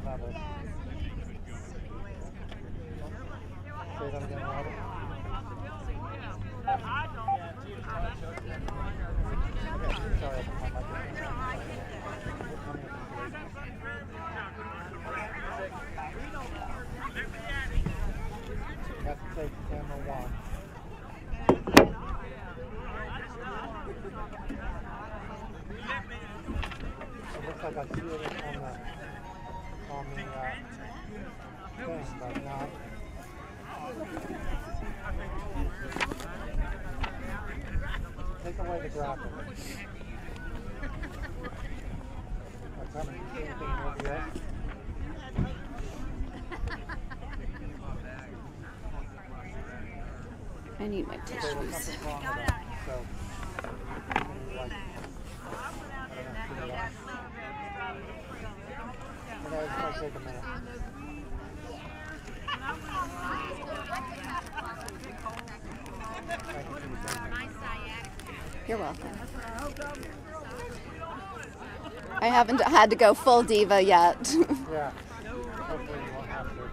level. Say that again, louder. Okay, sorry, I put my microphone. That's take camera one. It looks like I see it on the thing, but not. Take away the graphic. What's happening? You see anything in OBS? I need my Okay, well, tissues. something's wrong with that. So, like, this might take a minute. You're welcome. I haven't had to go full diva yet. Yeah. Hopefully you won't have to.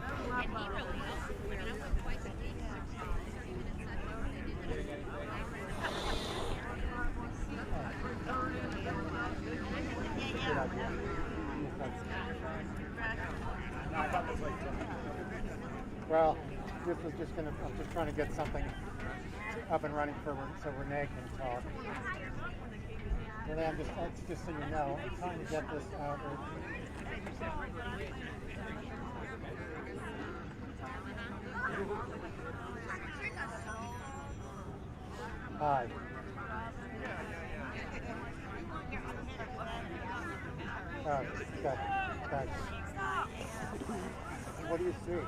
Good idea. Well, this was just I'm just trying to get something up and running so Renee can talk. Renee, that's just so you know, I'm trying to get this out. Hi. Okay, thanks. What do you see?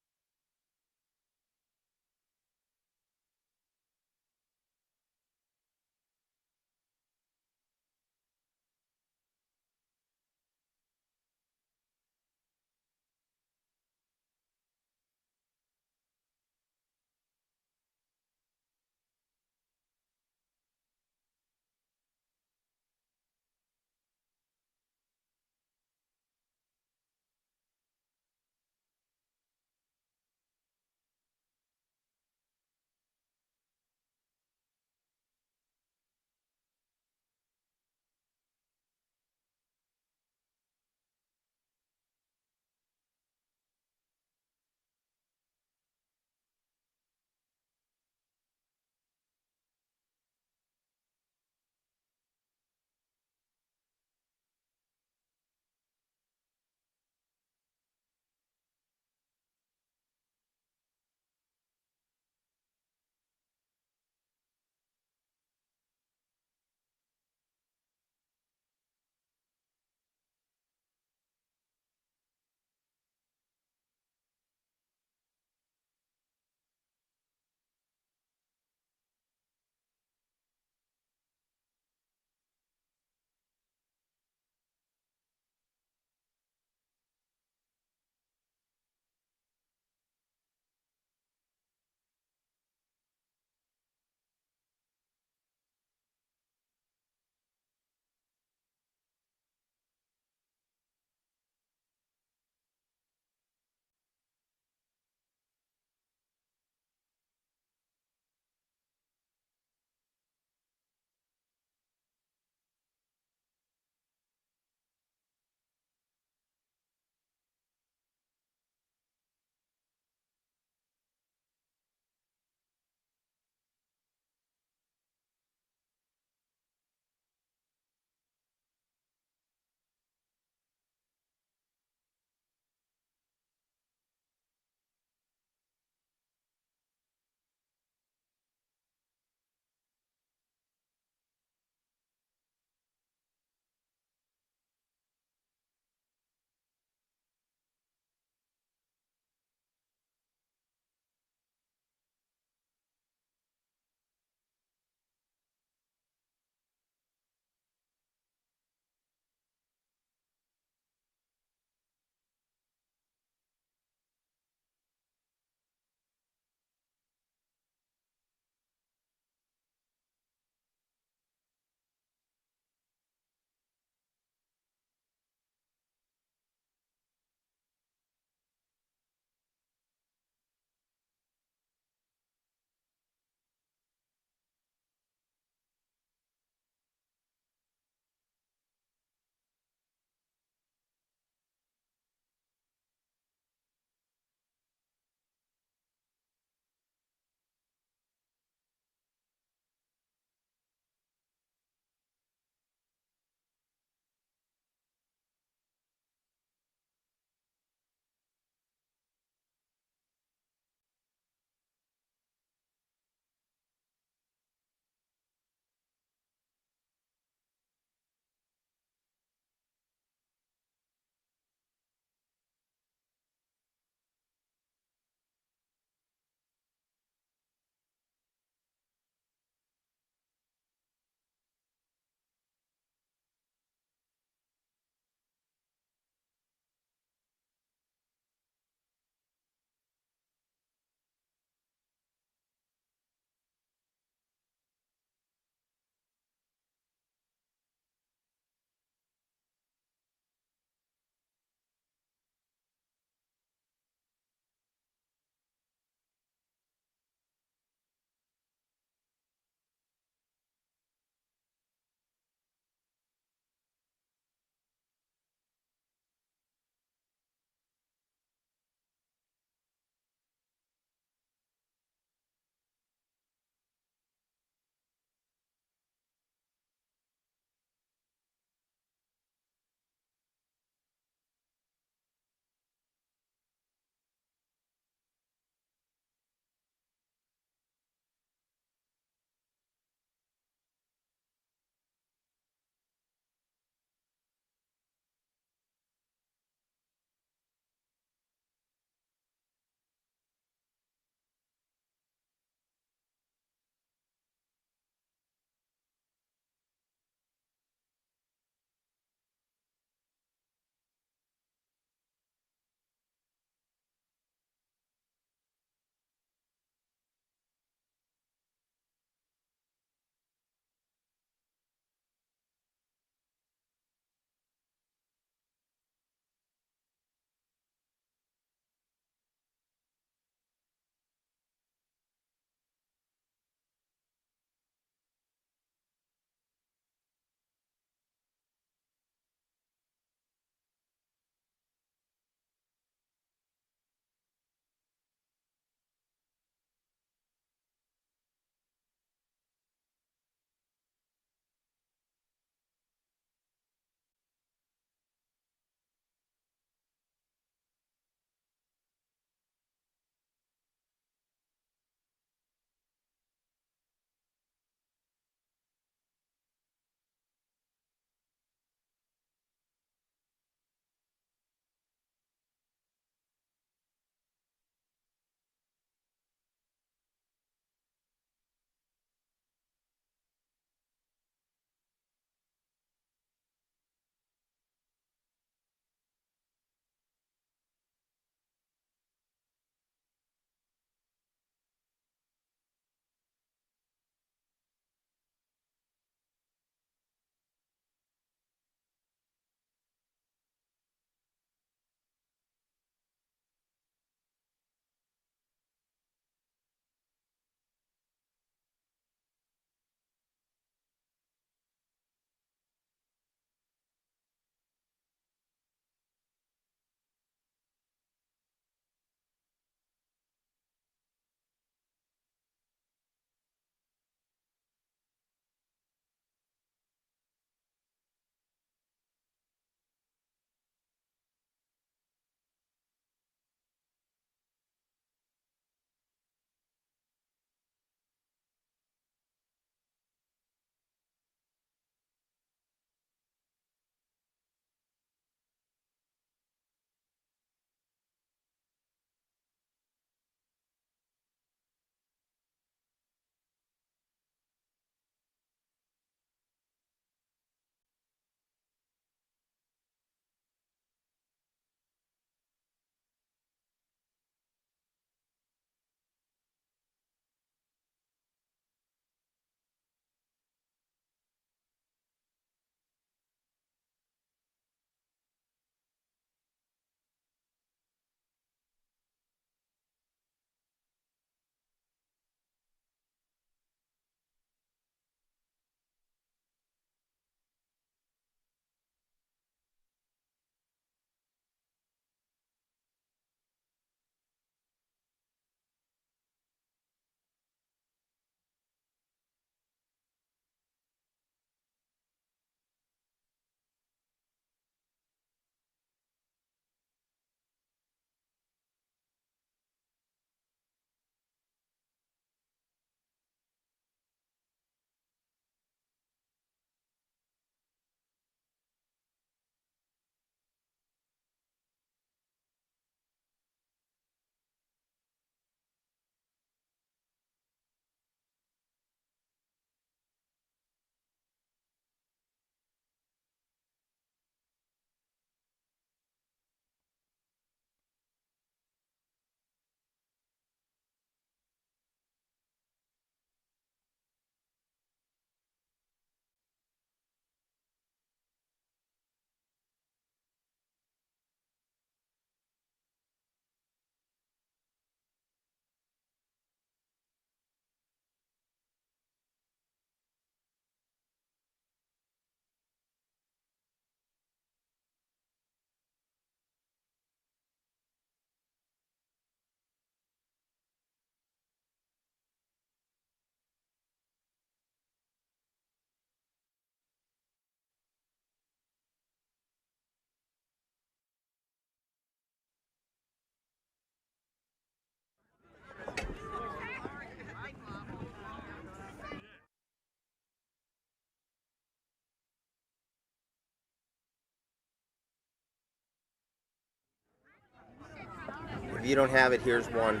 you don't have it, here's one.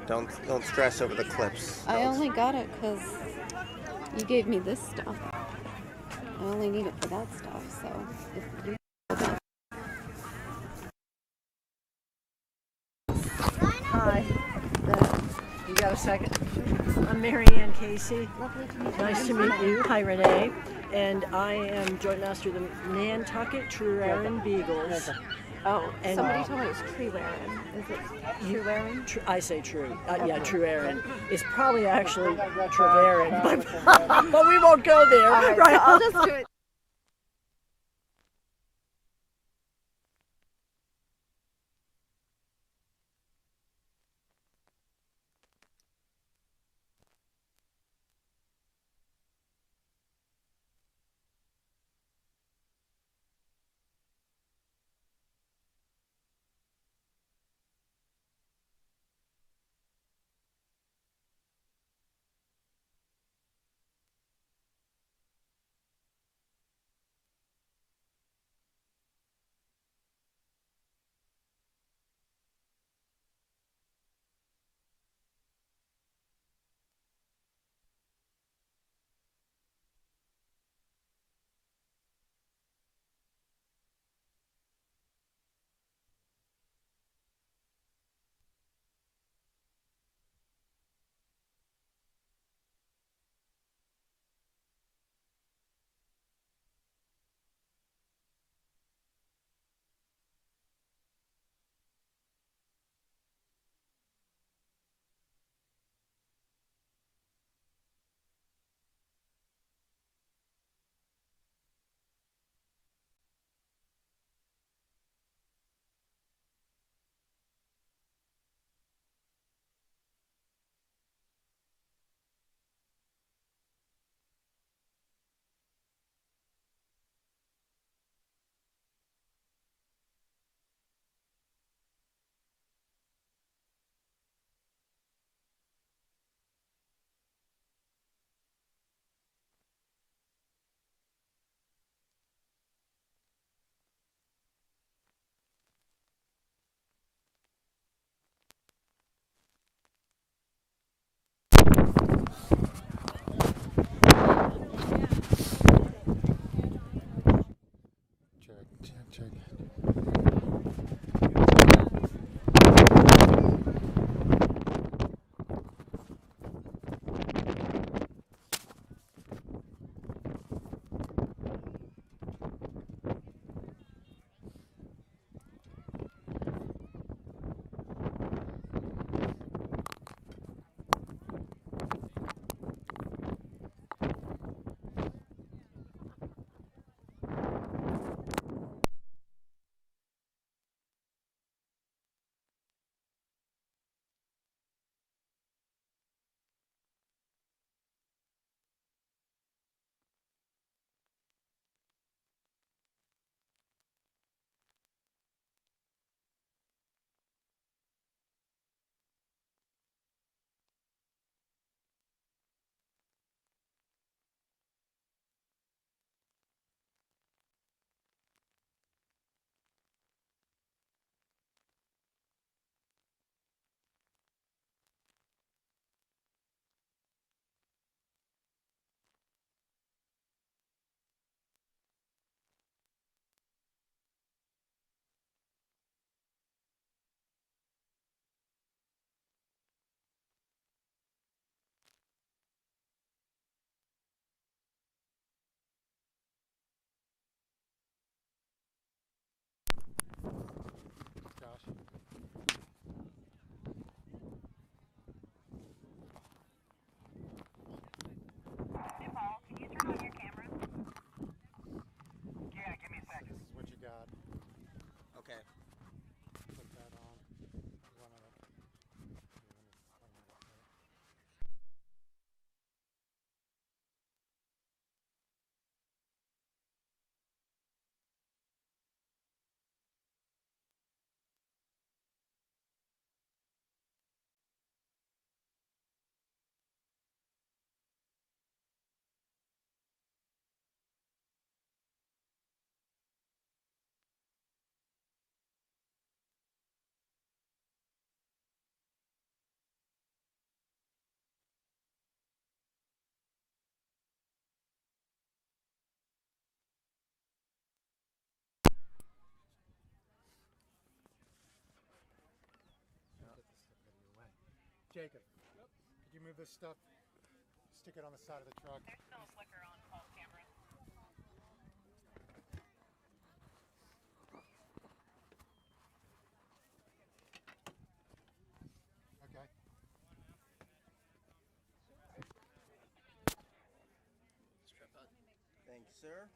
Don't stress over the clips. I only got it because you gave me this stuff. I only need it for that stuff, so if you Hi. You got a second? I'm Mary Ann Casey. Nice to meet you. Hi, Renee. And I am Joint Master of the Nantucket Treein Beagles. Oh, and somebody told me it was Treein. Is it Treein? I say true. Yeah, Treein. It's probably actually Treverin, but we won't go there. All right, so I'll just do it. Jacob, could you move this stuff? Stick it on the side of the truck. There's still a flicker on call camera. Okay. Thanks, sir.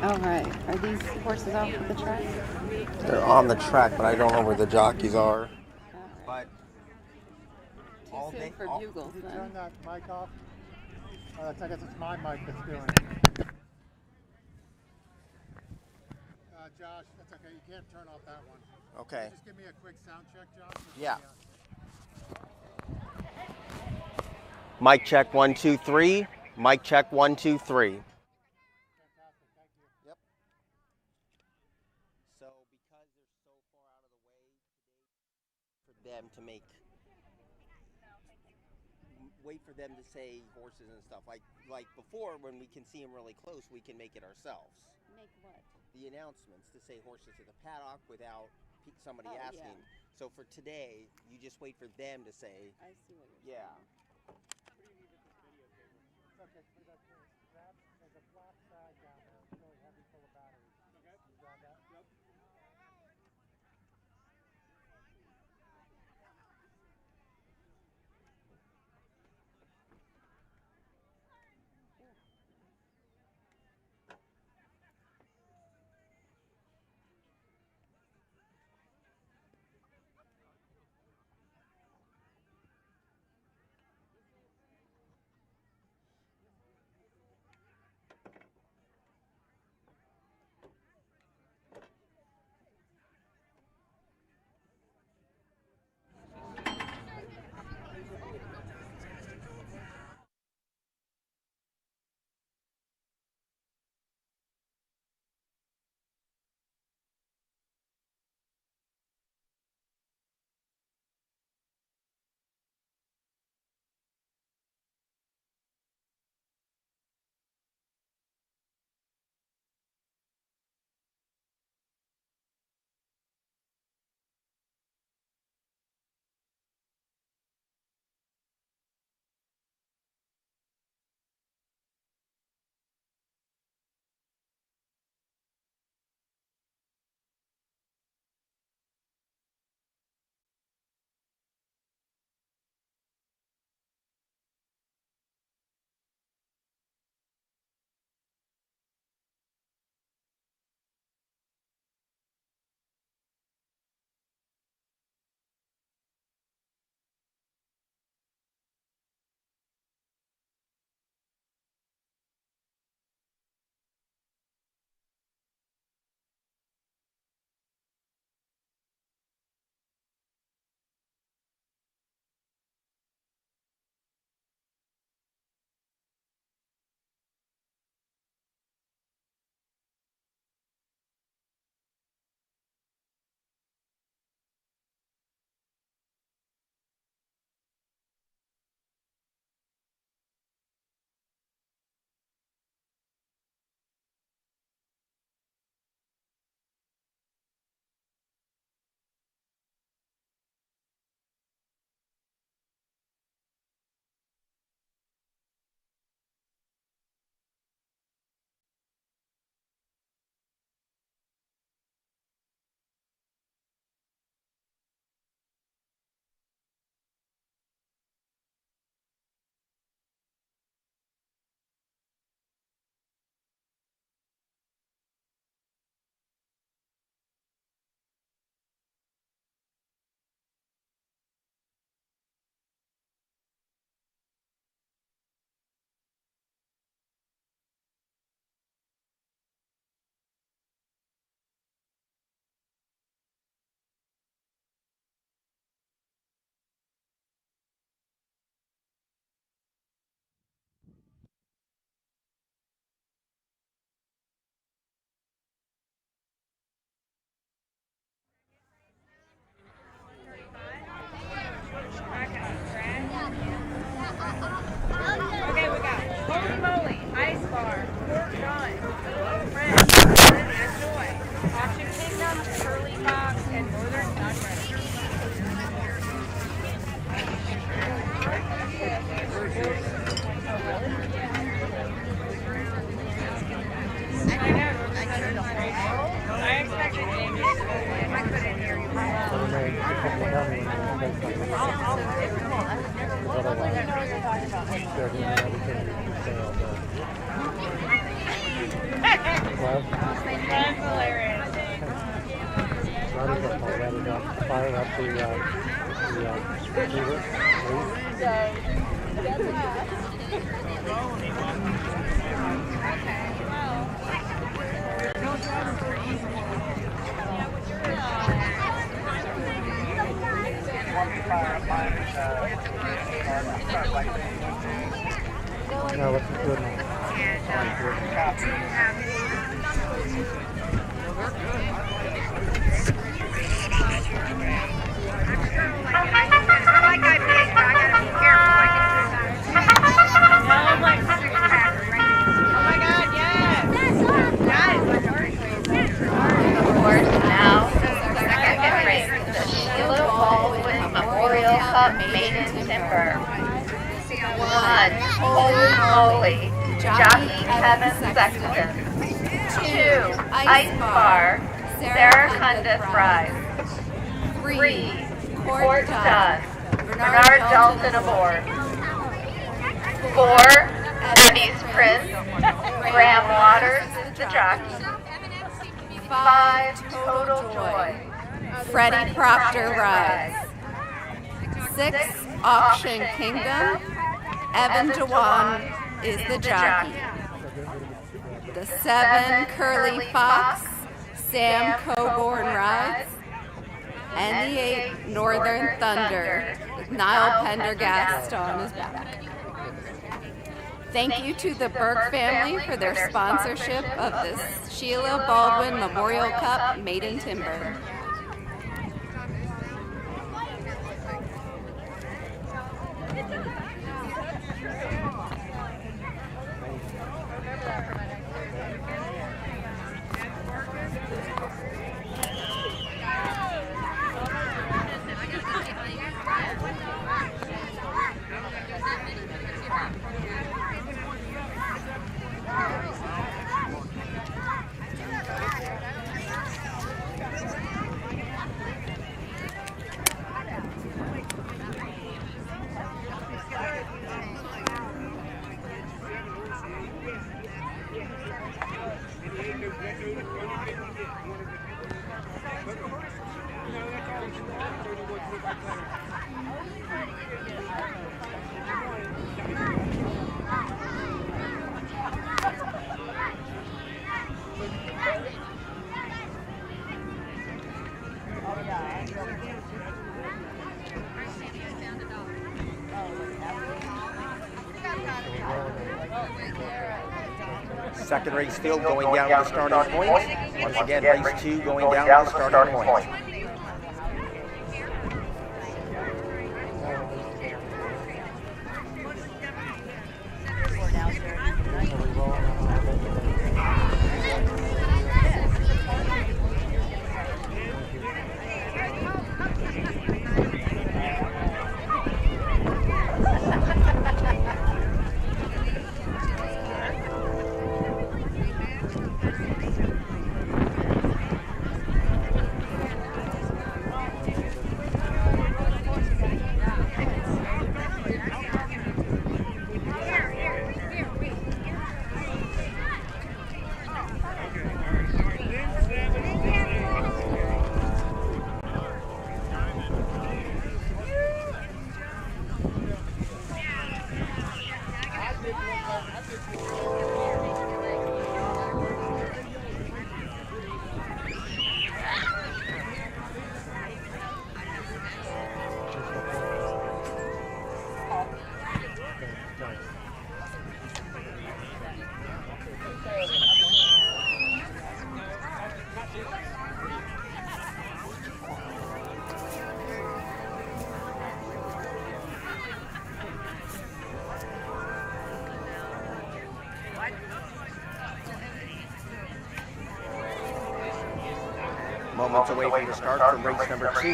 All right. Are these horses off of the track? They're on the track, but I don't know where the jockeys are. All right. But all Too day, soon for all, Bugles Could you then. turn that mic off? I guess it's my mic that's doing it. Josh, that's okay. You can't turn off that one. okay. Just give me a quick sound check, Josh. Yeah. Mic check 1 2 3. Mic check 1 2 3. Fantastic. Thank you. Yep. So because they're so far out of the way today, for them to wait for them to say horses and stuff like before when we can see them really close, we can make it ourselves. Make what? The announcements to say horses to the paddock without somebody Oh, asking. yeah. So for today, you just wait for them to say, I see what you're yeah. saying. It's okay. Put it up here. Grab, there's a black bag down there. It's really heavy, full of batteries. Okay. Can you grab that? Yep. That's hilarious. Fire up the receiver, no, what's the good one? Made in timber. One, holy moly, jockey Kevin Sexton. Two, ice bar, Sarah Cundiff Fries. 3, court done, Bernard Dalton aboard. 4, Emmy's Prince, Graham Waters is the jockey. 5, total joy, Freddie Proctor rides. 6, Auction Kingdom, Evan Dewan is the jockey. The 7, Curly Fox, Sam Coburn rides. And the 8, Northern Thunder, with Niall Pendergast on his back. Thank you to the Burke family for their sponsorship of this Sheila Baldwin Memorial Cup made in timber. Second race field going down to the starting point. Once again, race 2 going down to the starting point. Moments away from the start from race number 2.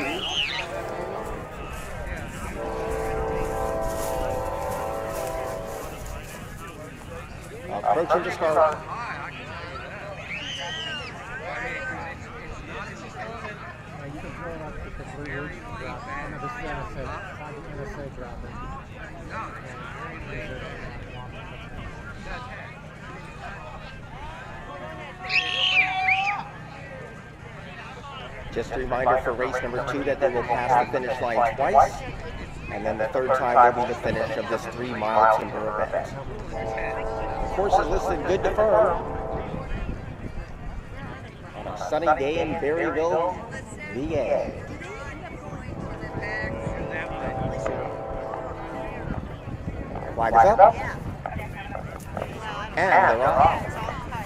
Approaching the start. You can throw it up to 3 weeks. NSA dropping. Just a reminder for race number 2 that they will pass the finish line twice, and then the third time will be the finish of this 3-mile timber event. The course is listed good to firm on a sunny day in Berryville, VA. Flag is up, and they're off.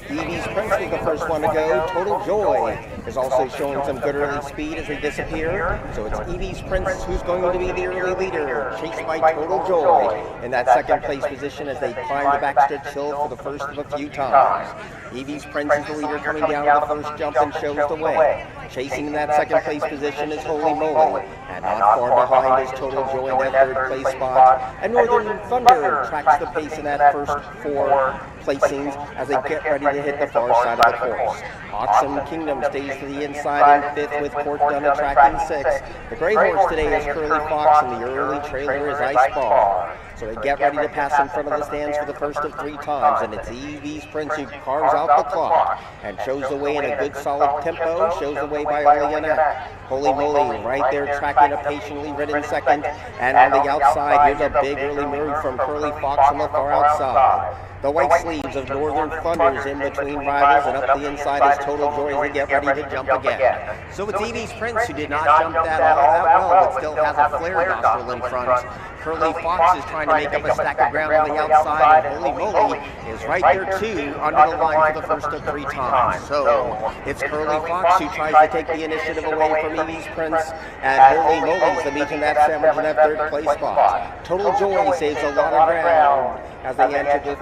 Evie's Prince is the first one to go. Total Joy is also showing some good early speed as they disappear. So it's Evie's Prince who's going to be the early leader, chased by Total Joy in that second place position as they climb the backstretch hill for the first of a few times. Evie's Prince is the leader coming down the first jump and shows the way. Chasing in that second place position is Holy Moly, and not far behind is Total Joy in that third place spot. And Northern Thunder tracks the pace in that first 4 placings as they get ready to hit the far side of the course. Oxen Kingdom stays to the inside in 5th with Port Dunn tracking 6th. The gray horse today is Curly Fox and the early trailer is Ice Bar. So they get ready to pass in front of the stands for the first of 3 times, and it's Evie's Prince who carves out the clock and shows the way in a good solid tempo, shows the way by Oleanak. Holy Moly right there tracking a patiently ridden second, and on the outside here's a big early move from Curly Fox on the far outside. The white sleeves of Northern Thunders in between rivals, and up the inside is Total Joy as they get ready to jump again. So it's Evie's Prince who did not jump that well, but still has a flare nostril in front. Curly Fox is trying to make up a stack of ground on the outside, and Holy Moly is right there too under the line for the first of 3 times. So it's Curly Fox who tries to take the initiative away from Evie's Prince, and Holy Moly's the meat in that sandwich in that third place spot. Total Joy saves a lot of ground as they enter the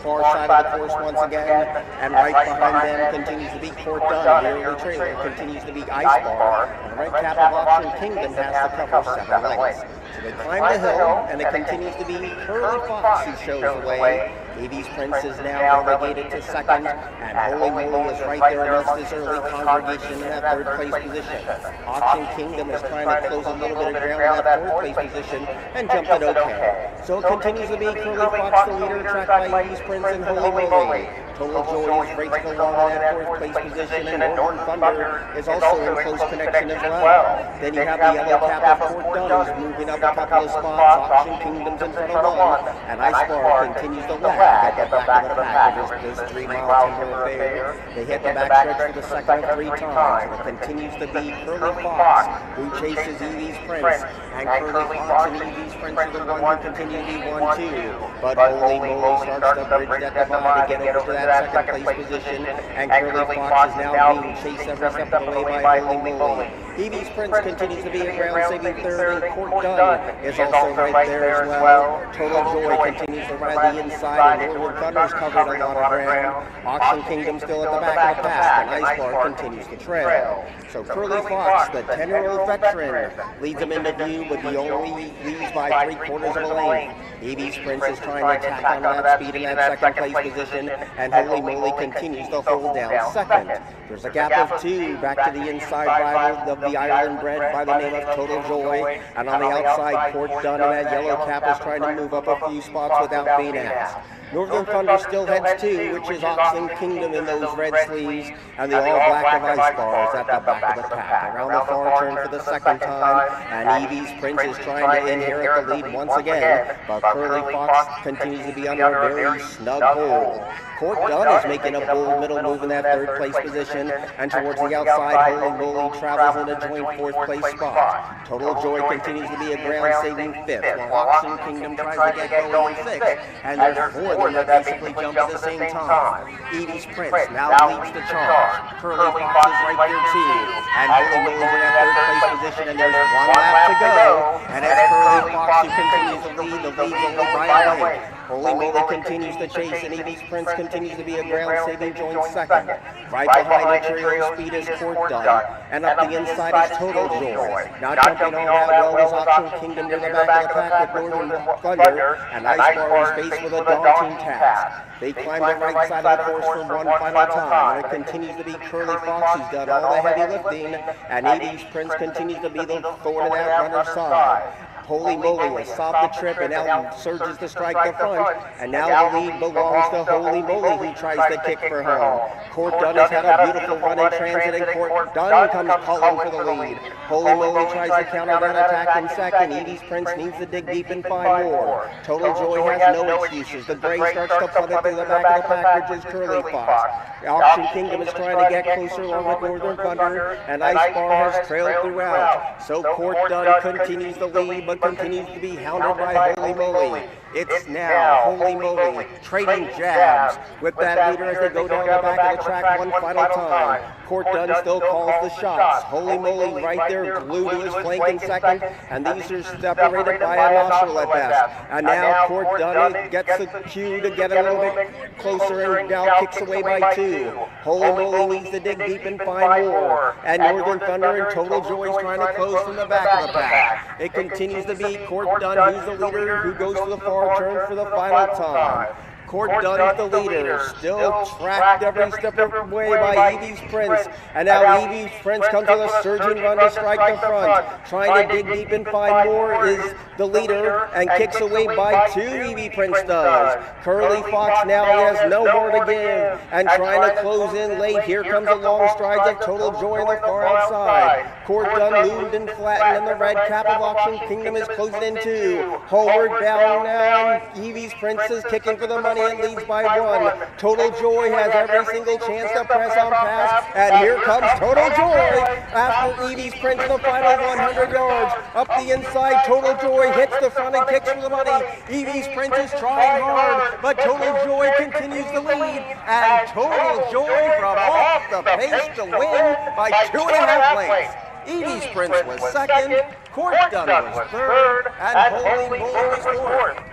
far side of the course once again, and right behind them continues to be Port Dunn. The early trailer continues to be Ice Bar, and the right cap of Auction Kingdom has to cover 7 lengths. So they climb the hill, and it continues to be Curly Fox who shows the way. Evie's Prince is now relegated to second, and Holy Moly is right there amongst this early congregation in that third place position. Auction Kingdom is trying to close a little bit of ground in that fourth place position and jumped it okay. So it continues to be Curly Fox the leader, tracked by Evie's Prince and Holy Moly. Total Joy is right to along in that fourth place position, and Northern Thunder is also in close connection as well. Then you have the yellow cap of Port Dunn who's moving up a couple of spots. Auction Kingdom's in front of 1, and Ice Bar continues to lag at the back of the pack of this 3-mile timber affair. They hit the backstretch for the second of 3 times, and it continues to be Curly Fox who chases Evie's Prince, and Curly Fox and Evie's Prince are the one who continue to be 1-2. But Holy Moly starts to bridge that divide to get over to that second place position, and Curly Fox is now being chased every step of the way by Holy Moly. Evie's Prince continues to be a ground-saving third, and Port Dunn is also right there as well. Total Joy continues to ride the inside, and Northern Thunder's covered a lot of ground. Auction Kingdom still at the back of the pack, and Ice Bar continues to trail. So Curly Fox, the 10-year-old veteran, leads them into view with the only leads by 3/4 of a length. Evie's Prince is trying to tack on that speed in that second place position, and Holy Moly continues to hold down second. There's a gap of 2 back to the inside rival of the Ireland bred by the name of Total Joy, and on the outside Port Dunn in that yellow cap is trying to move up a few spots without being asked. Northern Thunder still heads 2, which is Oxen Kingdom in those red sleeves, and the all-black of Ice Bar is at the back of the pack. Around the far turn for the second time, and Evie's Prince is trying to inherit the lead once again, but Curly Fox continues to be under a very snug hold. Port Dunn is making a bold middle move in that third place position, and towards the outside, Holy Moly travels in a joint 4th place spot. Total Joy continues to be a ground-saving 5th, while Auction Kingdom tries to get going 6th, and there's 4 of them that basically jump at the same time. Evie's Prince now leads the charge. Curly Fox is right there too, and Holy Moly's in that 3rd place position, and there's 1 lap to go, and it's Curly Fox who continues to lead. The lead's only by a length. Holy Moly continues the chase, and Evie's Prince continues to be a ground-saving joint second. Right behind the trio speed is Court Done, and up the inside is Total Joy. Not jumping all that well is Auction Kingdom near the back of the pack with Northern Thunder, and Ice Bar is faced with a daunting task. They climb the right side of the course for one final time, and it continues to be Curly Fox who's done all the heavy lifting, and Evie's Prince continues to be the thorn in that runner's side. Holy Moly has stopped the trip and now surges to strike the front, and now the lead belongs to Holy Moly, who tries to kick for home. Court Dunn has had a beautiful run in transit, and Court Dunn comes calling for the lead. Holy Moly tries to counter that attack in second. Evie's Prince needs to dig deep and find more. Total Joy has no excuses. The gray starts to plug it through the back of the pack, which is Curly Fox. The Auction Kingdom is trying to get closer along with Northern Thunder, and Ice Bar has trailed throughout. So Court Dunn continues the lead, but continues to be hounded by Holy Moly. It's now Holy Moly trading jabs with that leader as they go down the back of the track one final time. Court Dunn still calls the shots. Holy Moly right there glued to his flank in second, and these are separated by a nostril at best. And now Court Dunn gets the cue to get a little bit closer and now kicks away by 2. Holy Moly needs to dig deep and find more. And Northern Thunder and Total Joy is trying to close from the back of the pack. It continues to be Court Dunn who's the leader, who goes to the far turn for the final time. Court Dunn's the leader, still tracked every step of the way by Evie's Prince, and now Evie's Prince comes with a surging run to strike the front. Trying to dig deep and find more is the leader, and kicks away by 2, Evie Prince does. Curly Fox now has no more to give, and trying to close in late. Here comes the long strides of Total Joy on the far outside. Court Dunn loomed and flattened, and the red cap of Auction Kingdom is closing in 2. Homeward bound now, Evie's Prince is kicking for the money and leads by 1. Total Joy has every single chance to press on past, and here comes Total Joy after Evie's Prince in the final 100 yards. Up the inside, Total Joy hits the front and kicks for the money. Evie's Prince is trying hard, but Total Joy continues to lead, and Total Joy from off the pace to win by 2.5 lengths. Evie's Prince was second, Court Dunn was third, and Holy Moly was fourth.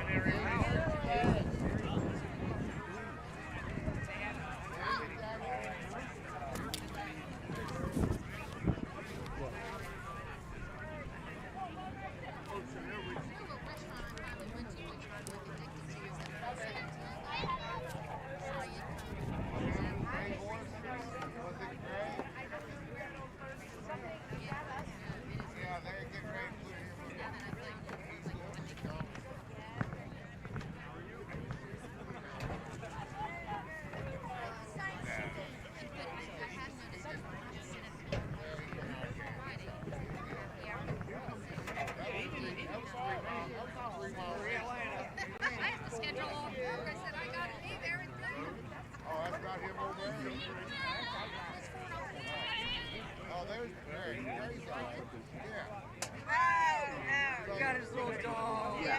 Got his little dog. Yeah.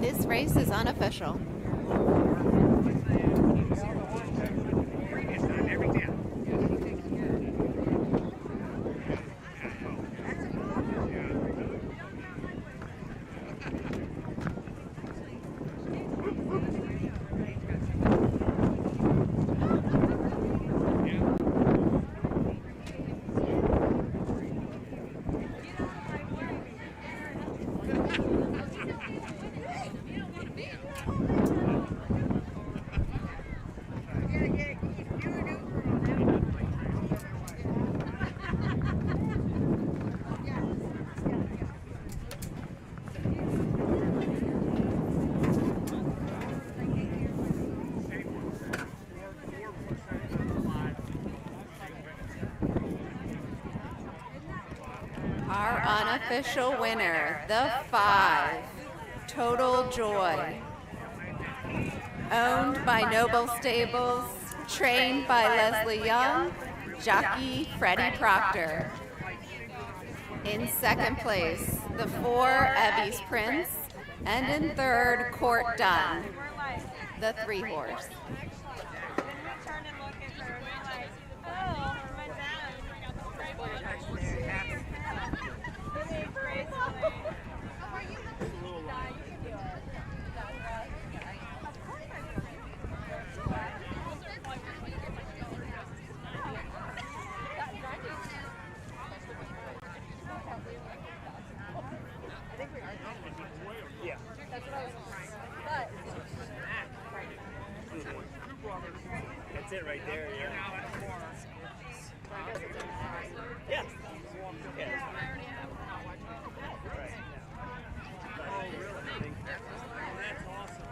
This race is unofficial. Our unofficial winner, the 5, Total Joy. Owned by Noble Stables, trained by Leslie Young, jockey Freddie Proctor. In second place, the 4, Ebby's Prince, and in third, Court Dunn, the 3-horse. That's it right there, yeah. Yeah. Yeah. Right. Oh, really? That's awesome.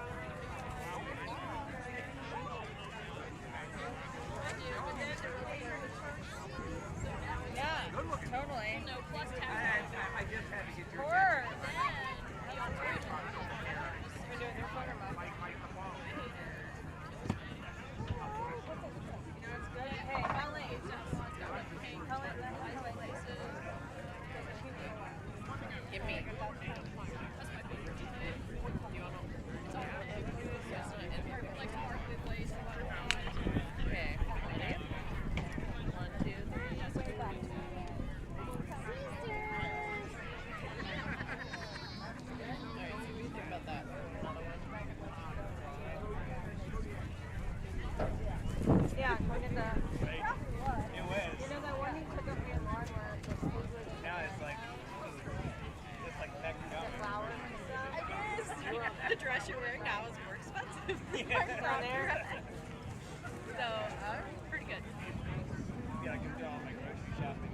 Yeah, totally. No, plus 10. I just had to get your Or we're doing their photo month. Hey, how late is how late give me. Okay. 1, 2, 3. About that. Yeah, look at that. Right. It was. You know that one you took up your lawn where it's supposedly Now it's like, just like back to the flowers and stuff? It is. The dress you're wearing now is more expensive. Down there. So, pretty good. Yeah, I can do all my grocery shopping.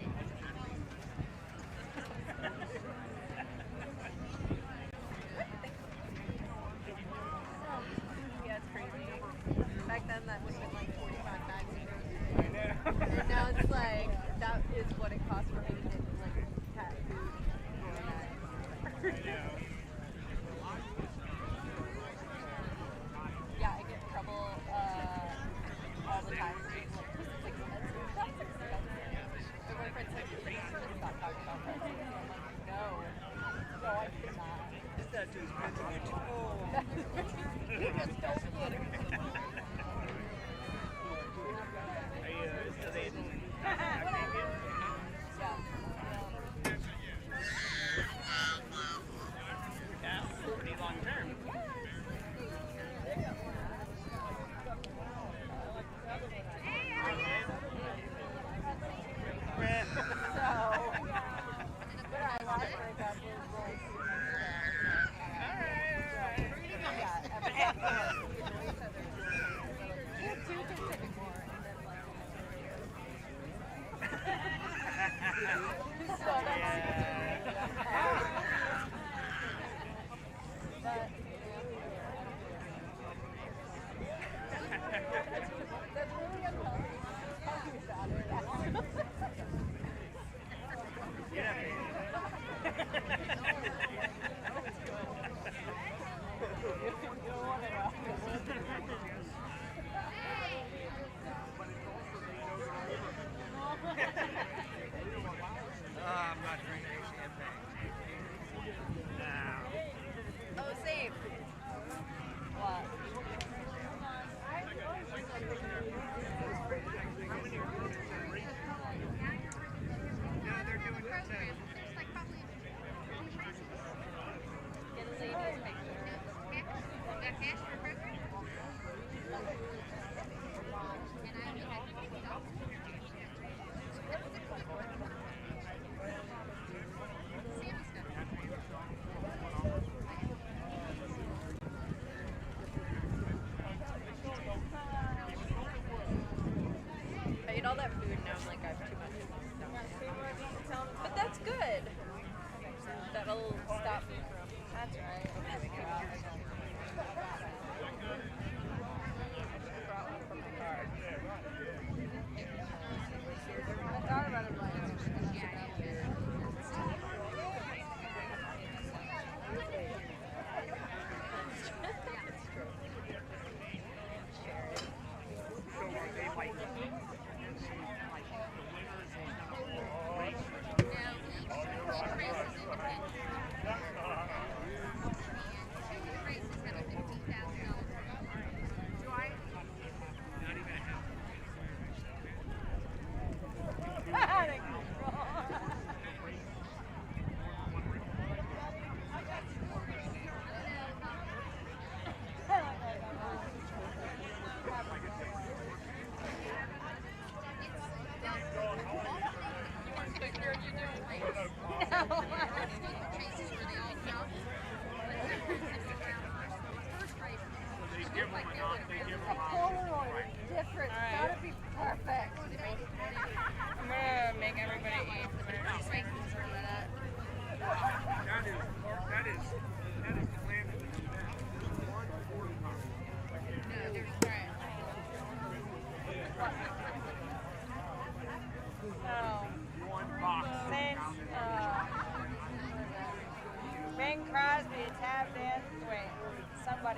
Yeah, it's crazy. Back then, that was like 45 bags of groceries. I know. And now it's like, that is what it costs for me to get like cat food. I know. Yeah, I get in trouble all the time. It's expensive. That's expensive. My boyfriend's like, please stop talking about prices. I'm like, no. No, I cannot. Is that too expensive? You just don't get it. Are you still dating? Yeah, pretty long term. I'm not drinking champagne. No. Oh, same. What? No, they're doing good things. Get a ladies picture. I ate all that food and now I'm like, I have too much in my stomach. But that's good. That'll stop me from. That's right. I brought one from my car. I thought about it, but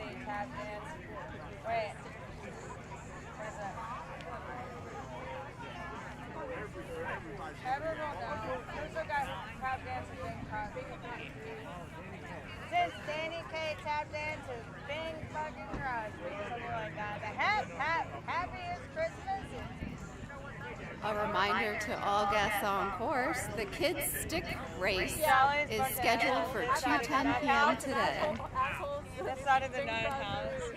see, tap dance. Wait. What is it? Everyone knows. Who's the guy who tap dances in Carriage? Since Danny K tap dances, Bing fucking Crosby, something like that. The happiest Christmas. A reminder to all guests on course, the kids' stick race is scheduled for 2:10 p.m. today. This side of the nine house.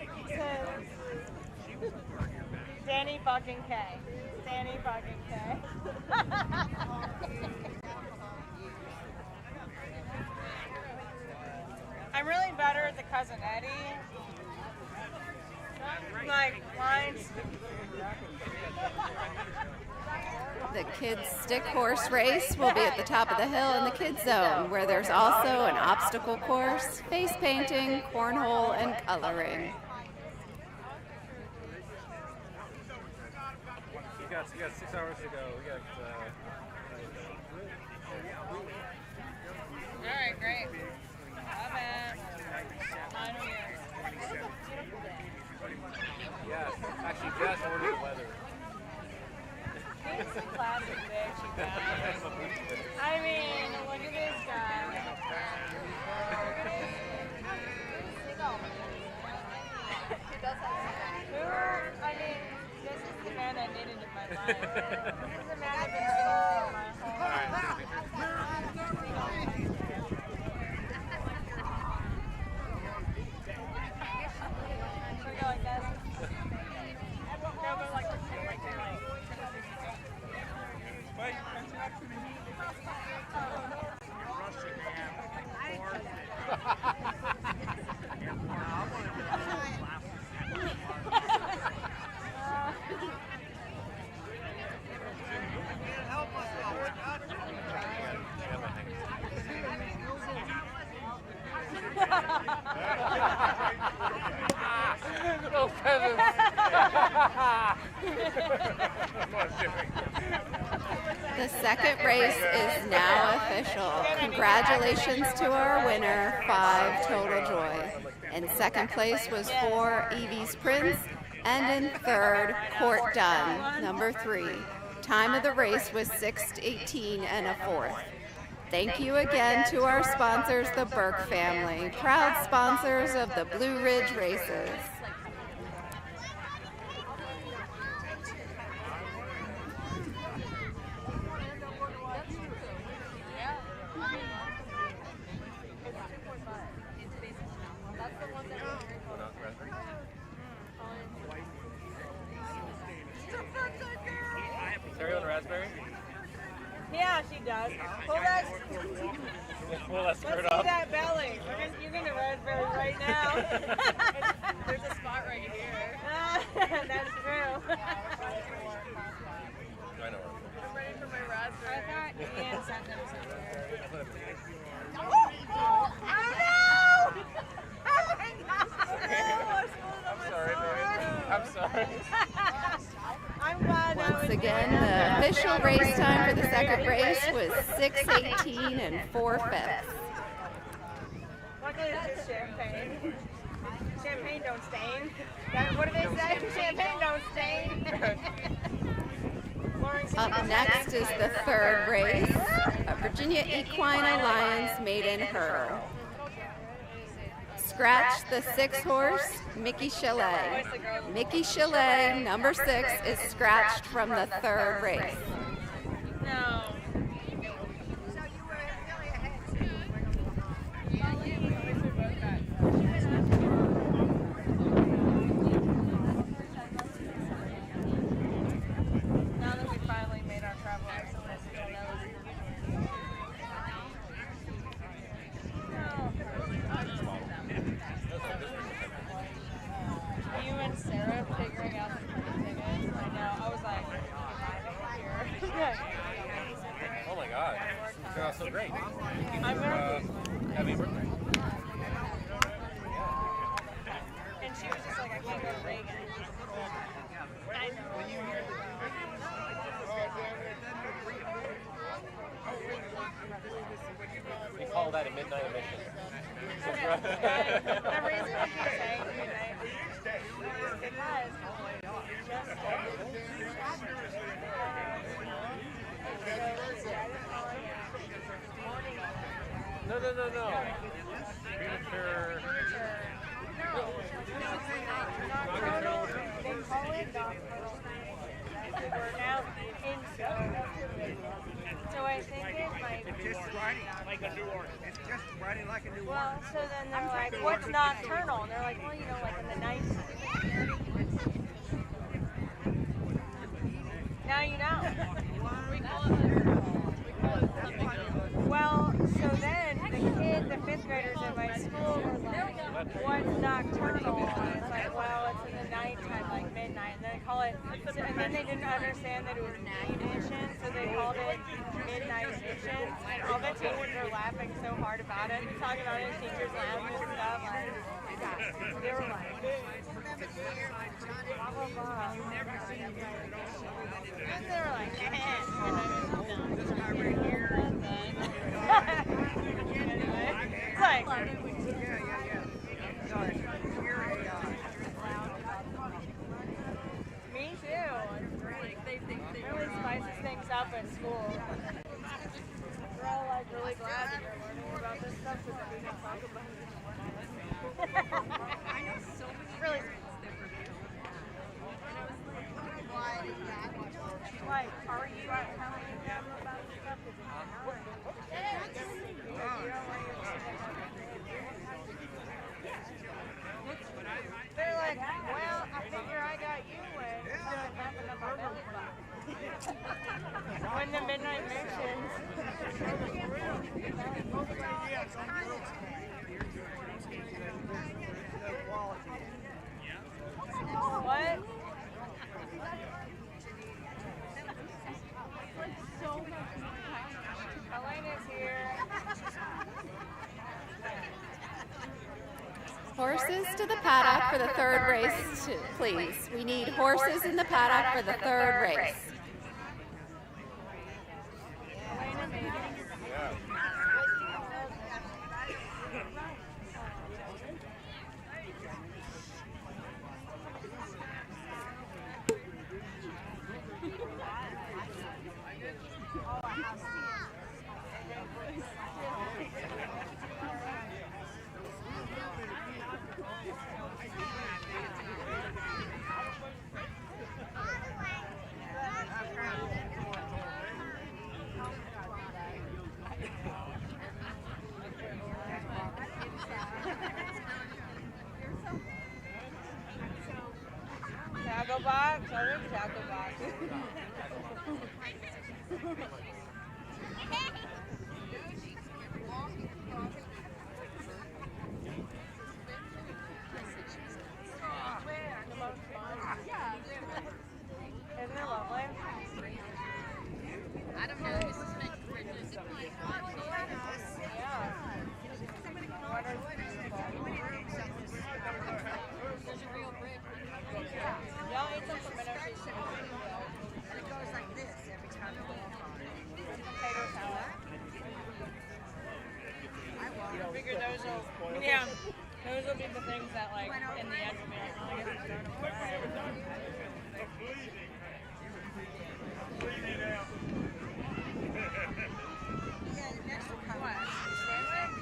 Danny fucking K. Danny fucking K. I'm really better at the Cousin Eddie. Like, lines. The kids' stick horse race will be at the top of the hill in the kids' zone, where there's also an obstacle course, face painting, cornhole, and coloring. You got 6 hours to go. We got. All right, great. Not bad. Final year. Beautiful day. Yes, actually, just ordered the weather. He's a classic bitch, you guys. I mean, look at this guy. He does have I mean, this is the man I needed in my life. This is the man I've been waiting for my whole life. Should we go like this? No, but like this. No feathers. The second race is now official. Congratulations to our winner, 5 Total Joy. In second place was 4 Evie's Prince, and in third, Court Dunn, number 3. Time of the race was 6:18 and a fourth. Thank you again to our sponsors, the Burke family, proud sponsors of the Blue Ridge races. Cereal and raspberry? Yeah, she does. Pull that. Pull that skirt Let's see up. that belly. You're gonna raspberry right now. There's a spot right here. That's true. I know. I'm ready for my raspberry. I thought Ian sent them somewhere. Oh no! Oh my god! I'm sorry, baby. I'm sorry. I'm glad that Once was again, the official race time for the second race was 6:18 and 4/5. Luckily, it's just champagne. Champagne don't stain. What do they say? Champagne don't stain. Up next is the third race, a Virginia Equine Alliance Maiden Hurdle. Scratch the 6 horse, Mickey Chalet. Mickey Chalet, number 6, is scratched from the third race. No. Now that we finally made our travel excellence, you and Sarah figuring out the pretty tickets right now. I was like, here. Oh my god. You turned out so great. I'm very Happy birthday. And she was just like, I can't go to Reagan. I know. We call that a midnight emission. The reason I keep saying midnight is because No. Premature. Nocturnal. They call it nocturnal. We're now in so I think it might be. Just riding like a new horse. It's just riding like a new horse. Well, so then they're like, what's nocturnal? And they're like, well, you know, like in the night. Now you know. Well, so then the fifth graders in my school were like, what's nocturnal? And it's like, well, it's in the nighttime, like midnight. And then they call it, and then they didn't understand that it was night edition, so they called it midnight edition. And all the teachers are laughing so hard about it, talking about it, teachers laughing and stuff. Like, they were like, blah, blah, blah. And they were like, and I was, This guy right here. anyway, it's like, me too. It really spices things up at school. We're all like really glad that you're learning about this stuff so that we can talk about it. I know so many Really. Like, are you telling them about stuff? They're like, well, I figure I got you when something happened on my belly button. When the midnight missions. What? Elena's here. Horses to the paddock for the third race, please. We need horses in the paddock for the third race. Elena made it. Tackle box, other tackle box. Isn't it lovely? I don't know. This is making bridges. Yeah. Water's beautiful. There's a real bridge. Y'all ate some tomato soup. And it goes like this every time you walk on it. Potato salad. I walk. I figured those will be the things that like in the end will be like, oh, I guess it's starting to fry. Yeah, the next one comes. What? Sandwich?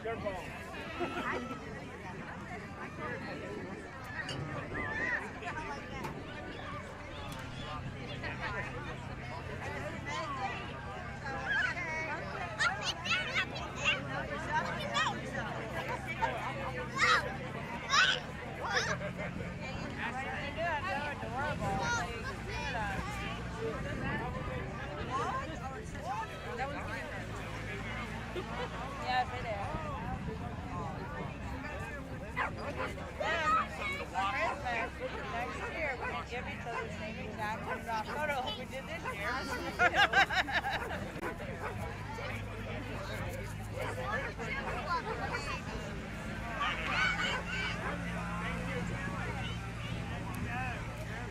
Careful. Yes, it is. Then, Christmas, next year, we're going to give each other the same exact photo we did this year.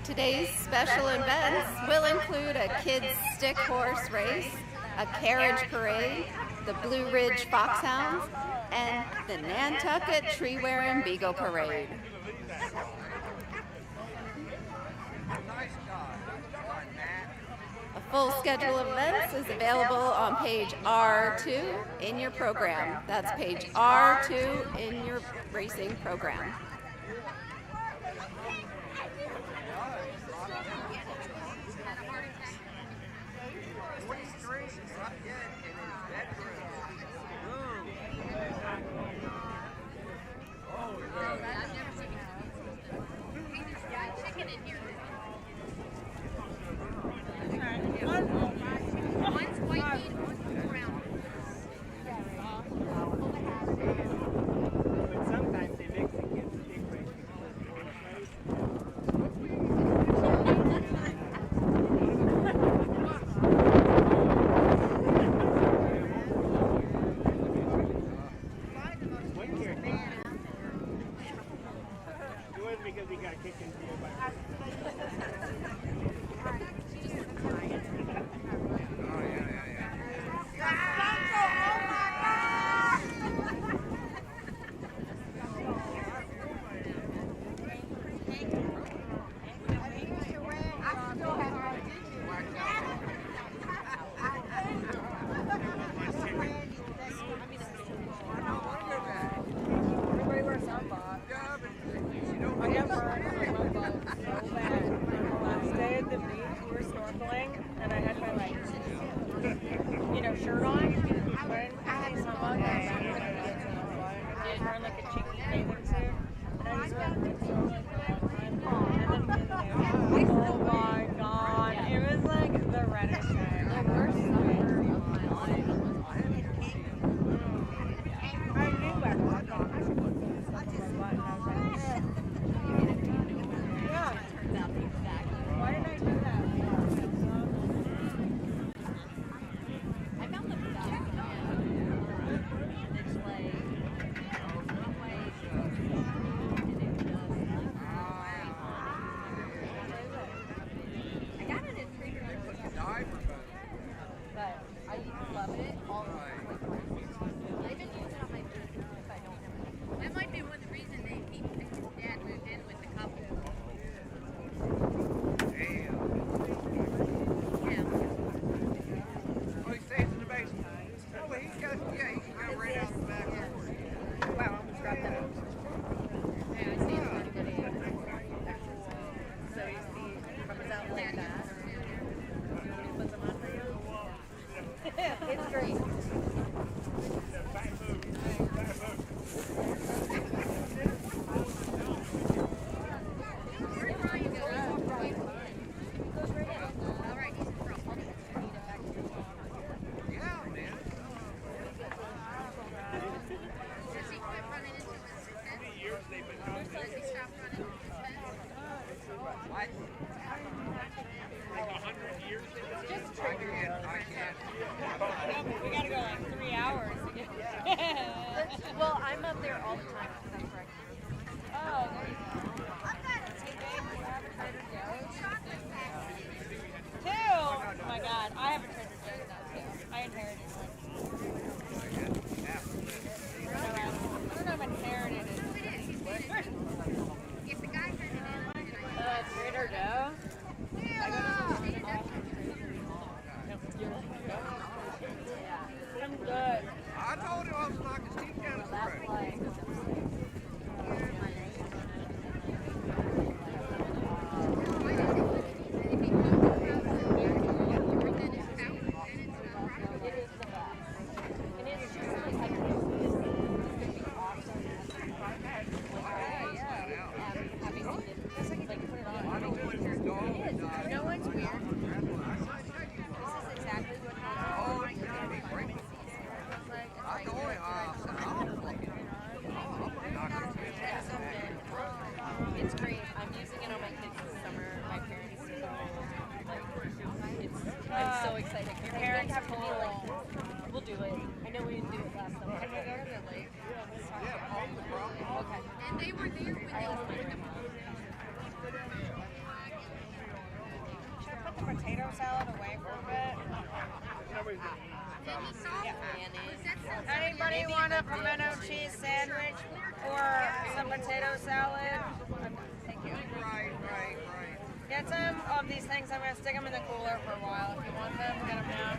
Today's special events will include a kids stick horse race, a carriage parade, the Blue Ridge Foxhounds, and the Nantucket Tree-wearing Beagle Parade. A full schedule of events is available on page R2 in your program. That's page R2 in your racing program. Because he got kicked into the shirt on, wearing sunblock, wearing like a cheeky bathing suit, and I just went for like a long time. And then oh my god, it was like the reddest thing. Like we're so I knew I was on. Yeah. Why did I do that? It's great. We gotta go like 3 hours. Well, I'm up there all the time because I'm pregnant. Oh, there you go. Two! Oh my god, I have a Trader Joe's now too. I inherited one. I don't know if inherited it. Trader Joe? I'm good. I told him I was knocking his teeth down his throat. It's great. I'm using it on my kids this summer. My parents, I'm so excited. Your parents have to be like, we'll do it. I know we didn't do it last summer. Can we go to the lake? Okay. And they were there when they opened them. Should I put the potato salad away for a bit? Anybody want a pimento cheese sandwich or some potato salad? Thank you. Right. Get some of these things. I'm going to stick them in the cooler for a while. If you want them, get them down.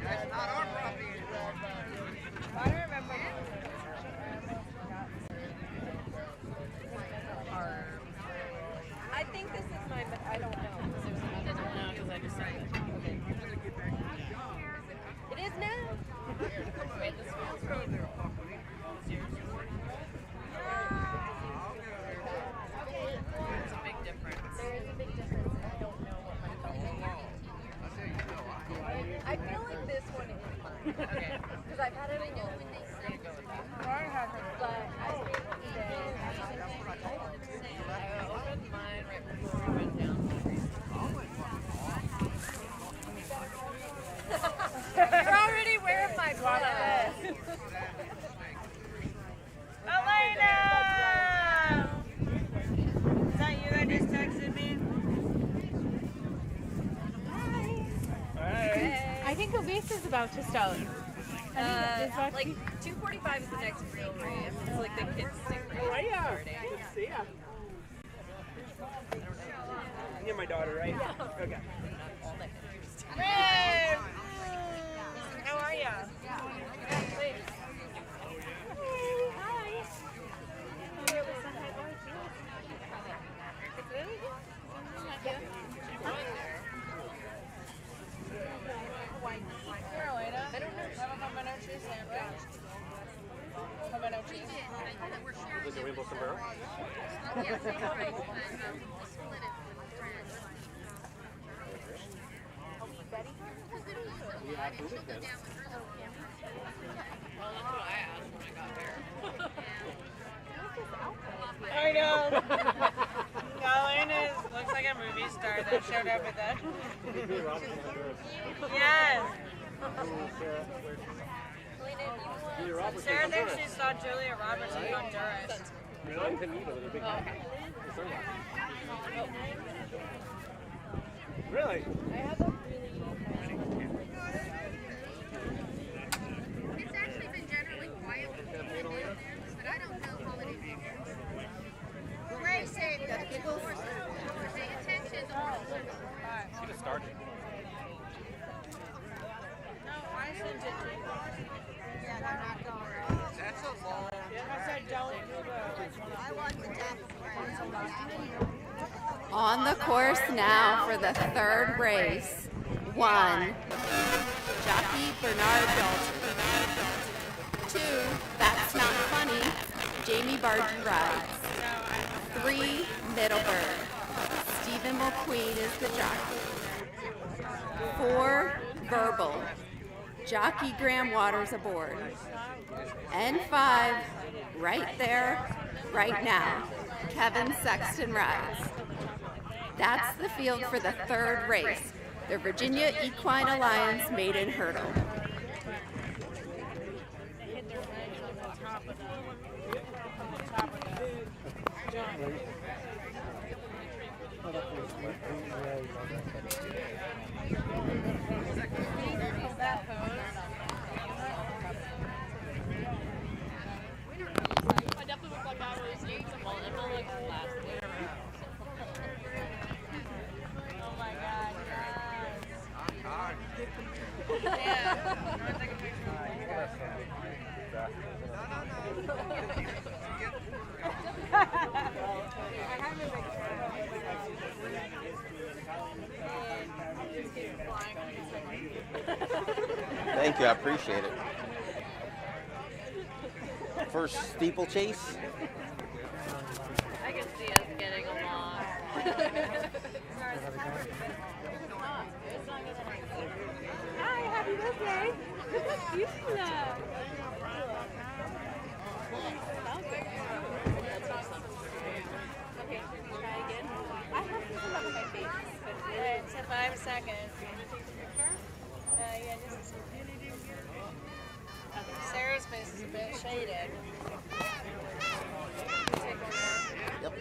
That's not our property. I don't remember. I think this is mine, but I don't know. There's another one now because I decided. Okay. It is now. Wait, this feels great. There's a big difference. There is a big difference. I don't know what my I feel like this one is mine. Okay. Because I've had it a little. But I think I opened mine right before we went down. You're already wearing my dress. Elena! Is that you that just texted me? Hi. I think Elise is about to start. Like 2:45 is the next real race. It's like the kids sing race starting. Good to see ya. You're my daughter, right? Yeah. Okay. Hey! How are ya? Carolina, I don't know. Have a pimento cheese sandwich. Pimento cheese. Is it a rainbow sombrero? I know. Colleen looks like a movie star that showed up at that. Yes. Sarah thinks she saw Julia Roberts in Honduras. Really? It's actually been generally quiet with people in there, but I don't know holiday weekends. Racing, the Beagles. Pay attention. She just started. No, I sent it to you. Yeah, they're not going. That's a long. I said don't do those. I want the top of On the course now for the third race. 1. Jockey Bernard Dalton. 2. That's not funny. Jamie Barton rides. 3. Middleburg. Stephen McQueen is the jockey. 4. Verbal. Jockey Graham Waters aboard. And 5. Right there, right now. Kevin Sexton rides. That's the field for the third race, the Virginia Equine Alliance Maiden Hurdle. I definitely look like I was eating some like last week. Oh my God, yes. Yeah. Take a picture of you guys. Thank you, I appreciate it. First steeplechase. I can see us getting along. Hi, happy birthday. Look how cute you look. Okay, try again. I have this on my face. It's in 5 seconds. Yeah, just Sarah's face is a bit shaded. Yep.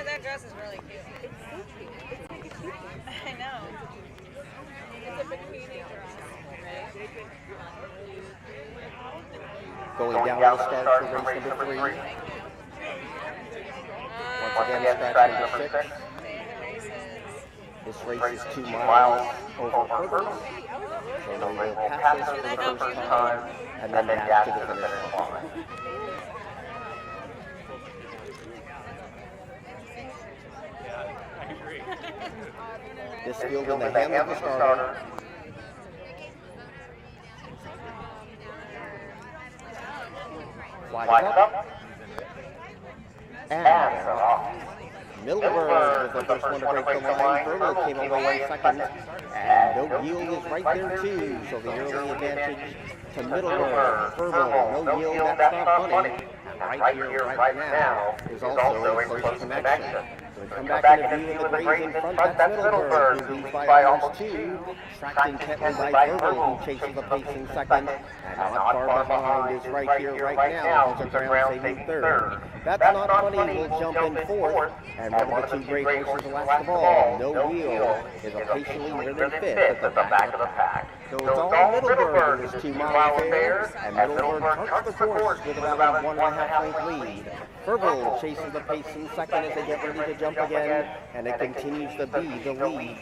That dress is really cute. It's so cute. It's like a cute one. I know. Going down to the start for race number 3. Once again, scratch number 6. This race is 2 miles over hurdles. So they will pass this for the first time and then dash to the finish line. This field in the hand of the starter. Flag up. And they're off. Middleburg was the first one to break the line. Furlow came away in second. And No Yield is right there too. So the early advantage to Middleburg. Furlow, No Yield, that's not funny. And right here, right now, is also a close connection. So we come back into view in the grays in front. That's Middleburg, who leads by almost 2. Tracked intently by Verbal, who chases the pace in second. And not far behind is right here, right now. Holds the ground, saving third. That's not funny, will jump in 4th. And one of the 2 great horses last of all, No Yield, is a patiently driven 5th at the back of the pack. So it's all Middleburg in this 2 mile affair, and Middleburg charts the course with about a 1.5 length lead. Verbal chases the pace in second as they get ready to jump again, and it continues to be the lead.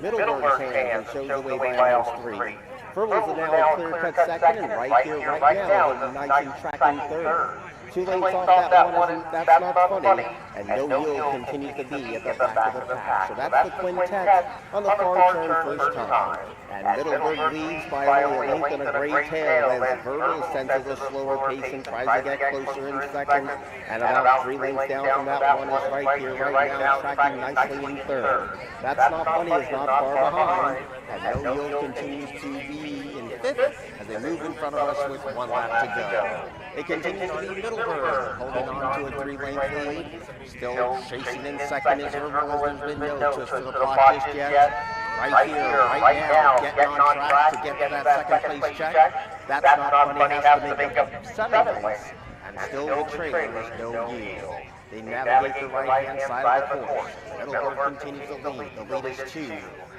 Middleburg's hands and shows the way by almost 3. Verbal's now a clear-cut second, and right here, right now, is nice and tracking third. 2 lengths off that one, that's not funny, and No Yield continues to be at the back of the pack. So that's the quintet on the far turn first time. And Middleburg leads by only a length and a gray tail as Verbal senses a slower pace and tries to get closer in second. And about 3 lengths down from that one is right here, right now, tracking nicely in third. That's not funny, is not far behind. And No Yield continues to be in 5th as they move in front of us with 1 lap to go. It continues to be Middleburg, holding on to a 3-length lead. Still chasing in second is Verbal, as there's been no twist to the clock just yet. Right here, right now, getting on track to get to that second place check. That's not funny, has to make up 7 lengths. And still the trailer is No Yield. They navigate the right-hand side of the course. Middleburg continues to lead. The lead is 2.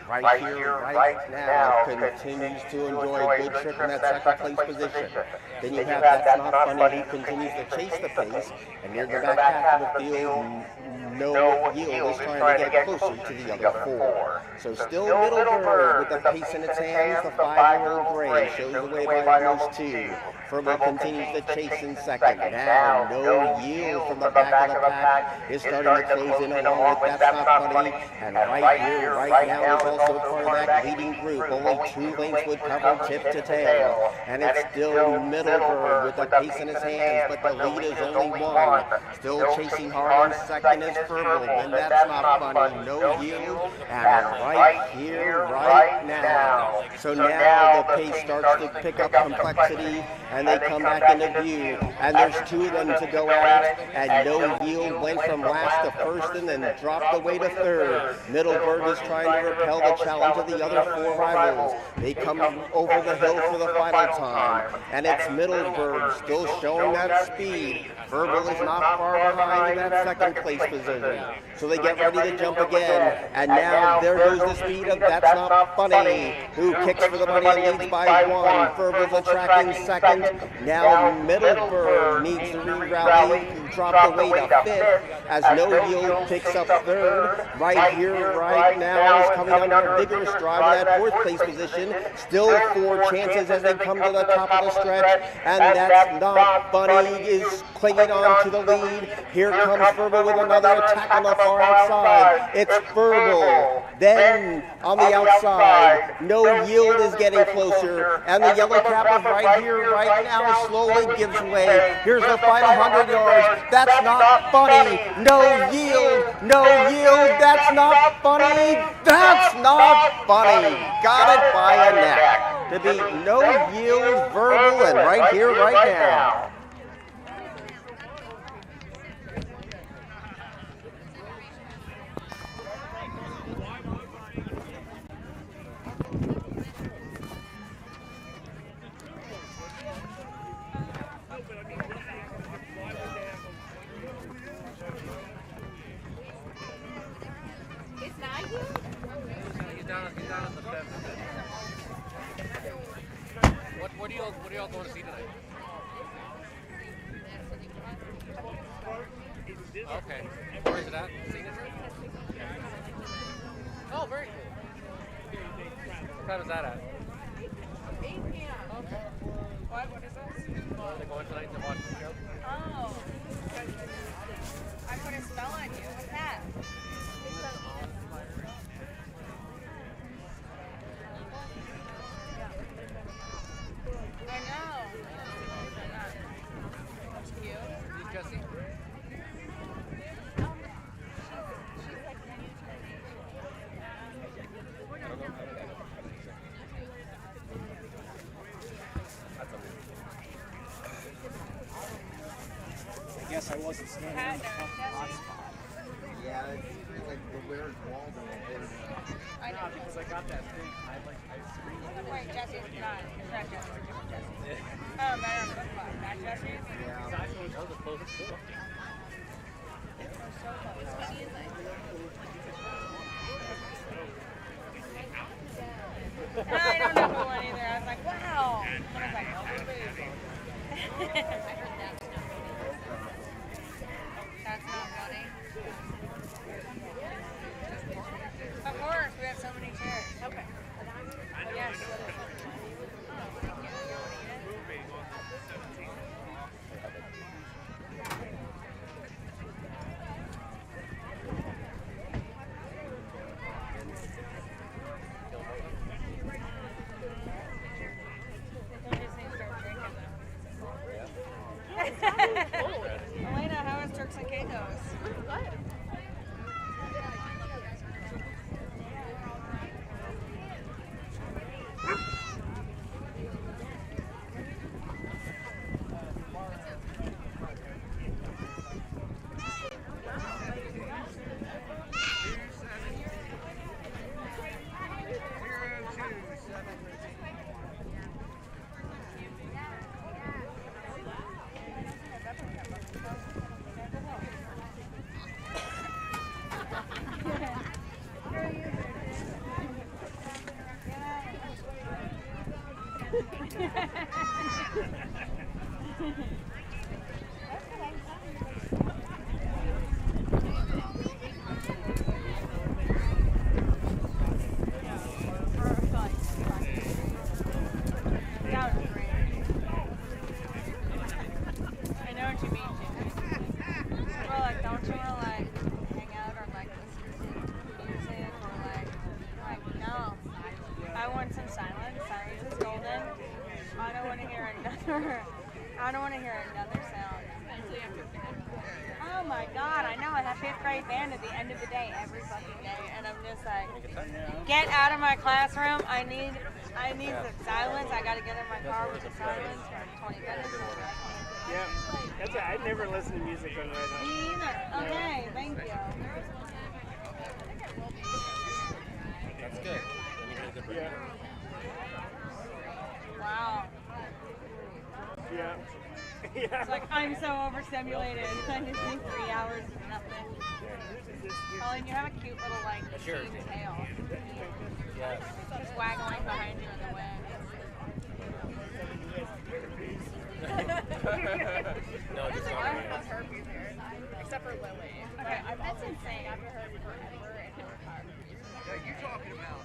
Right here, right now, continues to enjoy a good trip in that second place position. Then you have That's Not Funny, who continues to chase the pace, and near the back half of the field, No Yield is trying to get closer to the other 4. So still Middleburg with the pace in its hands. The 5-year-old Gray shows the way by almost 2. Verbal continues to chase in second. Now No Yield from the back of the pack is starting to close in along with That's Not Funny. And right here, right now is also part of that leading group. Only 2 lengths would cover tip to tail. And it's still Middleburg with the pace in his hands, but the lead is only 1. Still chasing hard in second is Verbal, and That's Not Funny. No Yield, and right here, right now. So now the pace starts to pick up complexity, and they come back into view. And there's 2 of them to go at it, and No Yield went from last to first and then dropped away to third. Middleburg is trying to repel the challenge of the other 4 rivals. They come over the hill for the final time, and it's Middleburg still showing that speed. Verbal is not far behind in that second place position. So they get ready to jump again, and now there goes the speed of That's Not Funny, who kicks for the money and leads by 1. Verbal's attracting second. Now Middleburg needs to re-rally, drop the way to 5th, as No Yield picks up 3rd. Right here, right now, is coming under a vigorous drive in that 4th place position. Still 4 chances as they come to the top of the stretch, and That's Not Funny is clinging on to the lead. Here comes Verbal with another attack on the far outside. It's Verbal. Then on the outside, No Yield is getting closer, and the yellow cap is right here, right now, slowly gives way. Here's the final 100 yards. That's Not Funny. No Yield. No Yield. That's Not Funny. That's Not Funny. Got it by a neck to beat No Yield, Verbal, and right here, right now. He's down in the fifth. What are y'all going to see tonight? Okay. Where is it at? Signature? Oh, very cool. What time is that at? 8 p.m. Okay. What is this? Are they going tonight to watch the show? Oh. I put a spell on you. What's that? I know. That's cute. Is Jesse? I guess I wasn't standing in the hot spot. Yeah, it's like the weird wall to I know. Because I got that thing. I screamed. Wait, Jesse's not. It's not Jesse. It's different Jesse. Oh, man, I'm not Jesse. Yeah. That was the closest to it. I don't know who won either. I was like, wow. And I was like, oh, that's not funny. Of course, we have so many chairs. Okay. Yes. Elena, how is Turks and Caicos? Good. I don't want to hear another sound. Oh my god, I know. I have 5th grade band at the end of the day, every fucking day, and I'm just like, get out of my classroom. I need the silence. I gotta get in my car with the silence for 20 minutes. Yeah, that's it. I never listen to music on right now. Me either. Okay, thank you. That's good. Yeah. Wow. Yeah. It's like, I'm so overstimulated. I just think 3 hours is nothing. Colin, you have a cute little, like, Sure. machine tail. Yes. Just waggling behind you in the wind. No, just not I me. have herpes here, except for Lily. Okay, That's insane. I've heard forever in her car. You're talking about.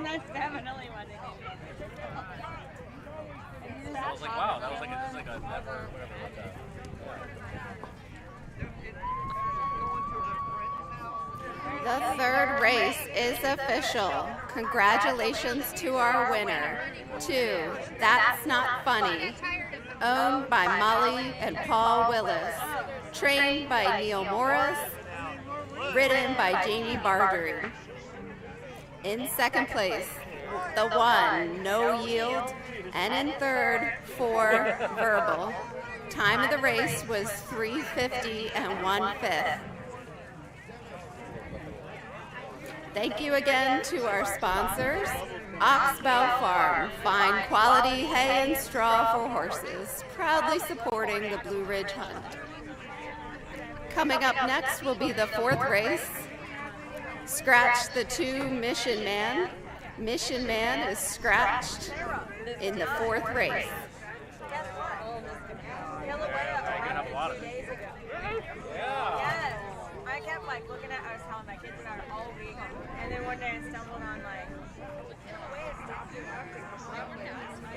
That's definitely what it is. I was like, wow, that was like a never, whatever, like that. The third race is official. Congratulations to our winner. 2, That's Not Funny. Owned by Molly and Paul Willis. Trained by Neil Morris. Ridden by Jamie Barbery. In second place, the 1, No Yield. And in third, 4, Verbal. Time of the race was 3:50 and 1/5. Thank you again to our sponsors, Oxbow Farm, fine quality hay and straw for horses, proudly supporting the Blue Ridge Hunt. Coming up next will be the 4th race, Scratch the 2 Mission Man, Mission Man is scratched in the 4th race. Guess what? Kilauea arrived 2 days ago. Yes. I kept like looking at, I was telling my kids about it all week, and then one day I stumbled on like, Kilauea stopped in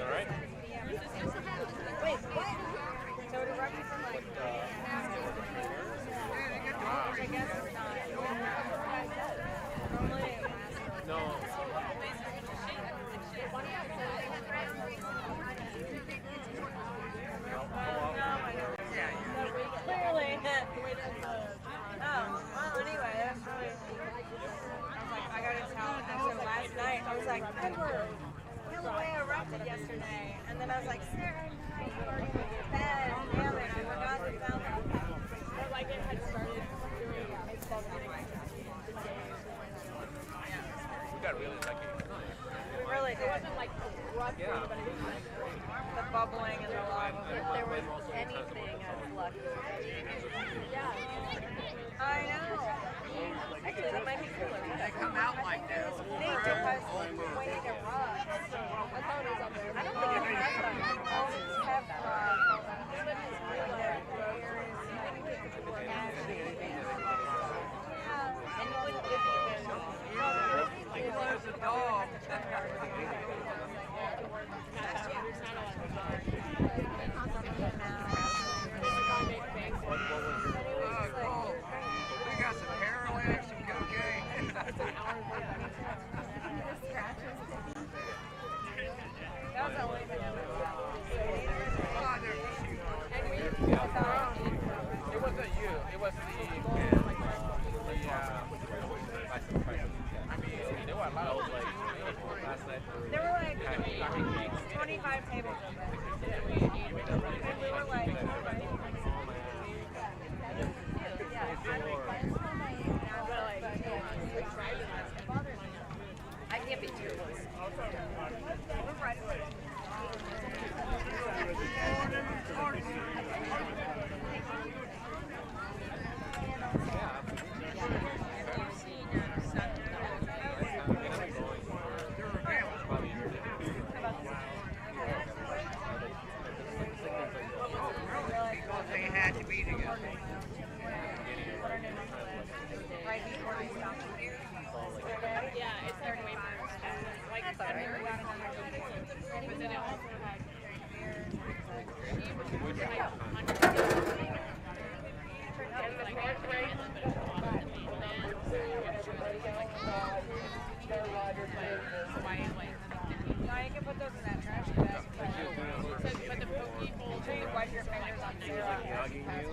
Alright. Wait, what? So it erupted from like, which I guess is not. Normally it lasts. No. Clearly. Oh, well, anyway, that's really. I was like, I gotta tell. And so last night, I was like, Edward, Kilauea erupted yesterday. And then I was like, Sarah, night, you already went to bed. Damn it, I forgot to tell them. But like it had started doing its bubbling the day. We got really lucky. It really did. It wasn't like erupting, Yeah. but it was like The bubbling and the lava. If there was anything as lucky. yeah. I know. Actually, that might be cooler. They come out like this. Neat because when it erupts, I thought it was up there. I don't think it has that. All these have There's a dog. We got some heroin, some cocaine. That was the only thing I It wasn't you. It was I mean, there were a lot of last night. There were like 25 tables open. And we were like, I can't be too close. we're right away. They had to be together. Right before we stopped. Yeah, it's their wafers. Like, that's all right. But then it also had Now you can put those in that trash bag. but the pokey bowl. Make sure you wipe your fingers on Sarah as you pass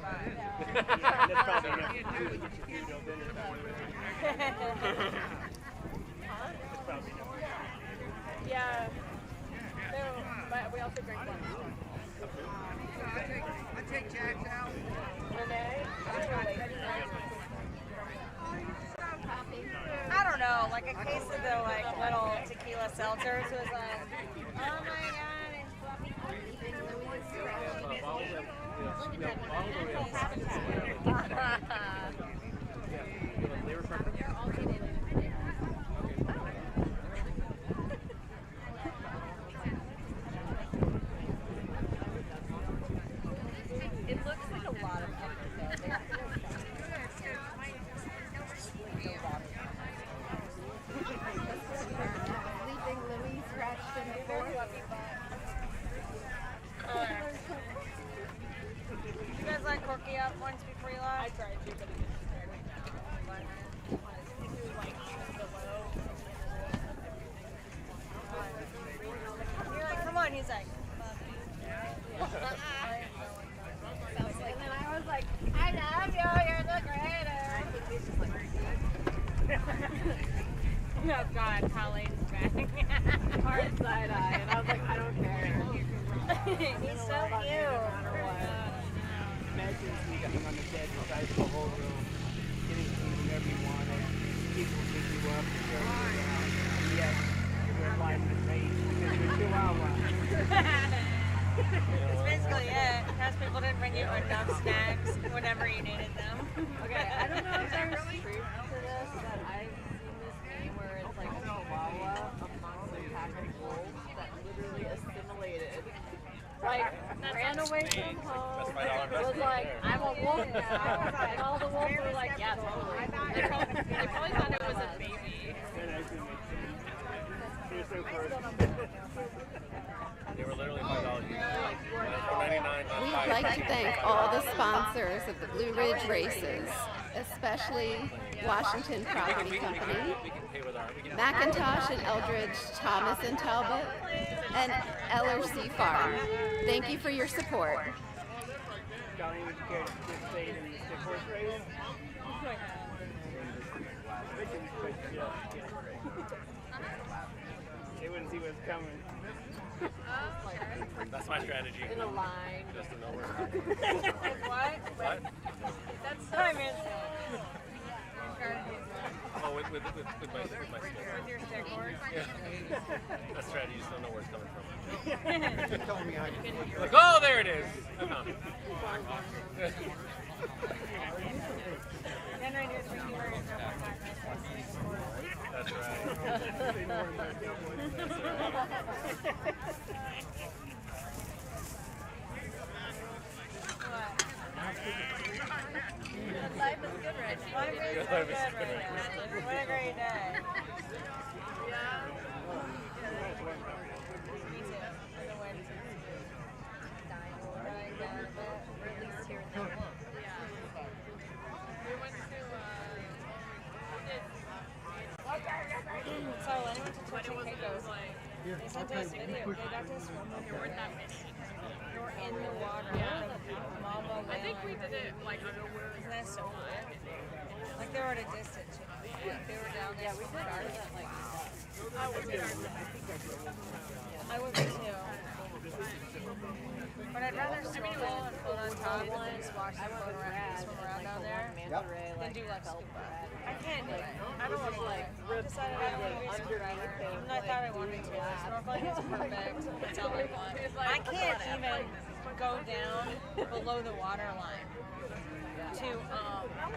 Yeah. No, but we also drink one. I take Jack's out. Renee? I don't know, like a case of the like little tequila seltzers was like, oh my god, it's fluffy. It looks like a lot of fun. Sleeping Louis scratched in the floor. You guys like corky up once before you I left? tried to, but it was like below. You're like, come on, he's like, And then I was like, I love you, you're the greatest. oh god, Colleen's back. Hard side eye, and I was like, I don't care. He's so cute. Imagine you got him on the bed beside the whole room, getting food whenever you want it. People pick you up, throw you around. And yes, you're red light in the face because you're Chihuahua. That's basically it. Because people didn't bring you enough snacks whenever you needed them. Okay, I don't know if there's truth to this, but I've seen this meme where it's like a chihuahua, a away from home. Was like, I'm a wolf now. And all the wolves were like, yeah, totally. They probably thought it was a baby. They were literally $5 each. $4.99. We'd like to thank all the sponsors of the Blue Ridge races, especially Washington Property Company, McIntosh and Eldridge, Thomas and Talbot, and LRC Farm. Thank you for your support. Darlene, would you care to participate in the stick horse race? They wouldn't see what's coming. That's my strategy. In a line. Just to know where. What? What? That's so I meant. Oh, with my stick. With your stick horse? Yeah. That strategy, you just don't know where it's coming from. You're telling me how you do it. Like, oh, there it is. I found it. That's right. Life is good right now. Life is so good right now. What a great day. Yeah. Me too. I've been waiting to dying down a bit, or at least here and there. Yeah. We went to, so when I went to Nantucket, they sent us video. They got this one. There weren't that many. They were in the water. Yeah. Mama, I think we did it like underwear. Isn't that so good? Like they were at a distance. You know? They were down there. Yeah, we started at like. I would be too. But I'd rather swim and float on top and then just watch them float around, swim around down there than do like scuba. I can't do it. I don't want to like. I decided I don't want to be a scuba diver. Even though I thought I wanted to. Snorkeling is perfect. That's all I want. I can't even go down below the water line to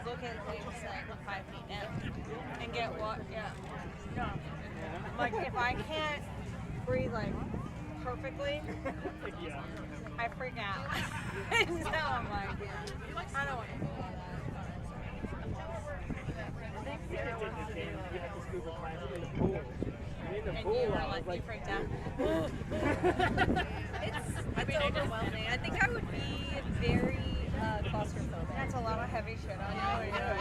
look at things like 5 feet down and get what. Yeah. No. Like if I can't breathe like perfectly, I freak out. So I'm like, I don't want to do that. And you were like, you freaked out. It's overwhelming. I think I would be very claustrophobic. That's a lot of heavy shit on you.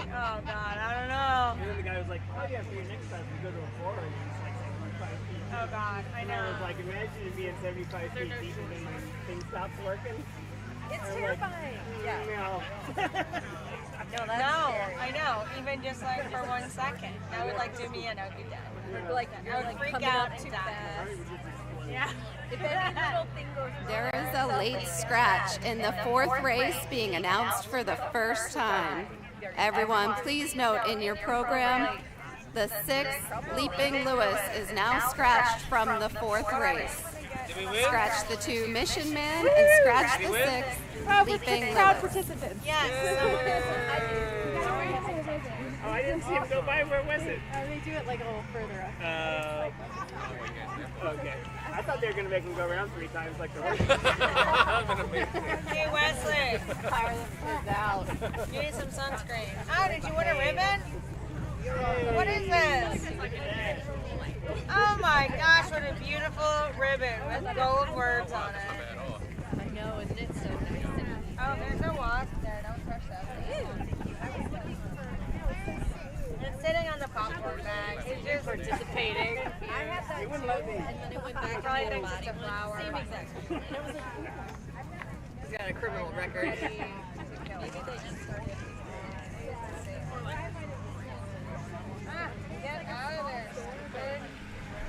Oh God, I don't know. And then the guy was like, oh yeah, for your next class, we go to a floor and it's like 75 feet. Oh God, I know. And I was like, imagine it being 75 feet deep and then when things stops working. It's terrifying. Like, Yeah. No, that's scary. I know. Even just like for 1 second, that would like do me in. I would be dead. Like I would freak out and die. Yeah. If any little thing goes wrong. There is a late scratch in the 4th race being announced for the first time. Everyone, please note in your program, the 6th Leaping Lewis is now scratched from the 4th race. Scratch the 2 Mission Men and scratch the 6th Leaping Lewis. Participants. Yes. Oh, I didn't see him go by. Where was it? They do it like a little further up. Okay. I thought they were going to make him go around 3 times like the horse. Hey Wesley. Out. You need some sunscreen. Oh, did you win a ribbon? What is this? Oh my gosh, what a beautiful ribbon with gold words on it. I know, isn't it so nice? Oh, there's a wasp there. Don't crush that. It's sitting on the popcorn bag. It's just participating. I had that too, and then it went back. Probably thinks it's a flower. Same exact. He's got a criminal record. Maybe they just started. Get out of there, stupid.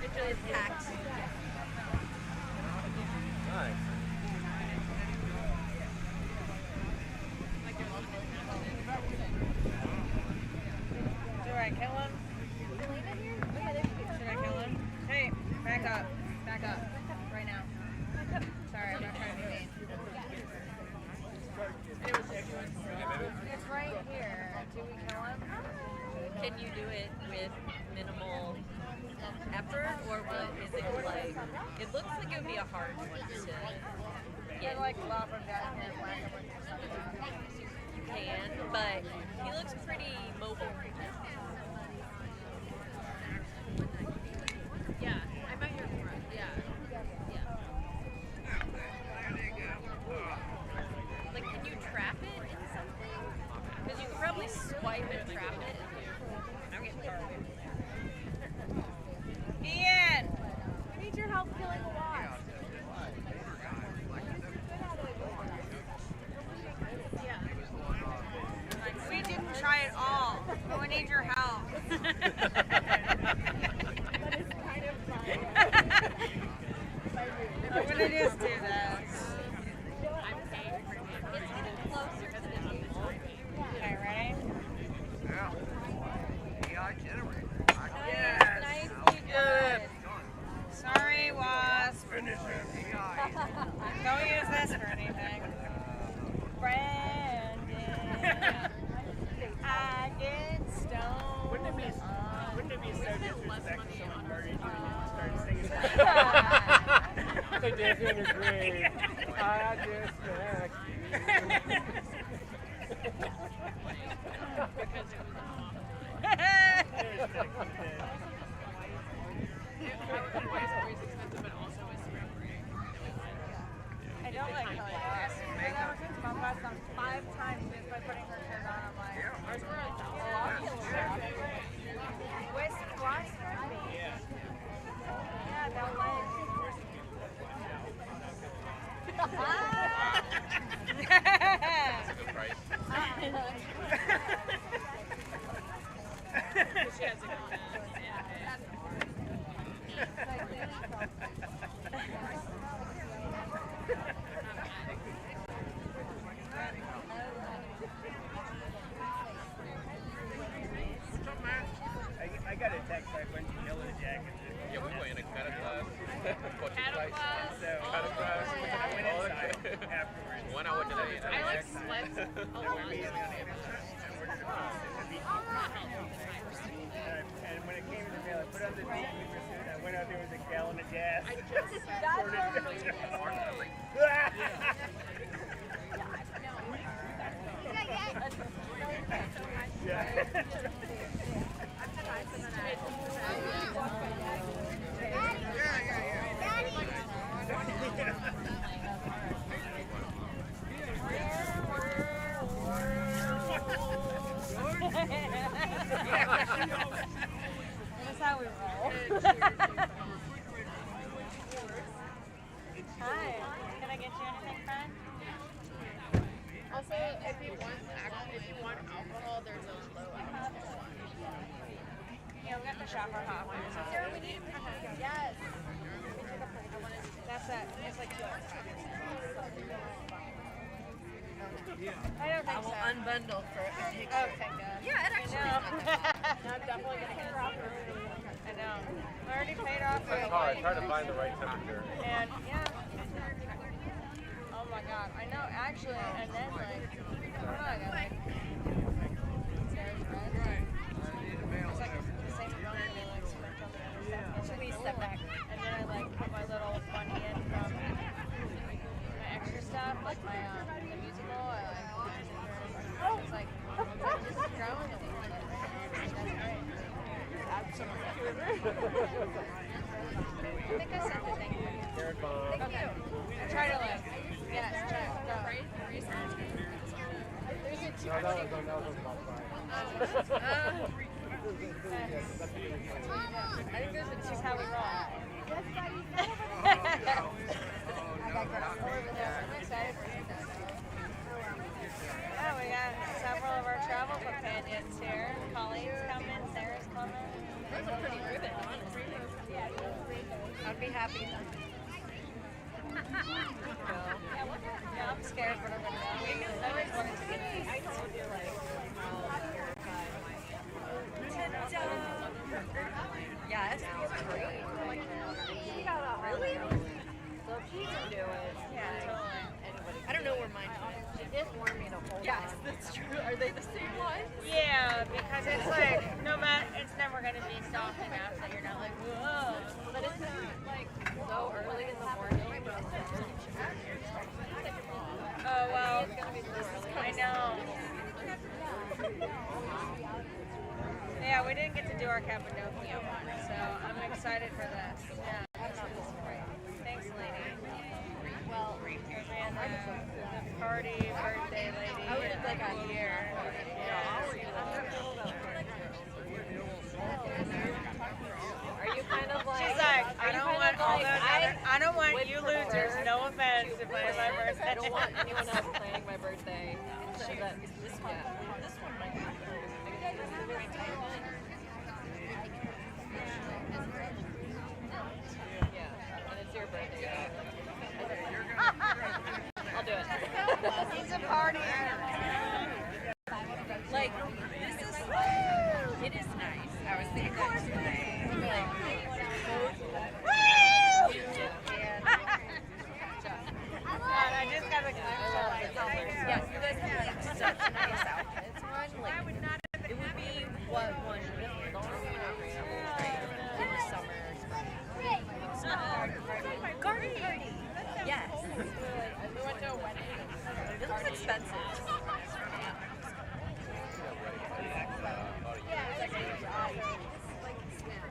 It's really packed. Nice. Do I kill him? Should I kill him? Hey, back up. Back up. Right now. Sorry, I'm not trying to be mean. It's right here. Do we kill him? Can you do it with minimal effort, or is it like, it looks like it would be a hard one to could like lop him down here and whack him with your stuff. You can, but he looks pretty mobile. Yeah, I bet you're correct. Yeah. Like, can you trap it in something? Because you can probably swipe and trap it. I'm getting started. Ian! I need your help killing a wasp. Yeah. We didn't try it all, but we need your help. That is kind of fun. I'm gonna just do that. I'm paying for it. It's getting closer to the beach. Okay, ready? Yes. Nicely Good. Sorry, wasp. Don't use this for anything. Brandon, I get stoned. Wouldn't it be so disrespectful if someone murdered you and you started singing? They dancing on your grave. I just met you. I don't like killing wasps. I've never kicked my wasp on 5 times just by putting her shirt on. I'm like, ours were like, oh, I'll kill her. Wasps hurt me. Yeah, they'll like. That's a good price. She has a good I got a text back when she yelled at Jack. Yeah, we went in a cattle class. Cattle class? So Cattle class. I went inside afterwards. When I went to the I like slept a lot. And when it came in the mail, I put on the beat with pursuit. I went out there with a gallon of gas. That's how we roll. Hi. Can I get you anything, friend? Also, if you want alcohol, there's a low alcohol. Yeah, we got the shopper hot one. Sarah, we need yes. That's it. It's like 2 hours. I don't think so. Unbundle for a picture. Oh, thank God. Yeah, it actually I is. Now I'm definitely gonna get her off early. I know. I already paid off for It's hard. Try to find the right temperature. And yeah. Oh my God. I know. Actually, and then like, I don't know. I got like Sarah's friend. It's like the same amount of like sprinkle and stuff. And please step back. And then I like put my little money in from my extra stuff, like my the musical. I like. It's like just growing a little bit. That's great. Absolutely. I think I sent the thing. Thank you. Try to like, yes, try to go. There's a No, that was about 5. I think there's a This is how we roll. I'm excited for you guys. Yeah, we got several of our travel companions here. Colleen's coming, Sarah's coming. That's a pretty ribbon, honestly. I'd be happy. Yeah, I'm scared, but I'm gonna go. I always wanted to get these. I told you, like, yes, it's great. Really? So if she can do it, anybody. I don't know where mine is. She did warn me to hold on. Yes, that's true. Are they the same ones? Yeah, because it's like, no matter, it's never gonna be soft enough that you're not like, whoa. But it's like so early in the morning. Yeah, we didn't get to do our Cappadocia one, so I'm excited for this. Yeah. Thanks, lady. Well, And the party birthday lady. I would like a year. Are you kind of like? She's like, I don't want you losers. No offense to play my birthday. I don't want anyone else playing my birthday. So that this one might be cool. Yeah, and it's your birthday. I'll do it. He's a party. Like, this is, it is nice. I was thinking that today. Like, I just got a glimpse of yeah, you guys have like such nice outfits on. Like, it would be what one would normally wear in the summer. Garden party. Yes. We went to a wedding. It looks expensive.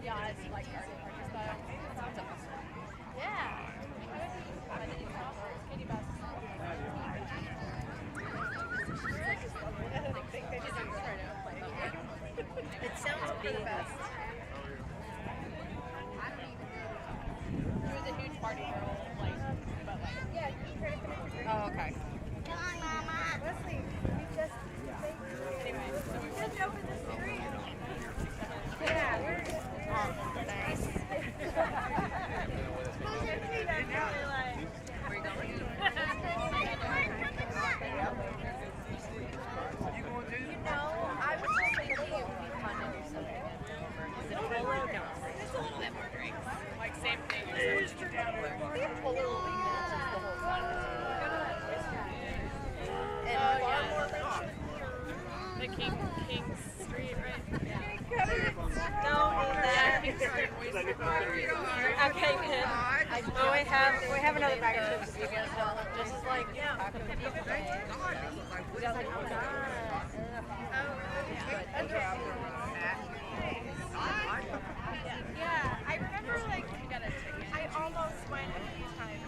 Yeah, it's like garden party style. Yeah. It sounds big. It was a huge party girl, like, but like. Yeah. Oh, okay. Come on, Mama. Leslie, we just opened the street. Yeah, we're Nice. Where you going? I was hoping it would be fun to do something over. Is it polo? No. Just a little bit more drinks. Like, same thing. Polo weekend is the whole fun. And far more the King's Street, right? Yeah. Don't eat that. Okay, good. Oh, we have another bag of chips. You guys know, just like, yeah. We got like, Yeah, I remember like I almost went a few times,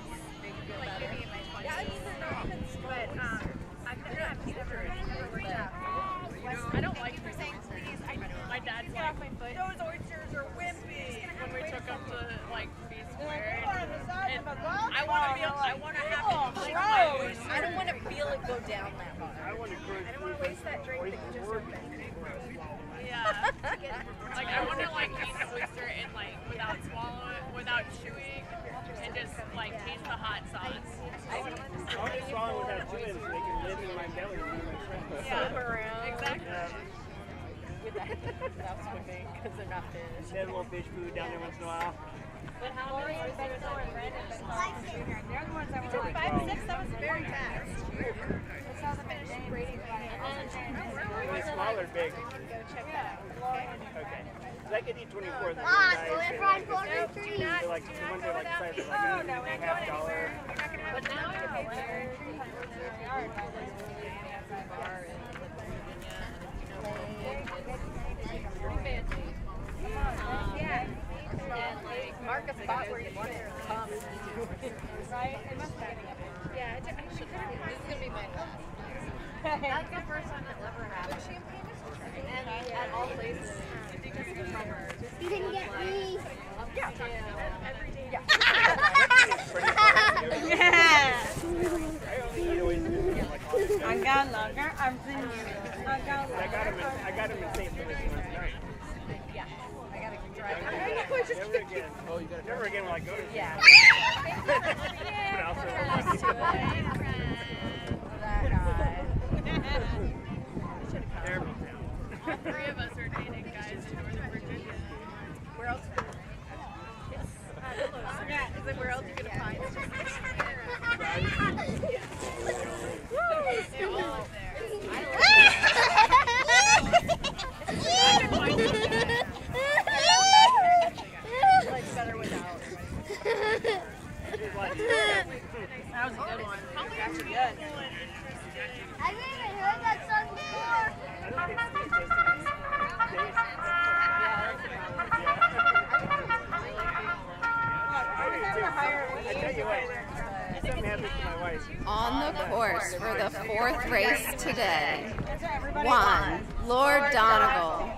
like maybe in my 20s. Yeah, I mean they're not even, but I've never worked out. I don't like Thank you for saying please. my dad's Get off my foot. those oysters are wimpy when we took them to like be square. And I want to have it. Like, I don't want to feel it go down that far. I don't want to waste that drink that you just opened. Yeah. Like I want to like eat the oyster and like without swallowing, without chewing, and just like taste the hot sauce. I want to swallow without chewing so they can live in my belly and be my friends. Yeah, exactly. With that, that's swimming because they're not fish. They have a little fish food down there once in a while. But how many are there? They're the ones that were like 5, 6, that was very fast. That's how the finish rating Are they small or big? Okay. So I could eat 24 of them. So they're fried for They're like, the ones that are like the size of like Oh, no, we ain't going anywhere. $1. You're not going to have But now to pay for it. And like mark a spot where you want it to come. Right? It must be. Yeah, this is gonna be my last. That's the first time it's ever happened. And at all places, because of the summer. You didn't get me. Yeah, every day. Yeah. I got longer arms than you. I got I got him in St. Louis one night. Yeah. I gotta drive. Never again. Oh, you gotta. Never again when I go to. Yeah. But also. That guy. Terrible town. All three of us are dating guys in Northern Virginia. Where else? Yeah, is it where else you gonna find it? They're all up there. Like better without. She's like, That was a good one. How On the course for the 4th race today, 1, Lord Donegal,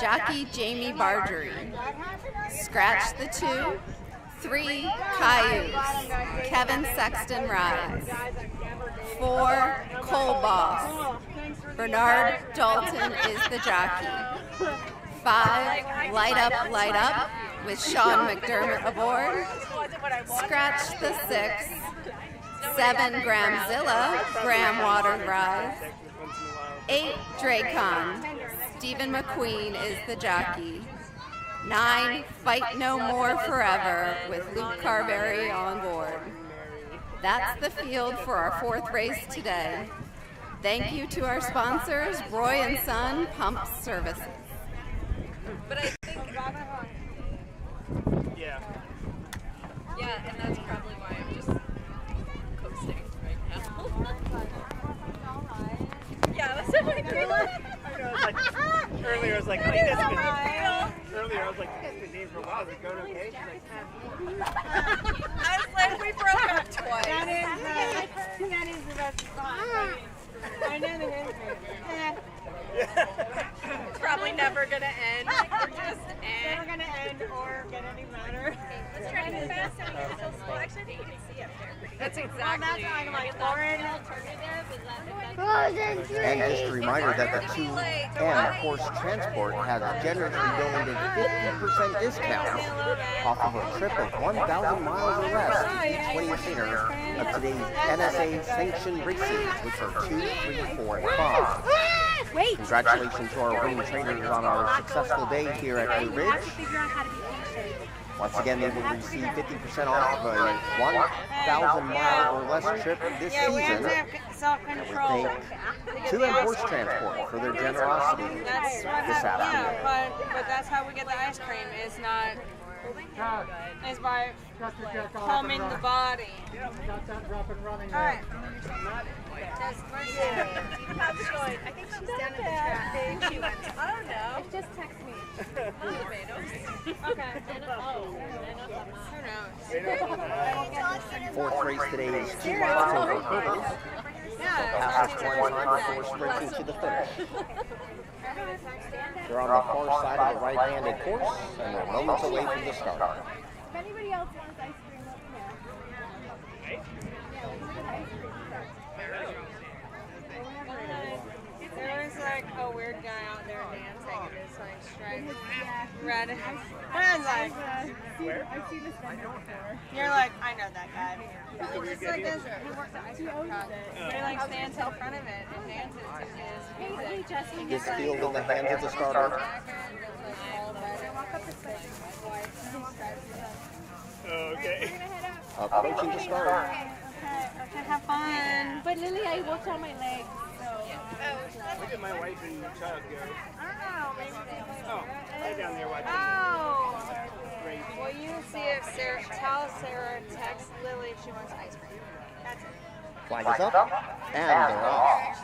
jockey Jamie Bargery. Scratch the 2, 3, Cayuse, Kevin Sexton rides. 4, Coal Boss, Bernard Dalton is the jockey. 5, Light Up, with Sean McDermott aboard. Scratch the 6, 7, Grahamzilla, Graham Waters rides. 8, Dracon, Stephen McQueen is the jockey. 9, Fight No More Forever, with Luke Carberry on board. That's the field for our 4th race today. Thank you to our sponsors, Roy & Son Pump Services. But I think, yeah, and that's probably why I'm just coasting right now. Yeah, that's what I feel. Earlier I was like, earlier I was like, it's been days for a while. Is it going okay? She's like, I was like, we broke up twice. That is the best spot. I know the history. It's probably never gonna end. Or just end. Never gonna end or get any better. Let's try to get fast and get so slow. Actually, you can see up there. That's exactly. Well, that's like foreign alternative. And just a reminder that the 2M horse transport has generously donated 50% discount off of a trip of 1,000 miles or less to each winning trainer of today's NSA sanctioned races, which are 2, 3, 4, and 5. Congratulations to our winning trainers on our successful day here at Carriage. Once again, they will receive 50% off of a 1,000 mile or less trip this season. And we thank 2M Horse Transport for their generosity this afternoon. Yeah, but that's how we get the ice cream. Is by calming the body. Got that drop and running. All right. I think she's down at the track. She went. I don't know. Just text me. Okay. Who knows? 4th race today is 2 miles over hurdles. Passes 1 time before sprinting to the finish. They're on the far side of the right-handed course, and they're moments away from the start. If anybody else wants ice cream, let me know. Yeah, we can get ice cream. There was like a weird guy out there dancing in his like striped red. I was like, I've seen this vendor before. you're like, I know that guy. It's like this. He works at ice cream truck. He like stands in front of it and dances to his music. This field in the hands of the starter. okay. Approaching the start. Okay, have fun. But Lily, I worked on my legs. Where did my wife and child go? I don't know, maybe they Oh, they're down there watching. Oh! Well, you see if tell Sarah text Lily if she wants ice cream. That's it. Flag is up, and they're off.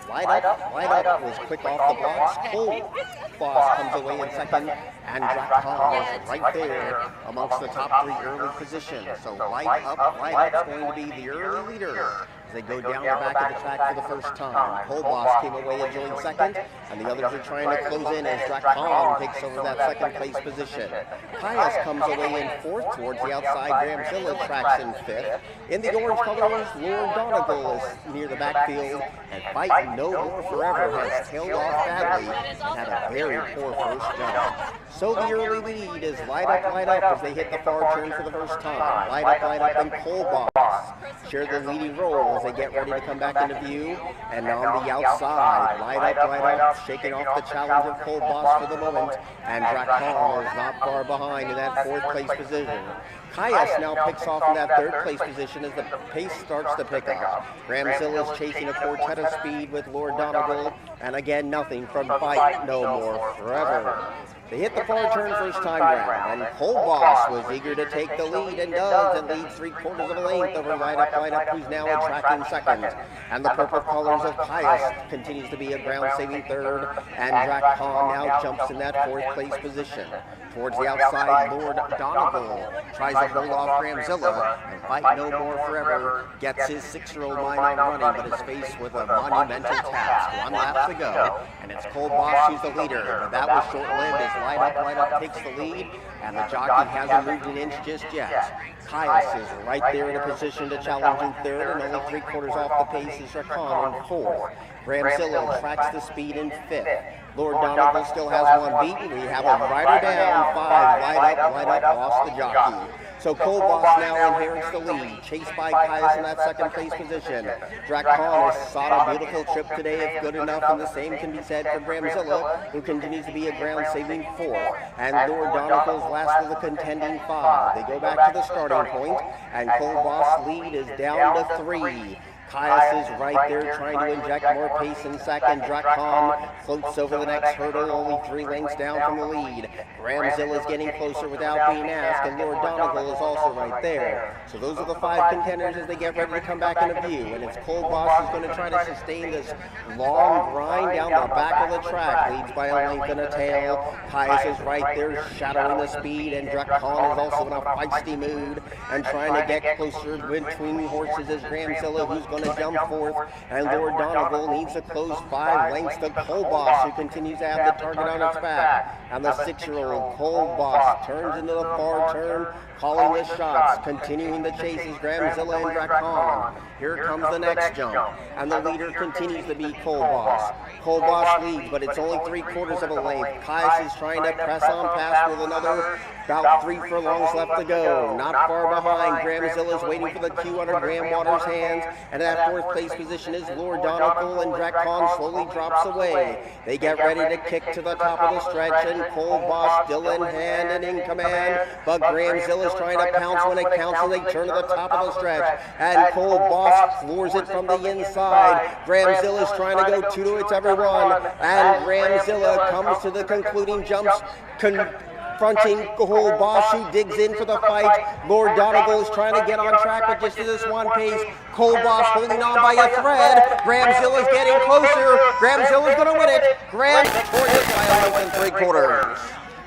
Light Up was quick off the blocks. Coal Boss comes away in second, and Jack Hall is right there amongst the top 3 early positions. So Light Up's going to be the early leader as they go down the back of the track for the first time. Coal Boss came away and joined second, and the others are trying to close in as Jack Hall takes over that second place position. Caius comes away in 4th towards the outside. Grahamzilla tracks in 5th. In the orange colors, Lord Donegal is near the backfield, and Fight No More Forever has tailed off badly and had a very poor first jump. So the early lead is Light Up as they hit the far turn for the first time. Light Up and Coal Boss share the leading role as they get ready to come back into view. And on the outside, Light Up shaking off the challenge of Coal Boss for the moment. And Jack Hall is not far behind in that 4th place position. Caius now picks off in that 3rd place position as the pace starts to pick up. Grahamzilla is chasing a quartet of speed with Lord Donegal, and again nothing from Fight No More Forever. They hit the far turn first time round, and Coal Boss was eager to take the lead and does, and leads 3/4 of a length over Light Up, who's now tracking second. And the purple colors of Caius continues to be a ground-saving 3rd, and Jack Hahn now jumps in that 4th place position. Towards the outside, Lord Donegal tries to hold off Gramzilla and Fight No More Forever gets his 6-year-old mind on running, but is faced with a monumental task. 1 lap to go, and it's Cole Boss who's the leader, but that was short-lived as Light Up takes the lead, and the jockey hasn't moved an inch just yet. Caius is right there in a position to challenge in third, and only 3/4 off the pace is Racon in fourth. Gramzilla tracks the speed in fifth. Lord Donegal still has one beaten. We have a rider down, 5. Light Up, lost the jockey. So Cole Boss now inherits the lead, chased by Caius in that second place position. Dracon has sought a beautiful trip today, if good enough, and the same can be said for Gramzilla, who continues to be a ground-saving 4. And Lord Donegal's last of the contending 5. They go back to the starting point, and Cole Boss' lead is down to 3. Caius is right there trying to inject more pace in second. Dracon floats over the next hurdle, only 3 lengths down from the lead. Gramzilla is getting closer without being asked, and Lord Donegal is also right there. So those are the 5 contenders as they get ready to come back into view. And it's Cole Boss who's going to try to sustain this long grind down the back of the track. Leads by a length and a tail. Caius is right there shadowing the speed, and Dracon is also in a feisty mood and trying to get closer between horses as Gramzilla, who's going to jump fourth, and Lord Donegal needs to close 5 lengths to Cole Boss, who continues to have the target on its back. And the 6-year-old Cole Boss turns into the far turn, calling the shots, continuing the chases Gramzilla and Dracon. Here comes the next jump, and the leader continues to be Cole Boss. Cole Boss leads, but it's only 3/4 of a length. Caius is trying to press on past with another about 3 furlongs left to go. Not far behind, Gramzilla is waiting for the cue under Gramwater's hands, and at 4th place position is Lord Donegal, and Dracon slowly drops away. They get ready to kick to the top of the stretch, and Cole Boss still in hand and in command, but Gramzilla is trying to pounce when it counts, and they turn to the top of the stretch, and Cole Boss floors it from the inside. Gramzilla is trying to go 2 to its everyone, and Gramzilla comes to the concluding jumps, confronting Cole Boss, who digs in for the fight. Lord Donegal is trying to get on track, but just at this one pace. Cole Boss holding on by a thread. Gramzilla is getting closer. Gramzilla is going to win it. Graham scores it by a length and 3/4.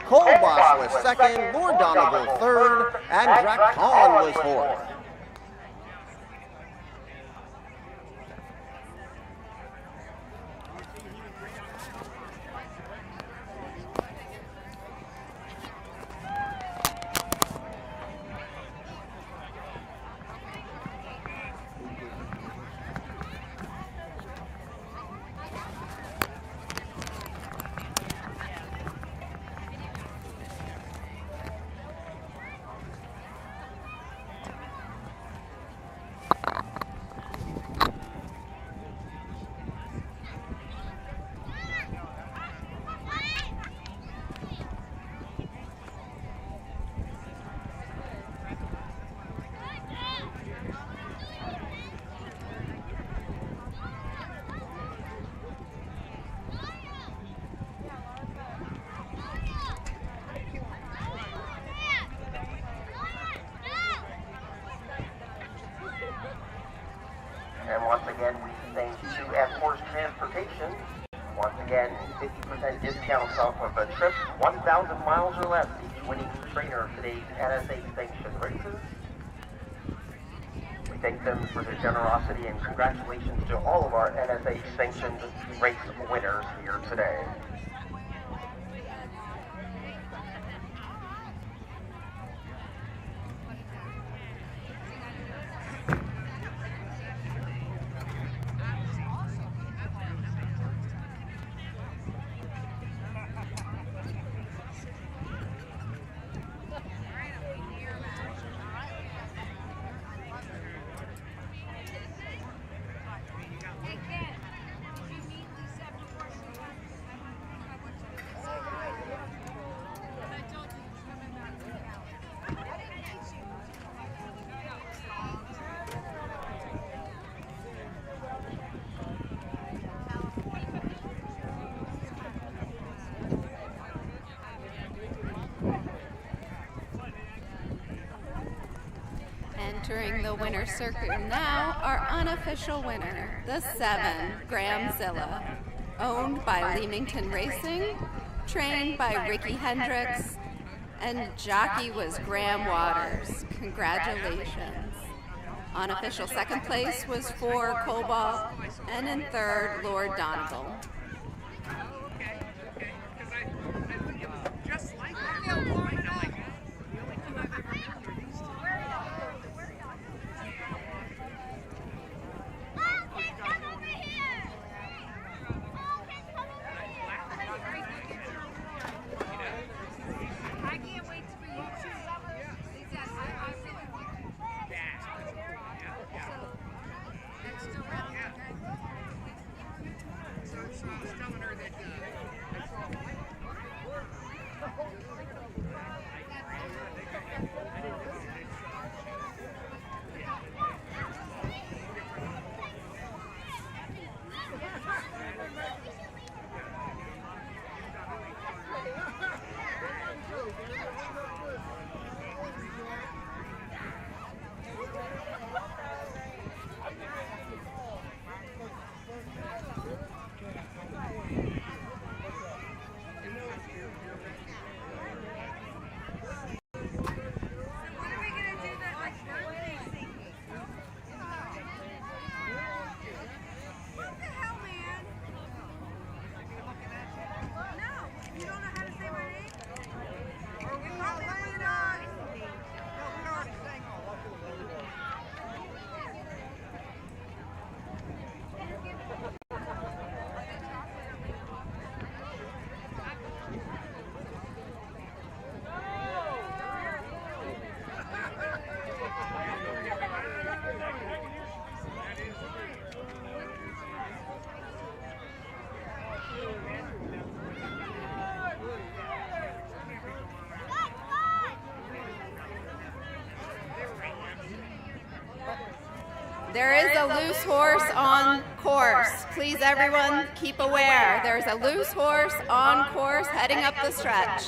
Cole Boss was second, Lord Donegal third, and Dracon was fourth. And once again, we thank to At-Horse Transportation. Once again, 50% discounts off of a trip, 1,000 miles or less, each winning trainer of today's NSA sanctioned races. We thank them for their generosity, and congratulations to all of our NSA sanctioned race winners here today. Entering the winner's circle now, our unofficial winner, the 7, Gramzilla, owned by Leamington Racing, trained by Ricky Hendricks, And jockey was Graham Waters. Congratulations. Unofficial second place was for Cobalt, and in third, Lord Donegal. There is a loose horse on course. Please, everyone, keep aware. There's a loose horse on course heading up the stretch.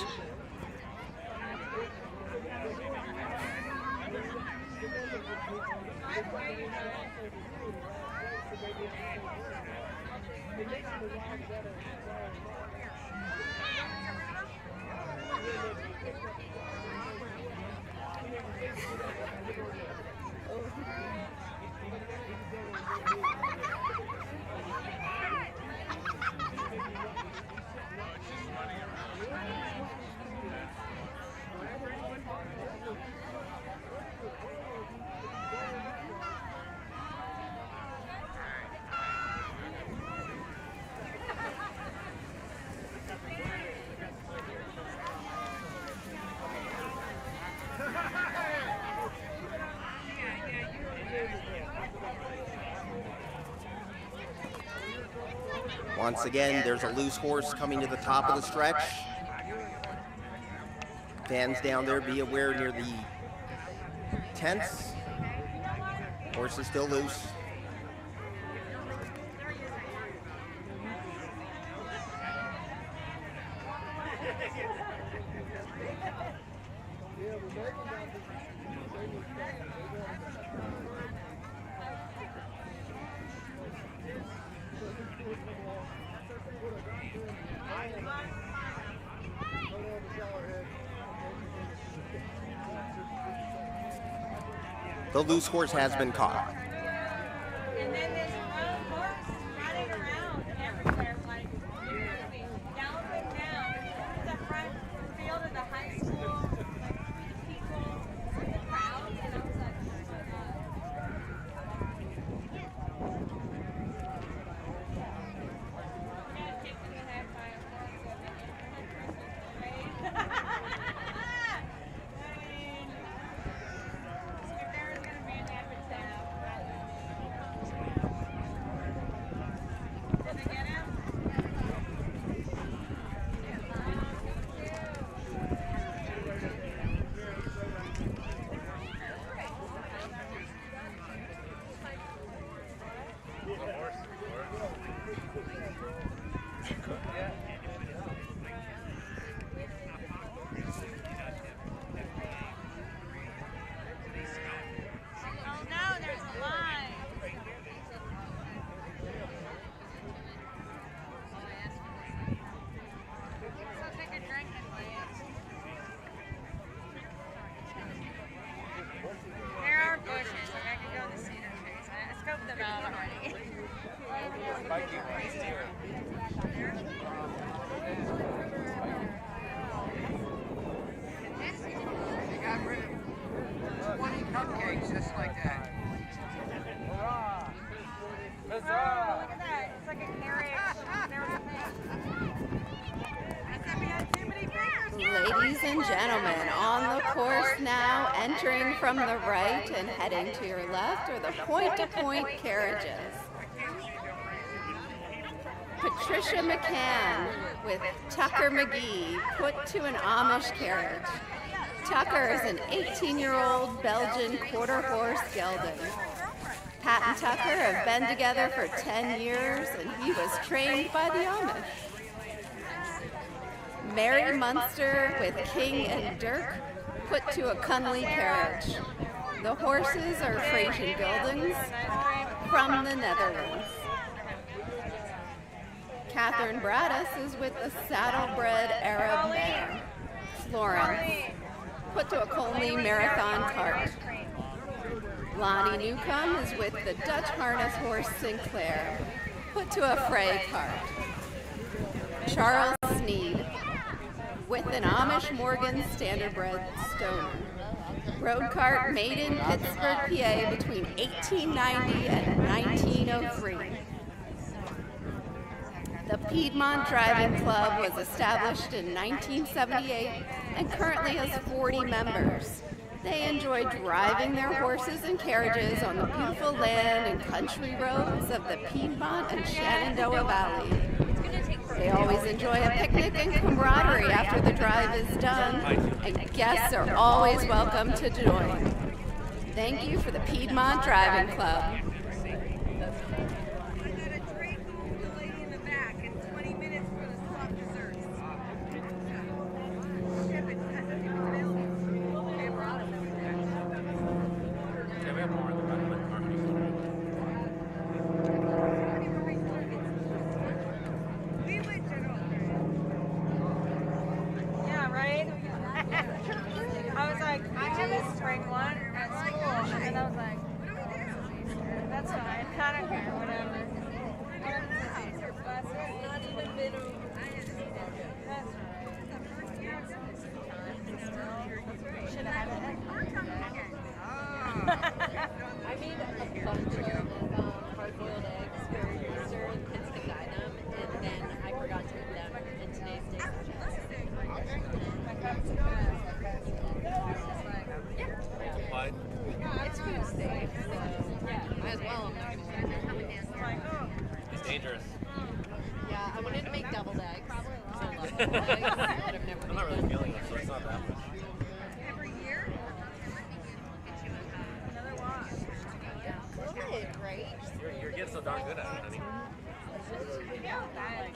Once again, there's a loose horse coming to the top of the stretch. Fans down there, be aware near the tents. Horse is still loose. The loose horse has been caught. And then there's a horse running around everywhere, like moving, galloping down to the front field of the high school, like through the people, through the crowd, and I was like, oh my God. Yeah, kicking the head by a horse. I mean, if there was going to be an epitaph, gentlemen, on the course now, entering from the right and heading to your left are the point-to-point carriages. Patricia McCann with Tucker McGee put to an Amish carriage. Tucker is an 18-year-old Belgian quarter horse gelding. Pat and Tucker have been together for 10 years and he was trained by the Amish. Mary Munster with King and Dirk put to a Cunley carriage. The horses are Frisian geldings from the Netherlands. Catherine Braddis is with the saddlebred Arab mare, Florence, put to a Colney marathon cart. Lonnie Newcomb is with the Dutch harness horse Sinclair, put to a Frey cart. Charles Sneed with an Amish Morgan standardbred Stoner. Road cart made in Pittsburgh, PA between 1890 and 1903. The Piedmont Driving Club was established in 1978 and currently has 40 members. They enjoy driving their horses and carriages on the beautiful land and country roads of the Piedmont and Shenandoah Valley. They always enjoy a picnic and camaraderie after the drive is done, and guests are always welcome to join. Thank you for the Piedmont Driving Club. I made a bunch of hard-boiled eggs for Easter, and kids could dye them, and then I forgot to eat them in today's day. It's Tuesday, so yeah, might as well. I'm not gonna lie. It's dangerous. Yeah, I wanted to make deviled eggs. I love deviled eggs, but I've never I'm not really feeling it, so it's not that much. Right? You're getting so darn good at it, honey.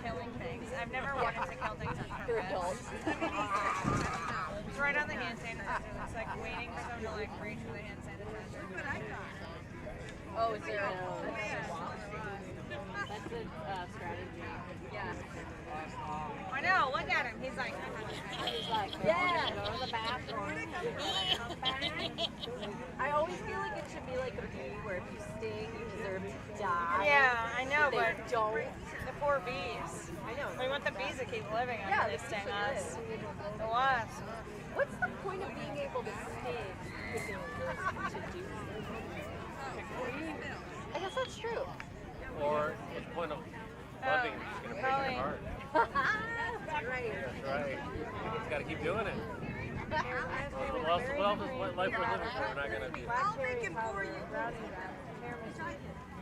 Killing things. I've never wanted to kill things on You're purpose. adults. It's right on the hand sanitizer. It's like waiting for someone to like reach for the hand sanitizer. Oh, is there that's a strategy. Yeah. I know, look at him. He's like, yeah, go to the bathroom. I always feel like it should be like a bee where if you sting, you deserve to die. yeah, I know, They but don't. the poor bees. I know. We want the bees to keep living Yeah, under this this sting is us. it. The wasps. What's the point of being able to sting if it hurts to do something? I guess that's true. Or what's the point of loving? It's going to break your heart. That's right. That's right. You just got to keep doing it. What else is life we're living for? We're not going to do. I'll make it for you.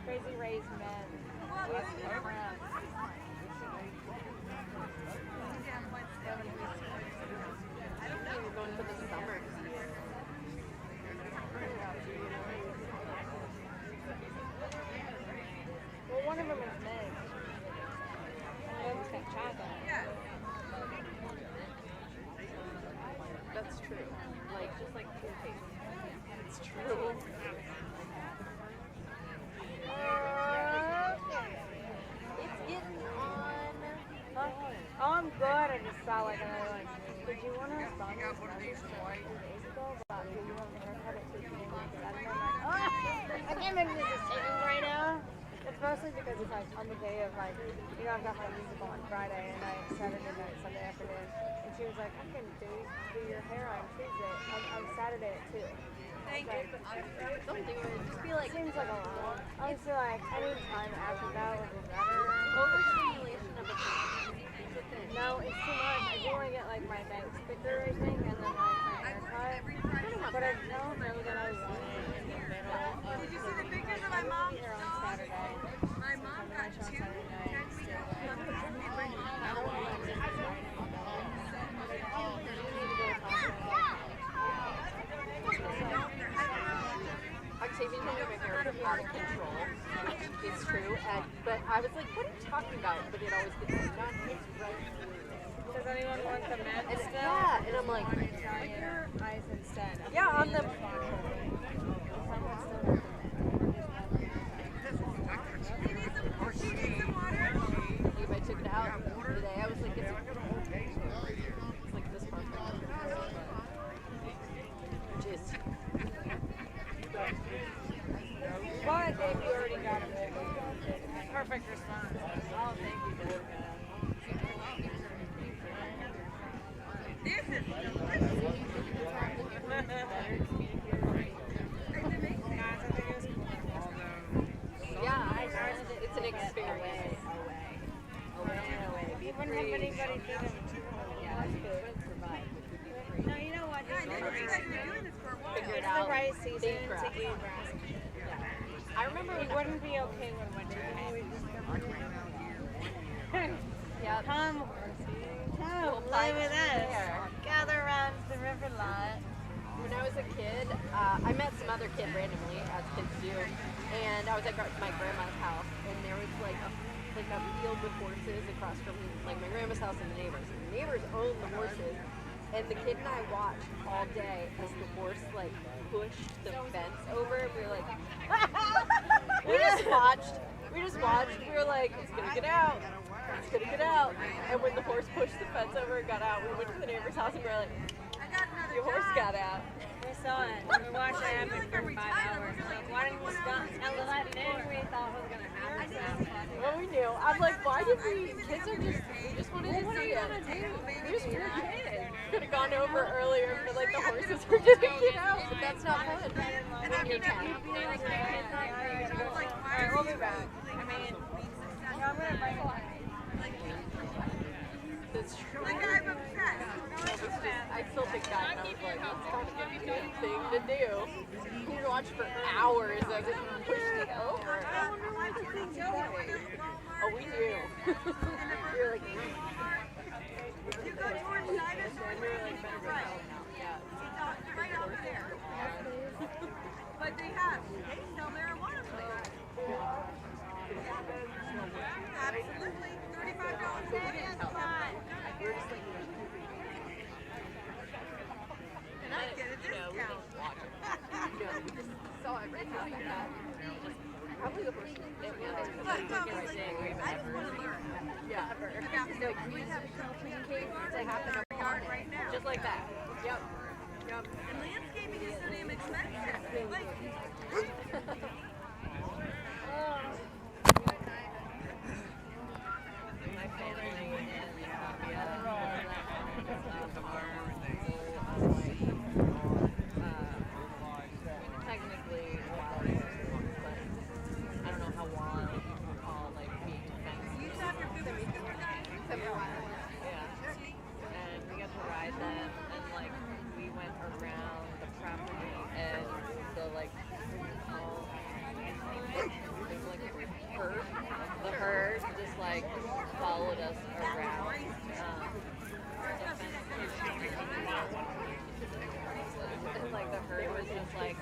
Crazy raised men. You're going for the summer. Well, one of them is Meg. And the other's got chocolate. That's true. Like, just like toothpaste. It's true. It's getting on. Oh, I'm good. I just saw like another one. Did you want to respond to this message from 2 days ago about do you want a haircut at 2 p.m. on Saturday? I'm like, oh, I can't make this decision right now. It's mostly because it's like on the day of like, you know, I've got my musical on Friday night, Saturday night, Sunday afternoon. And she was like, I can do your hair on Tuesday, on Saturday at 2. Thank you. Don't do it. Just be like, Seems like a lot. I just feel like any time after that would be better. overstimulation of a thing. No, it's too much. I do want to get like my bangs thicker, I think, and then But I was like, what are you talking about? But it always gets like, not his right here. Does anyone want the meds And still? yeah, and I'm like, Put your eyes instead. yeah, on the. If I took it out today, I was like, it's like this part. Just. But if you already got it, perfect response. Oh, thank you, Jessica. This is Yeah, it's an experience. Away. You wouldn't have anybody feed him. Yeah, I could survive. No, you know what? I know you guys have been doing this for a while. Figure it It's out. the right season Big to crap. eat grass. Yeah. I remember It when wouldn't be okay when winter came. yeah, Come, play with us. Gather around the river lot. when I was a kid, I met some other kid randomly, as kids do, and I was at my grandma's house, and there was like a field with horses across from like my grandma's house and the neighbors. And the neighbors owned the horses, and the kid and I watched all day as the horse like pushed the fence over, and we were like, we just watched. We were like, it's gonna get out. It's gonna get out. And when the horse pushed the fence over and got out, we went to the neighbor's house and we were like, your horse got out. We saw it. We watched it happen for 5 hours. Like, why didn't we stop and tell us what we thought was going to happen? Well, we knew. I'm like, why did we? Kids are just, we just wanted to see it. We just were kids. Could have gone over earlier, but like the horses were just get out. But that's not fun. When you're 10. Alright, we'll be back. I mean, I'm going to bring it. That's true. Like I'm upset. I still think that, and I was like, that's kind of a good thing to do. You can watch for hours as it pushed it over. I wonder why the thing's going. Oh, we do. You're like, You go towards Dinosaur and you're like, right. yeah. Right over there. But they have still marijuana plants. Absolutely. $35 a day. That's fine. And I get a discount. Saw everything like that. Probably the first day we had I just want to learn. Yeah. We have Came to happen our yard right now. just like that. Yep. And landscaping is so damn expensive. Like, My family technically but I don't know how long you can call like being fenced. you have your food. Yeah. And we got to ride them and like we went around the property and the like there's like a herd. The herd just like followed us around. And like the herd was just like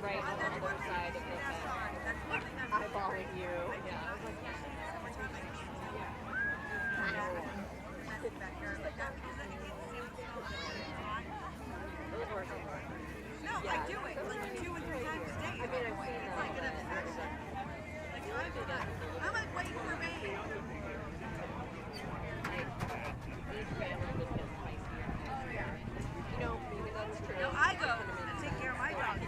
right on the other side of the fence, eyeballing you. Yeah. I was like, those horses. No, I do it like 2 or 3 times a day. I mean, I've seen It's like an obsession. Like, I'm like waiting for me. Each family just gets spicier. You know, maybe that's true. No, I go and take care of my dog.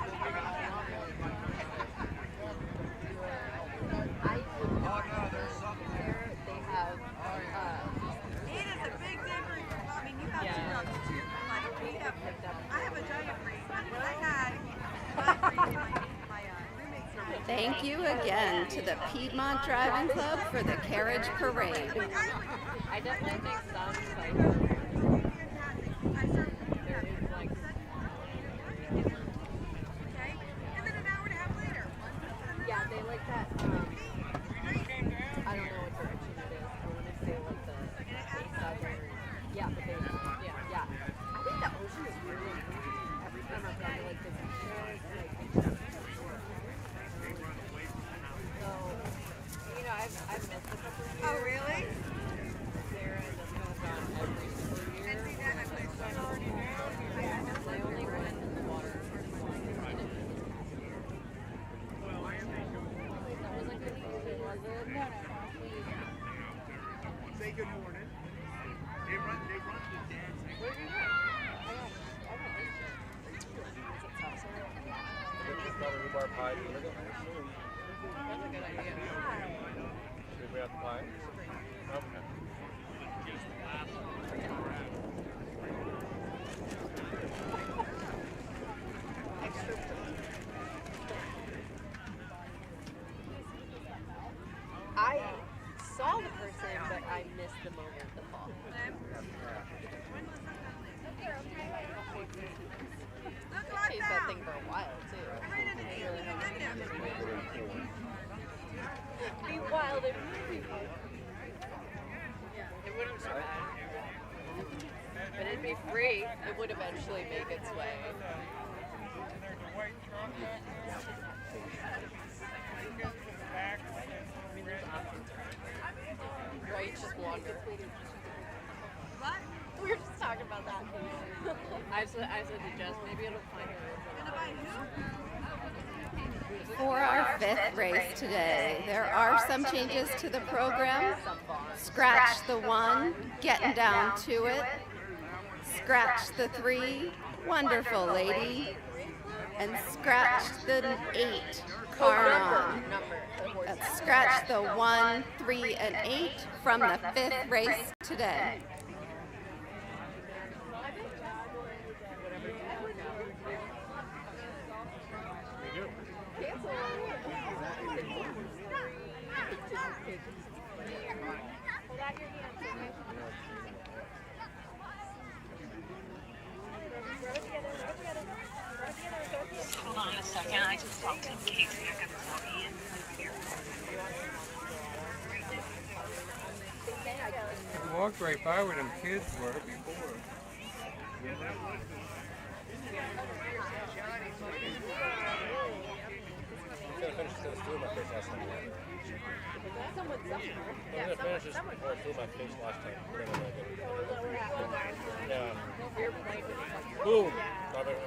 I would walk there. They have, It is a big day for you. I mean, you have 2 dogs too. Like, I have a giant breed. When I had my breed, my roommate's dog. Thank you again to the Piedmont Driving Club for the Carriage Parade. I definitely think some like there is like Okay? And then an hour and a half later. yeah, they like that. I don't know what direction it is. I want to say like the southern. Yeah, but they yeah. I think the ocean is really pretty. Every time I've gone to like the beaches, like so you know I've good morning. They run the dance. Probably rhubarb pie. That's a good idea. Should we have the pie? Okay. I saw the person, but I missed the moment of the fall. I've chased that thing for a while, too. Be wild and beautiful. It wouldn't survive. But it'd be free. It would eventually make its way. Right, just wander. What? We were just talking about that. I said to Jess, maybe it'll find her. For our 5th race today, there are some changes to the program. Scratch the 1, getting down to it. Scratch the 3, wonderful lady. And scratch the 8, Carm. Let's scratch the 1, 3, and 8 from the 5th race today. Hold on a second, I just talked to Casey. I got to talk Ian here. You walked right by where them kids were before. I'm going to finish this through my face last time. I'm going to finish this before I threw my face last time. Yeah. Boom! Stop it.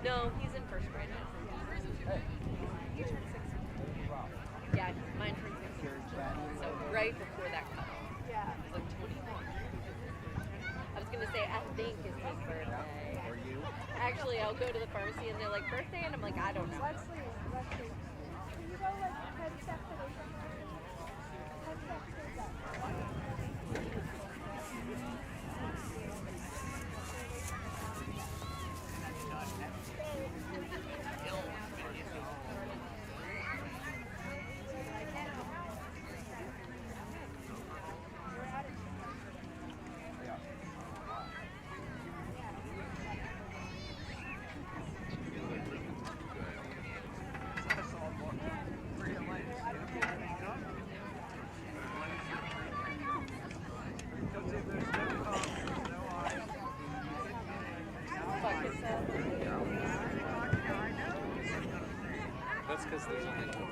No, he's in first grade now. You turned 6. Yeah, mine turned 6. So right before that cutoff. Yeah. He's like 21. I was gonna say, I think it's his birthday. Or you? Actually, I'll go to the pharmacy and they're like, birthday? And I'm like, I don't know. Let's see. Can you go like 10 steps away from her? 10 steps straight up. That's because there's only one.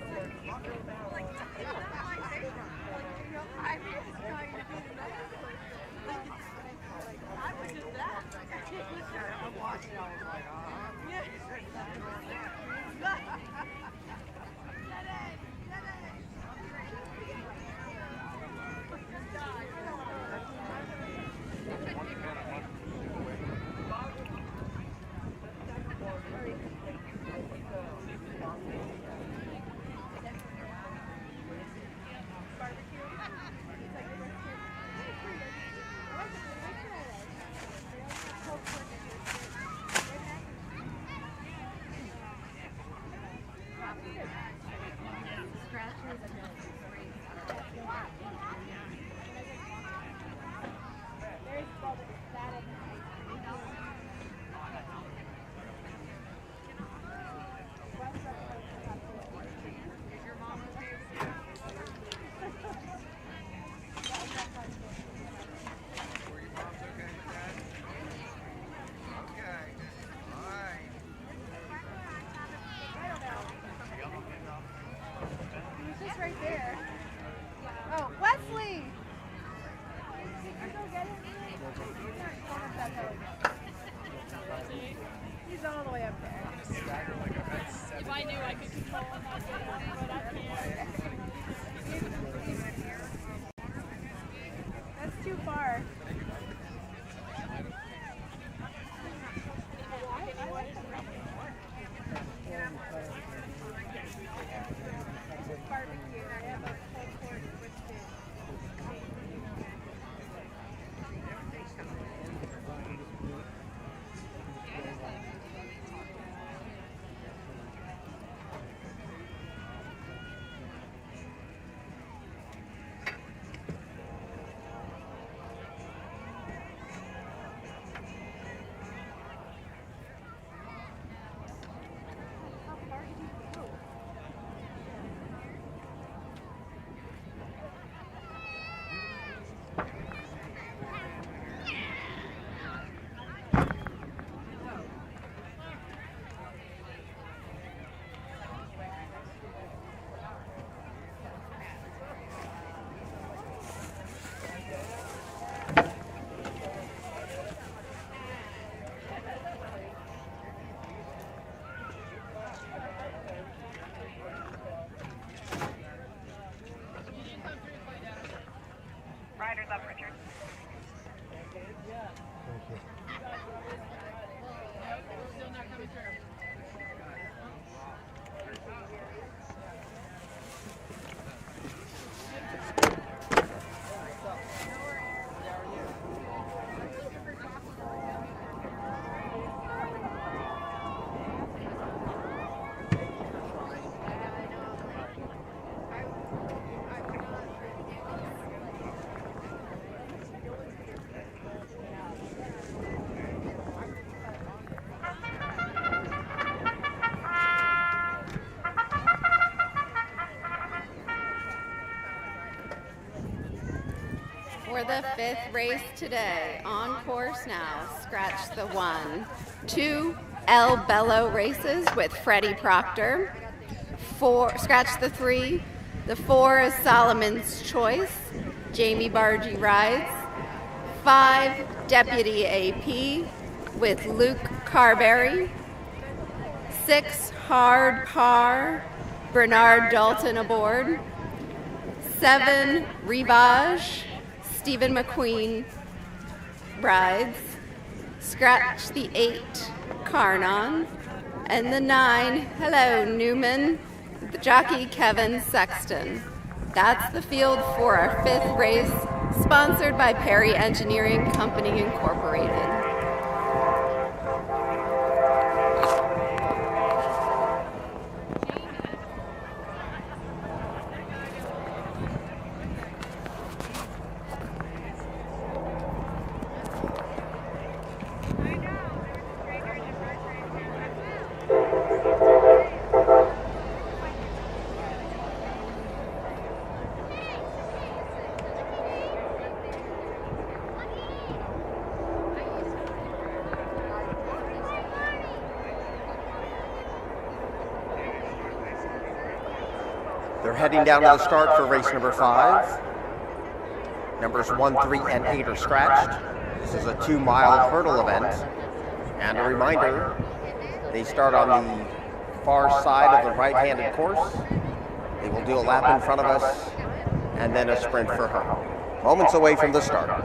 Right there. Oh, Wesley! Did you go get him? He's all the way up there. If I knew I could control him, I'd get him, but I can't. That's too far. Riders up, Richard. Still not coming through. For the 5th race today, on course now, scratch the 1. 2 El Bello races with Freddie Proctor. 4, scratch the 3. The 4 is Solomon's Choice. Jamie Bargy rides. 5 Deputy AP with Luke Carberry. 6, Hard Par, Bernard Dalton aboard. 7, Rivage, Stephen McQueen rides. Scratch the 8, Carnon. And the 9, Hello Newman, the jockey Kevin Sexton. That's the field for our 5th race, sponsored by Perry Engineering Company Incorporated. They're heading down to the start for race number 5. Numbers 1, 3, and 8 are scratched. This is a 2-mile hurdle event. And a reminder, they start on the far side of the right-handed course. They will do a lap in front of us and then a sprint for her. Moments away from the start.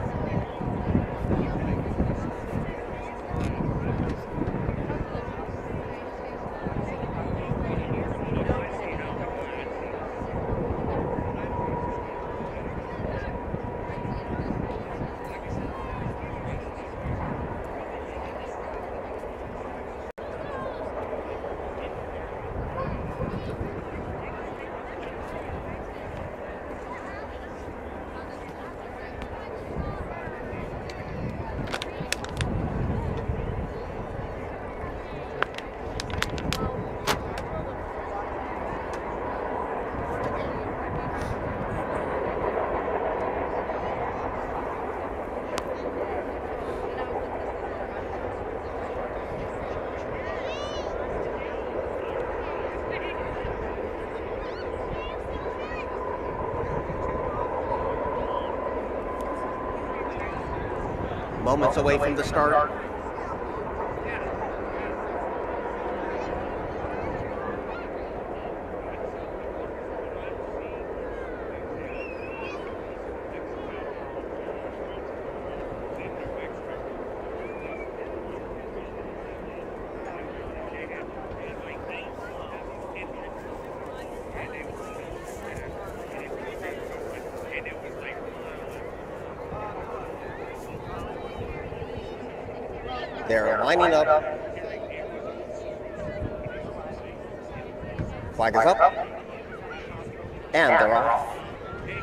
Moments away from the start. They're lining up. Flag is up. And they're off.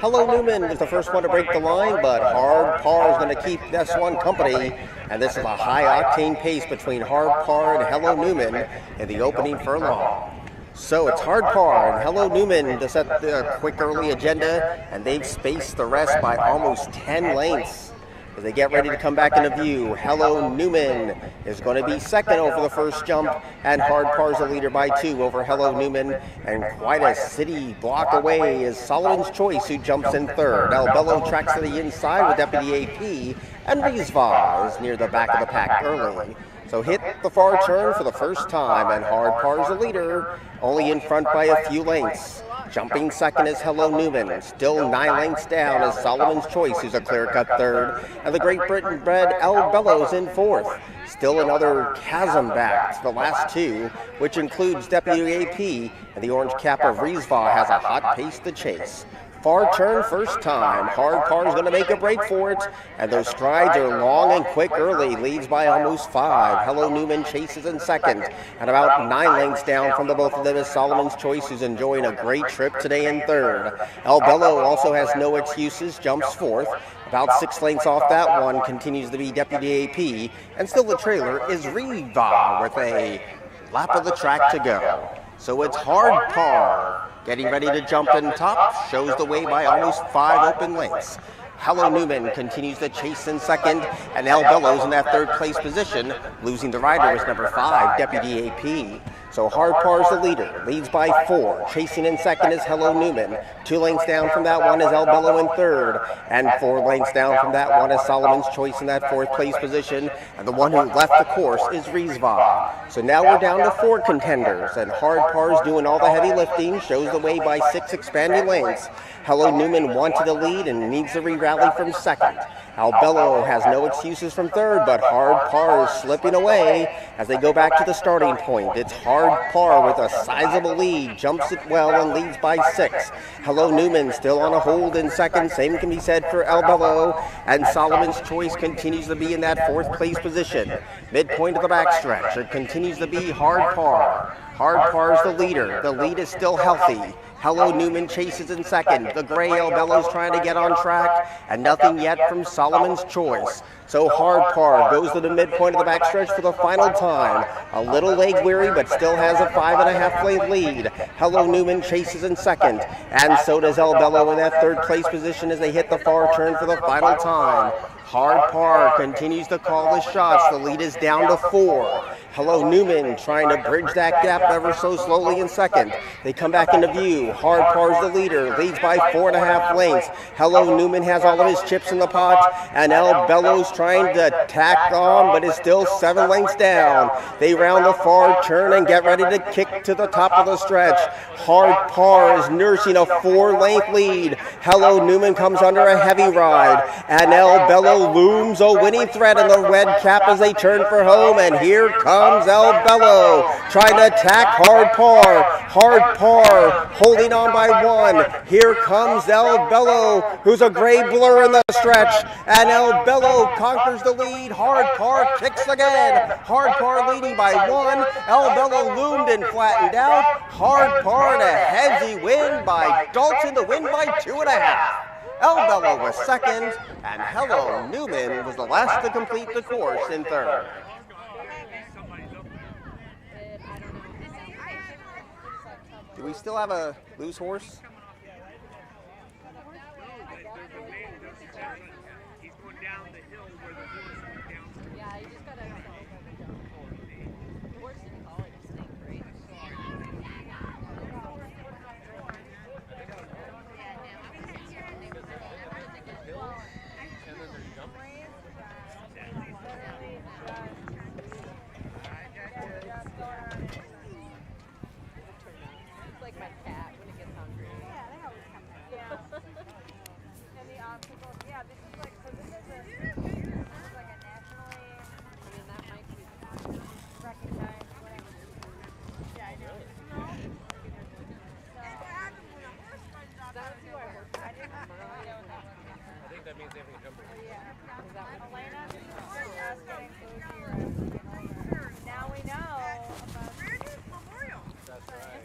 Hello Newman is the first one to break the line, but Hard Par is going to keep this one company. And this is a high-octane pace between Hard Par and Hello Newman in the opening furlong. So it's Hard Par and Hello Newman to set the quick early agenda, and they've spaced the rest by almost 10 lengths. As they get ready to come back into view, Hello Newman is going to be second over the first jump, and Hard Par's the leader by 2 over Hello Newman, and quite a city block away is Solomon's Choice, who jumps in third. El Bello tracks to the inside with Deputy AP, and Rizva is near the back of the pack early. So hit the far turn for the first time, and Hard Par's the leader, only in front by a few lengths. Jumping second is Hello Newman, still 9 lengths down is Solomon's Choice, who's a clear-cut third, and the Great Britain bred El Bello's in fourth. Still another chasm back to the last 2, which includes Deputy AP, and the orange cap of Rizva has a hot pace to chase. Far turn first time. Hard Par is going to make a break for it, and those strides are long and quick early. Leads by almost 5. Hello Newman chases in second, and about 9 lengths down from the both of them is Solomon's Choice, who's enjoying a great trip today in third. El Bello also has no excuses, jumps fourth. About 6 lengths off that one continues to be Deputy AP, and still the trailer is Riva with a lap of the track to go. So it's Hard Par getting ready to jump in top, shows the way by almost 5 open lengths. Hello Newman continues to chase in second, and El Bello's in that third place position. Losing the rider was number 5, Deputy AP. So Hard Par is the leader, leads by 4. Chasing in second is Hello Newman. 2 lengths down from that one is El Bello in third. And 4 lengths down from that one is Solomon's Choice in that 4th place position. And the one who left the course is Riesva. So now we're down to 4 contenders. And Hard Par is doing all the heavy lifting, shows the way by 6 expanding lengths. Hello Newman wanted to lead and needs to re-rally from second. El Bello has no excuses from third, but Hard Par is slipping away as they go back to the starting point. It's Hard Par with a sizable lead, jumps it well and leads by 6. Hello Newman still on a hold in second. Same can be said for El Bello, and Solomon's Choice continues to be in that 4th place position. Midpoint of the backstretch, it continues to be Hard Par. Hard Par is the leader. The lead is still healthy. Hello Newman chases in second. The gray El Bello's trying to get on track, and nothing yet from Solomon's Choice. So Hard Par goes to the midpoint of the backstretch for the final time. A little leg weary, but still has a 5.5 length lead. Hello Newman chases in second, and so does El Bello in that 3rd place position as they hit the far turn for the final time. Hard Par continues to call the shots. The lead is down to 4. Hello Newman trying to bridge that gap ever so slowly in second. They come back into view. Hard Par is the leader, leads by 4.5 lengths. Hello Newman has all of his chips in the pot, and El Bello's trying to tack on, but is still 7 lengths down. They round the far turn and get ready to kick to the top of the stretch. Hard Par is nursing a 4-length lead. Hello Newman comes under a heavy ride, and El Bello looms a winning threat in the red cap as they turn for home, and here comes El Bello trying to attack Hard Par. Hard Par holding on by 1. Here comes El Bello, who's a gray blur in the stretch, and El Bello conquers the lead. Hard Par kicks again. Hard Par leading by 1. El Bello loomed and flattened out. Hard Par and a heavy win by Dalton to win by 2.5. El Bello was second, and Hello Newman was the last to complete the course in third. Do we still have a loose horse? He's going down the hill where the horse went down. Yeah, you just gotta. The horse didn't call it a snake, right? It's like my cat when it gets hungry. Yeah, they always come back. Yeah. And the obstacles, yeah, this is like, so this is like a nationally, I mean, that might be. recognized, whatever. Yeah, I know. That's who I work with. I didn't know what that was. I think that means they have to come. Yeah. Is that what Elena? Just getting food here. Now we know about Memorial. That's right.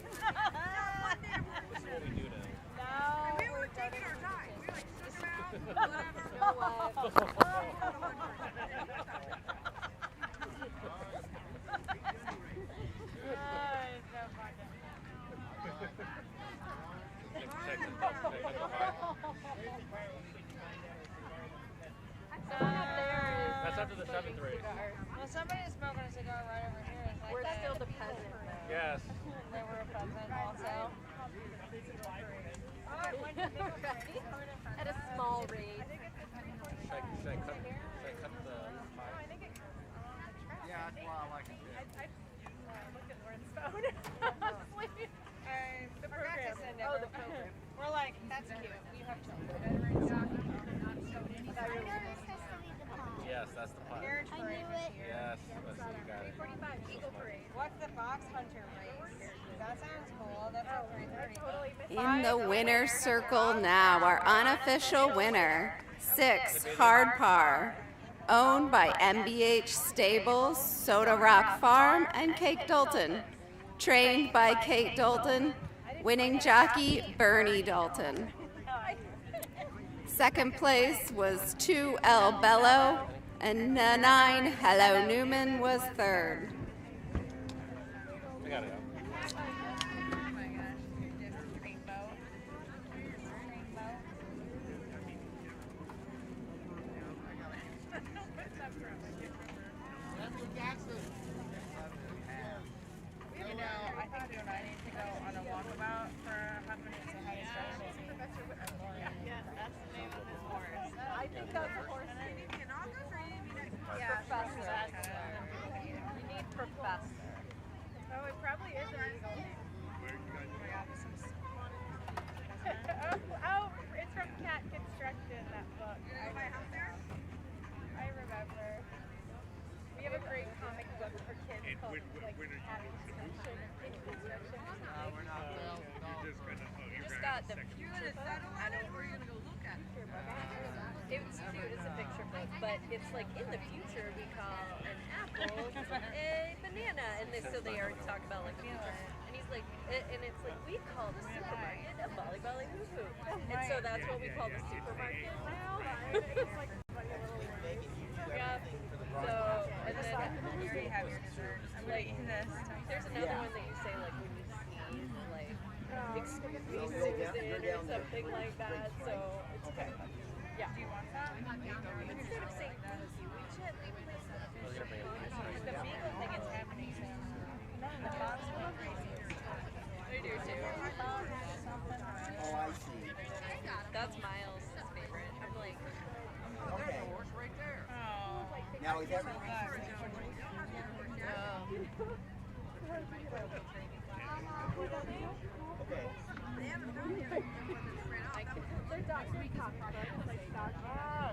This is what we do now. Now We were taking our time. We were like sitting around, You know what? That's after the 7th race. Well, somebody's smoking a cigar right over here. It's like We're that. still the peasant. Yes. They were a peasant also. At a small rate. Should I cut the pie? Yeah, that's why I like it. Look at Lauren's phone. The program. Oh, the program. We're like, that's cute. You have children. Yes, that's the pie. Carriage parade this year. Yes, you got it. 45 Eagle Parade. What's the fox hunter race? That sounds cool. That's at 3:30. In the winner's circle now, our unofficial winner, 6 Hard Par, owned by MBH Stables, Soda Rock Farm, and Kate Dalton. Trained by Kate Dalton, winning jockey Bernie Dalton. Second place was 2 El Bello, and 9 Hello Newman was third. I got it. You know, Oh, it probably is a Beagle. Oh, it's from Cat Construction, that book. I remember. We have a great comic book for kids called like Cat Construction. We're not. You just got the future book. I know where you're gonna go look at. It's cute. It's a picture book, but it's like in the future we call an apple a banana, and so they already talk about like the future. And he's like, and it's like we call the supermarket a volleyball hoo hoo, and so that's what we call the supermarket now. Yeah. So and then like there's another one that you say like when you sneeze, like excuse it or something like that. So it's kind of yeah. Do you want that? Instead of saying thank you, we gently place the fish upon the Beagle thing is happening soon. The bombs go crazy. They do too. Oh, I see. That's Miles' favorite. I'm like, Okay. Horse right there. oh. Now is that okay?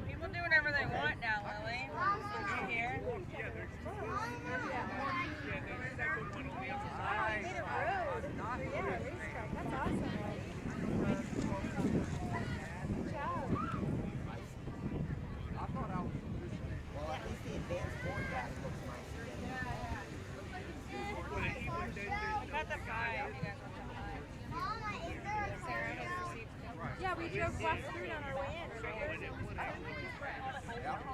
People do whatever they want now, Lily. Did you hear? Oh, he made a road. Yeah, racetrack. That's awesome. Good job. Well, at least the advanced forecast looks nice again. Got the 5. Sarah has received. Yeah, we drove west through on our way in.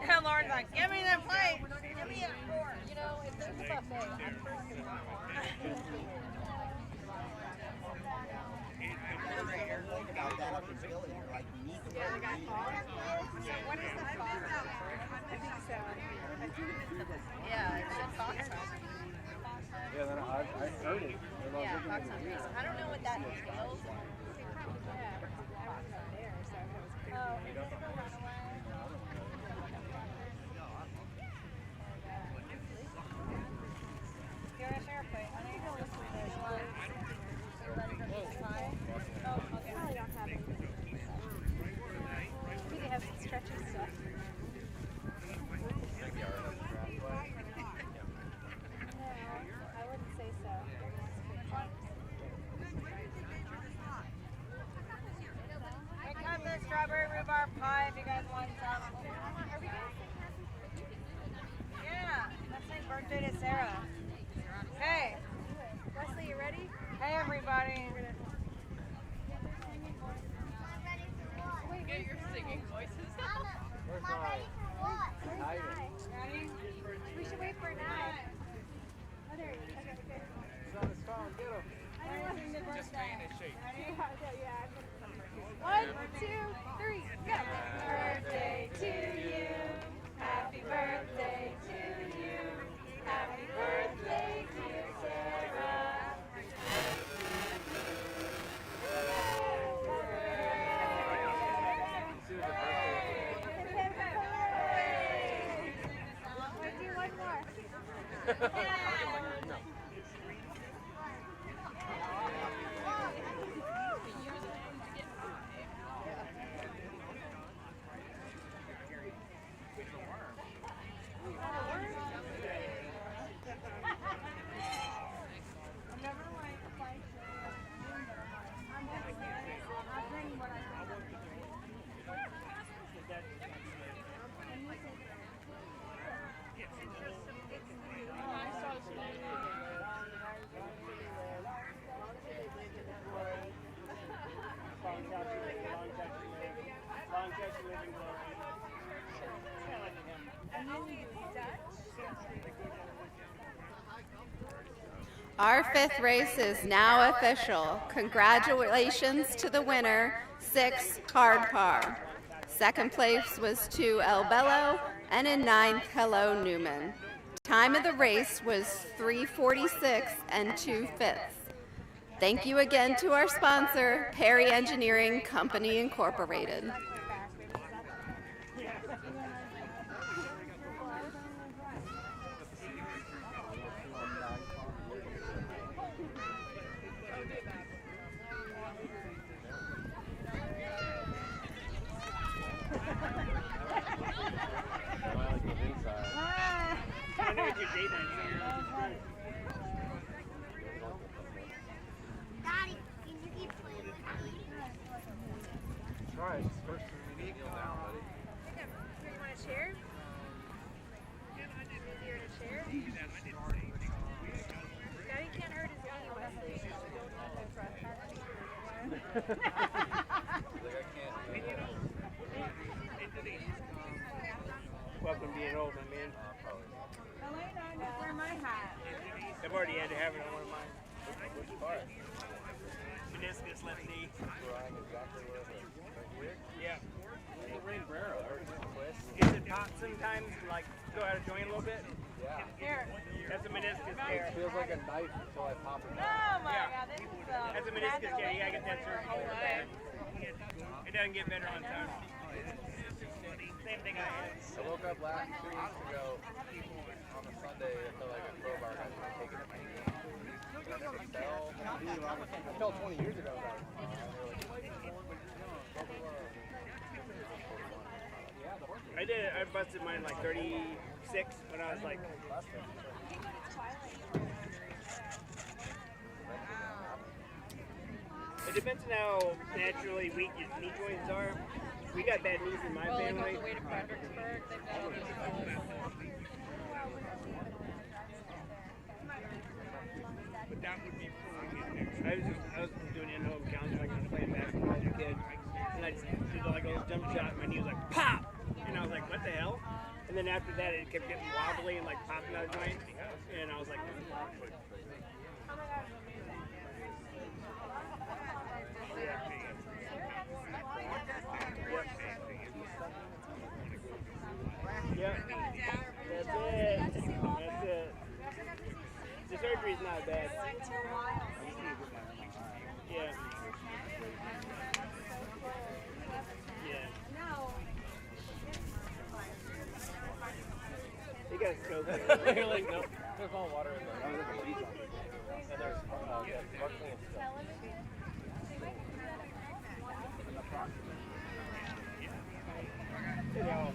And Lauren's like, give me the plate. Give me a 4. You know, if there's a buffet, I'm first in line. About that up in Philly, like meat. What is the fox? I think so. Yeah, it's a fox hunt. Yeah, then I heard it. Yeah, fox hunt race. I don't know what that entails. You want to share a plate? I know you can listen to this one. You're ready for this pie? Oh, okay. I don't have it. I think it has some stretchy stuff. I wouldn't say so. I got the strawberry rhubarb pie if you guys want some. Yeah, that's my birthday to Sarah. Hey. Leslie, you ready? Hey everybody. Get your singing voices out. Ready? We should wait for 9. Oh, there you go. Okay, okay. He's on his phone. Get him. Just staying in shape. Ready? 1, 2, 3, go! Birthday to you. Happy birthday to you. Happy birthday, dear Sarah. Let's do one more. Our 5th race is now official. Congratulations to the winner, 6 Hard Par. 2nd place was 2 El Bello, and in 9th, Hello Newman. Time of the race was 3:46 and 2/5. Thank you again to our sponsor, Perry Engineering Company Incorporated. Welcome to being old, my man. Just wear my hat. I've already had to have it on one of mine. Which part? Meniscus, left knee. Yeah. Is it hot sometimes? Like go out of joint a little bit? Yeah. Here. That's a meniscus tear. It feels like a knife until I pop it Oh out. my God, this is That's a meniscus tear. You gotta get that surgery. It doesn't get better on time. Same thing I had. I woke up 2 weeks ago on a Sunday. I felt like a crowbar had been taken at my knee. I never fell. I fell 20 years ago. I busted mine like 36 when I was like. It depends on how naturally weak your knee joints are. We got bad knees in my family. Like on the way to Fredericksburg, they've got all these But that would be I was doing in-home counseling. I was playing basketball as a kid, and I just did like a little jump shot, and my knee was like pop, and I was like, what the hell? And then after that, it kept getting wobbly and like popping out of joint, and I was like. Yeah, that's it. That's it. The surgery's not bad. Yeah. Yeah. You gotta scope it. You're like, no, there's all water in there. And there's sparkling stuff. You know,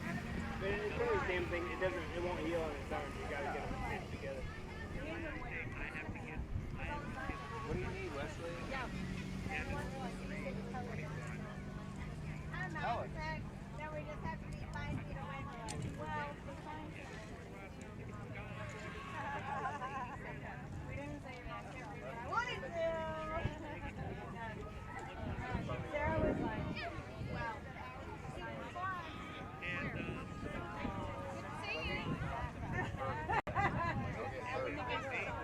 but it's one of those damn things. It won't heal on its own. You gotta get them stitched together. What do you need, Wesley? Tell us. No, we just have to be 5 feet away from it. Well, we didn't say that. I wanted to. Sarah was like, wow. It reminds me of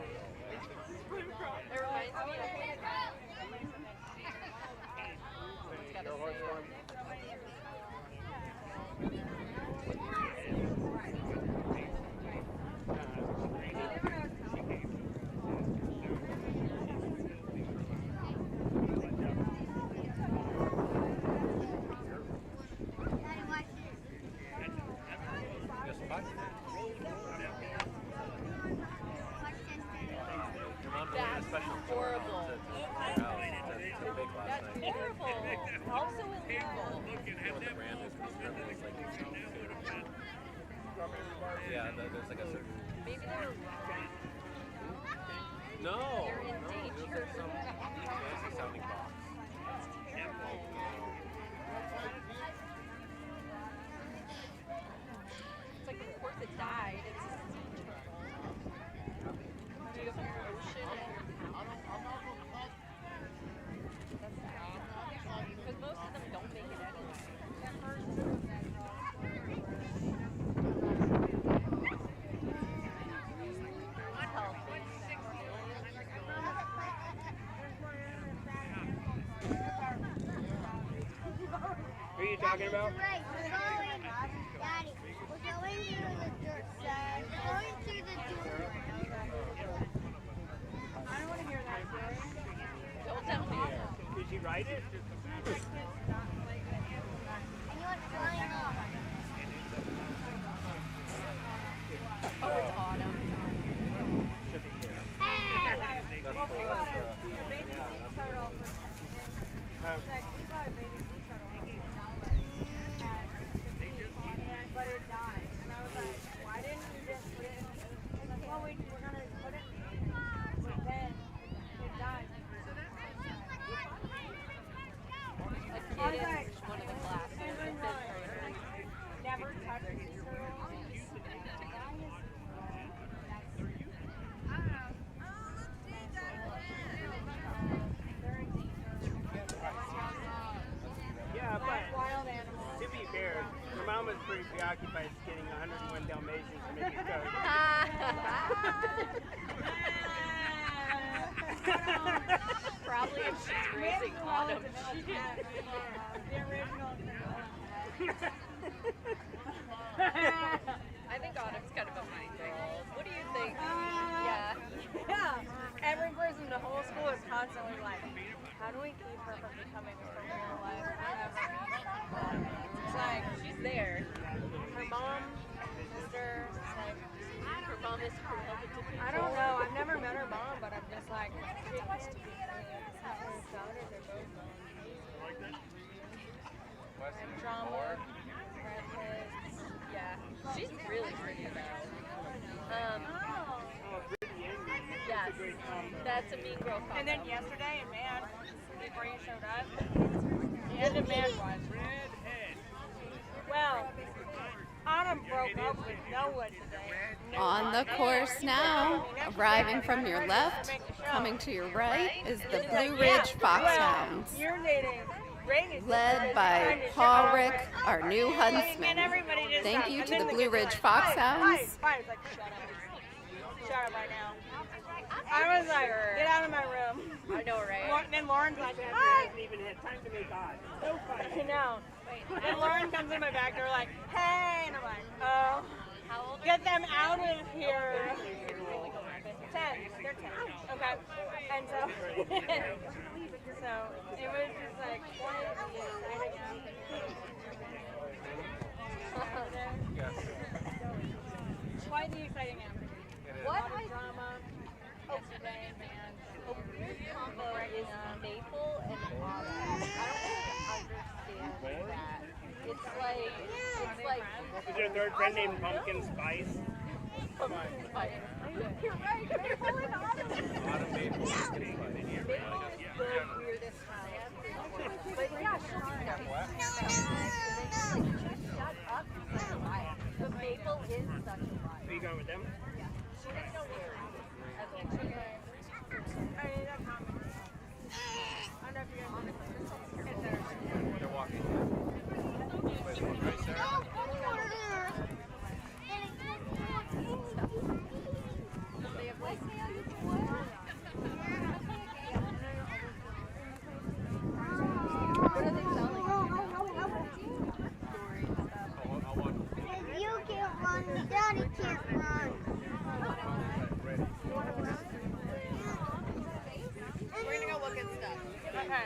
That's horrible. That's terrible. Also illegal. Yeah, there's like a certain. Maybe they're No. they're in danger. Some fancy sounding box. It's like the horse that died. It's do you have an ocean? That's sad. Because most of them don't make it anyway. Who are you talking about? Right, Daddy, we're going to the dirt side. Going to the dirt. I don't want to hear that, Jerry. Don't tell me. Did she write it? And you want to flying off. Oh, it's autumn. But it died. And I was like, why didn't you just put it in? I was like, well, we're going to put it in. But then it died. A kid in one of the classes in fifth grade. Never touched his turtle. preoccupied skinning 101 Dalmatians to make it go. Probably if she's raising autumn. The original. I think Autumn's kind of a funny girl. What do you think? Yeah. Every person in the whole school is constantly like, how do we keep her from becoming this for real life? It's like, She's there. her mom, sister, it's like, Her mom is her relative. I don't know. I've never met her mom, but I'm just like, her daughters are both and drama, redheads. Yeah. She's really pretty though. Yes. That's a mean girl combo. And then yesterday in Man, before you showed up, the end of Man was. Well, Autumn broke up with Noah today. On the course now, arriving from your left, coming to your right, is the Blue Ridge Foxhounds, You're dating. led by Paul Rick, our new huntsman. Thank you to the Blue Ridge Foxhounds. Shut up right now. I was like, get out of my room. I know, right? Then Lauren's like, I hi. haven't even had time to make odds. So funny. I know. And Lauren comes in my back door like, hey, and I'm like, oh, How old get them out of here. 10. They're 10. Okay. And so, so it was just like quite the exciting afternoon. What A lot of drama yesterday, man. a weird combo is maple and autumn. I don't understand that. It's like. Is your third friend named Pumpkin Spice? Pumpkin spice. You're right. Maple and autumn. Autumn maple is pretty funny. Maple is the weirdest kind. But yeah, she'll be shut up. Such a lie. But maple is such a lie. Are you going with them? She doesn't know weird. As always. They're walking. Wait, right there? They have like what are they selling? If you can't run, Daddy can't run. We're gonna go look at stuff. Okay.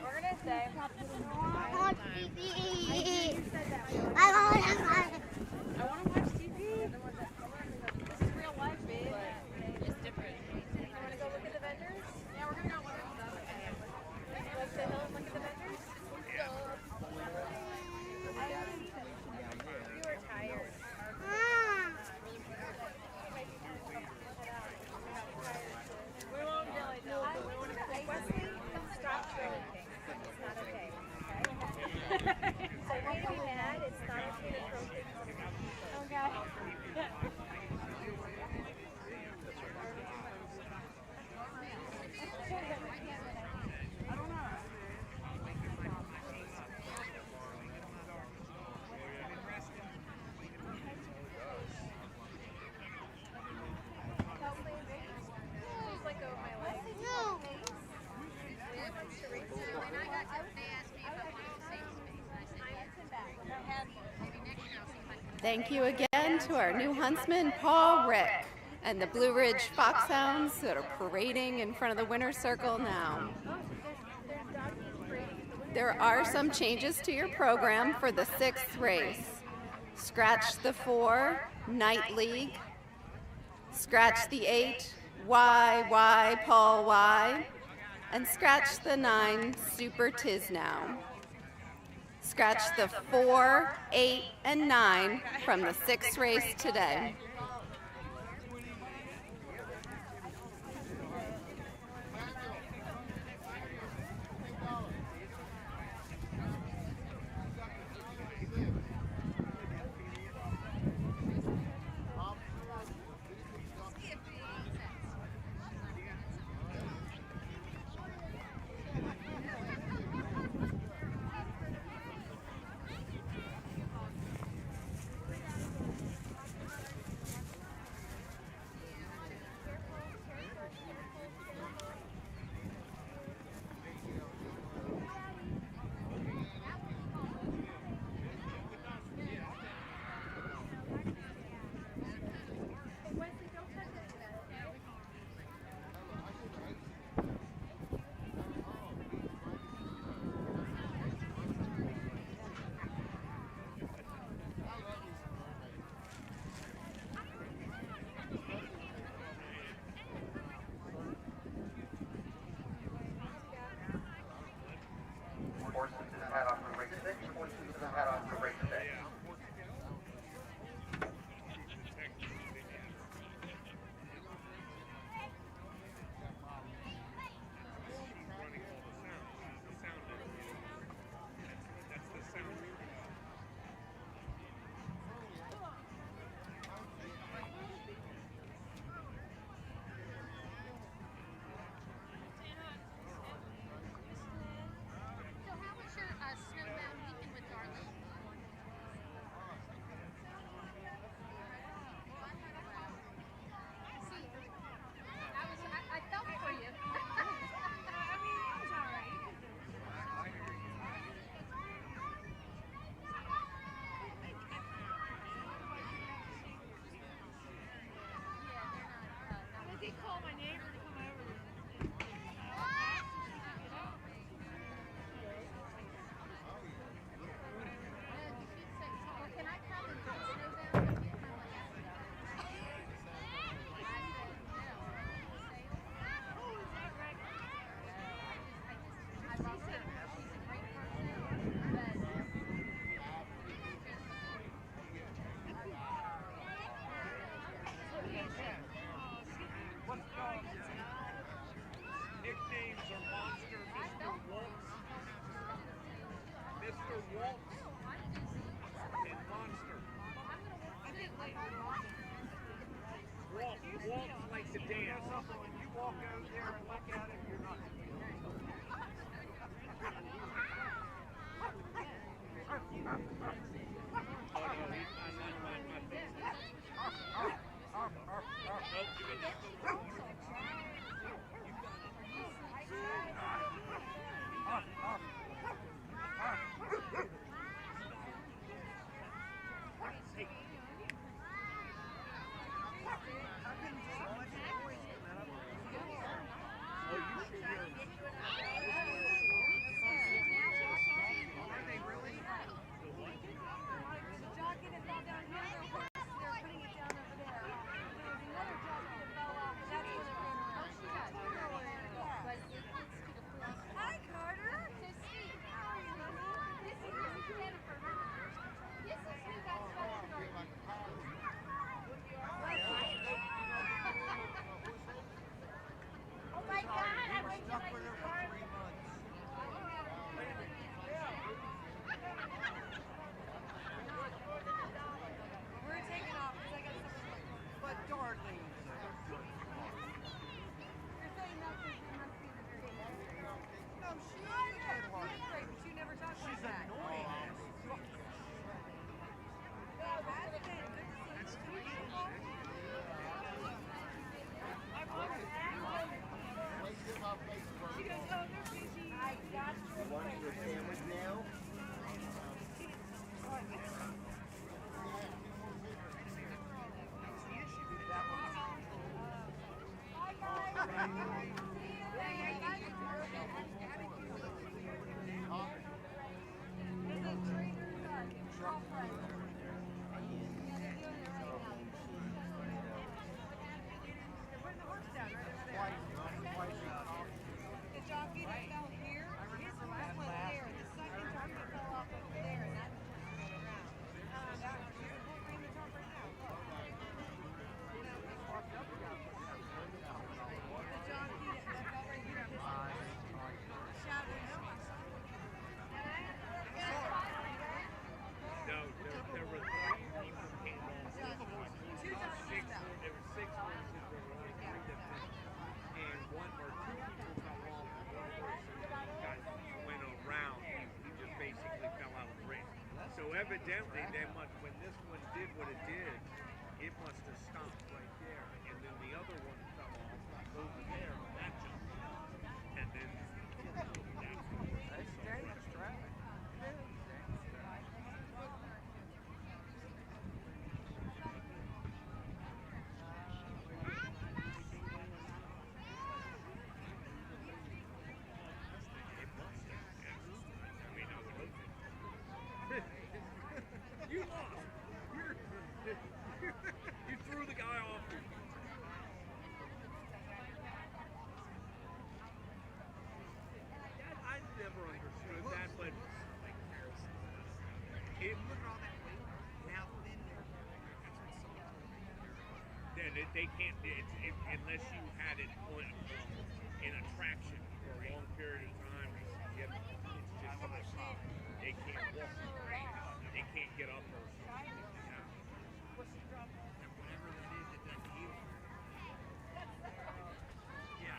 We're gonna say. Watch TV. I want to I want to watch TV. This is real life, babe. It's different. You want to go look at the vendors? Yeah, we're gonna go look at stuff. Let's say hello and look at the vendors. You are tired. We won't really do it. Wesley, stop trolling things. It's not okay. Okay? So if you're gonna be mad, it's not okay to troll things. Okay. Just let go of my leg. No. Thank you again to our new huntsman, Paul Rick, and the Blue Ridge Foxhounds that are parading in front of the winner's circle now. There are some changes to your program for the 6th race. Scratch the 4, Night League. Scratch the 8, why, Paul, why. And scratch the 9, Super Tiz Now. Scratch the 4, 8, and 9 from the 6th race today. Esther walks in Monster. Walks like the dance. You walk over there and look at him, you're not. Oh no, he's not my business. Evidently, when this one did what it did, it must have stopped right there, and then the other one fell off over there on that jump, and then that's dangerous traffic. You lost. You threw the guy off. I never understood that, but it look all that way. Now then they can't unless you had it on in a traction for a long period of time. It's just they can't walk. They can't get up or something. And whatever that is, it doesn't heal. Yeah.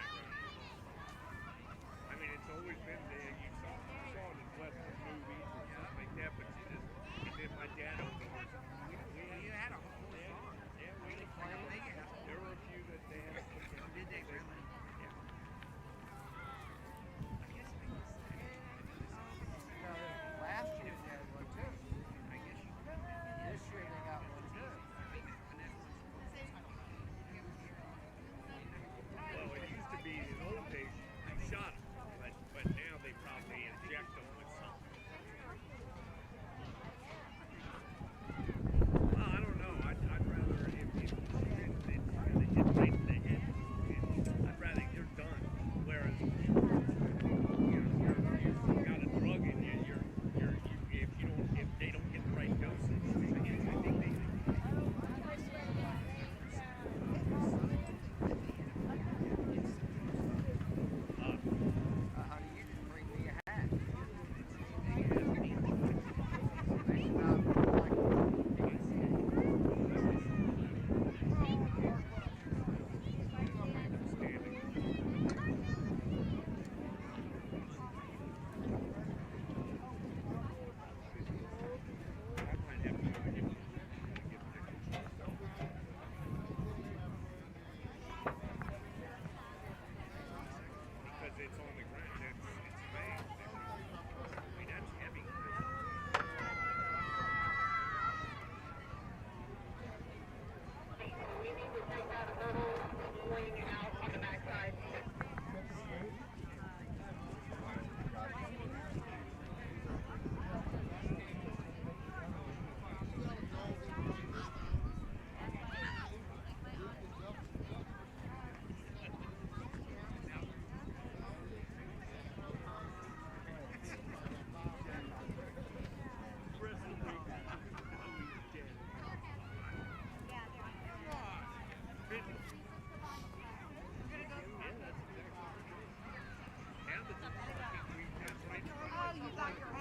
I mean, it's always been there. You saw it in Western movies or something like that, but you just, and then my dad owned it. You had a whole farm. Yeah, we had a big house. There were a few that they had to put down. Did they really?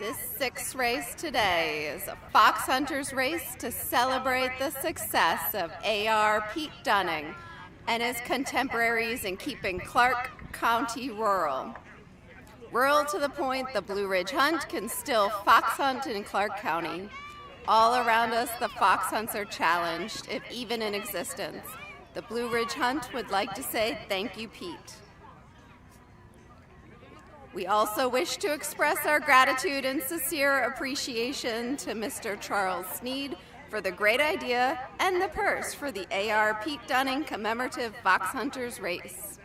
This sixth race today is a fox hunter's race to celebrate the success of A.R. Pete Dunning and his contemporaries in keeping Clark County rural. Rural to the point the Blue Ridge Hunt can still fox hunt in Clark County. All around us, the fox hunts are challenged, if even in existence. The Blue Ridge Hunt would like to say thank you, Pete. We also wish to express our gratitude and sincere appreciation to Mr. Charles Sneed for the great idea and the purse for the A.R. Pete Dunning commemorative Fox Hunters race.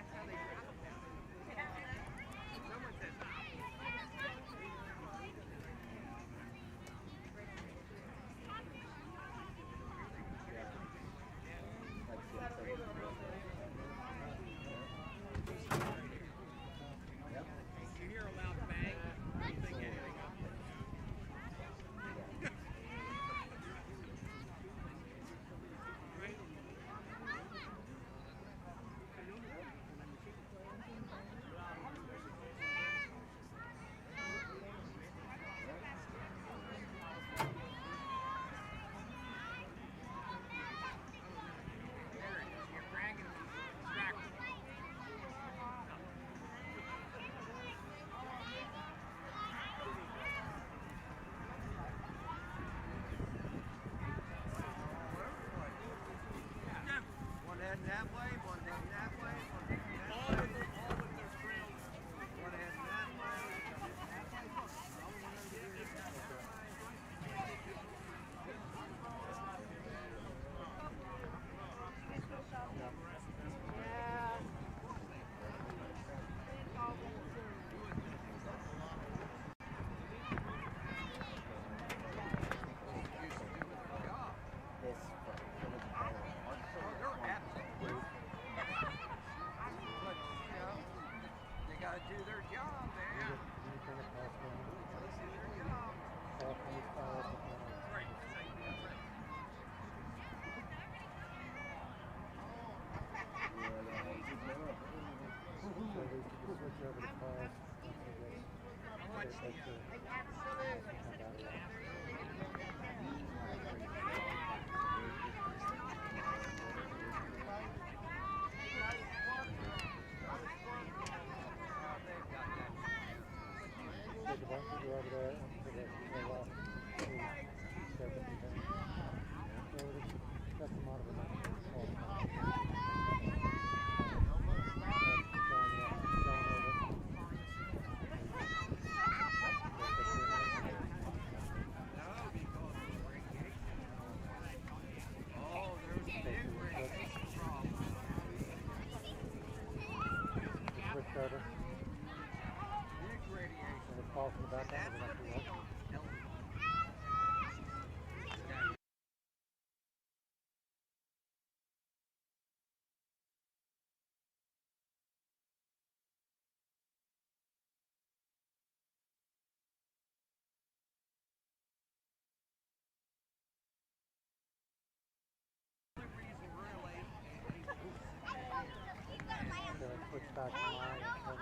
Back to mine and turn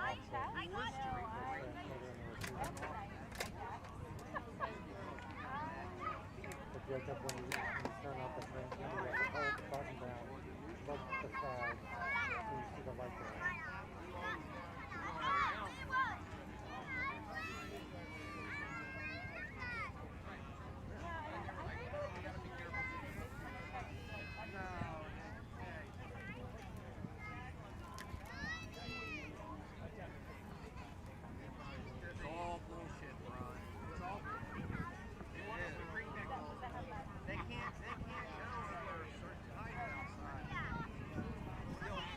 off the Jacob, when you turn off the transmitter, you have to hold the button down, look at the side, so you see the light there.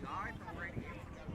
Die from radiation.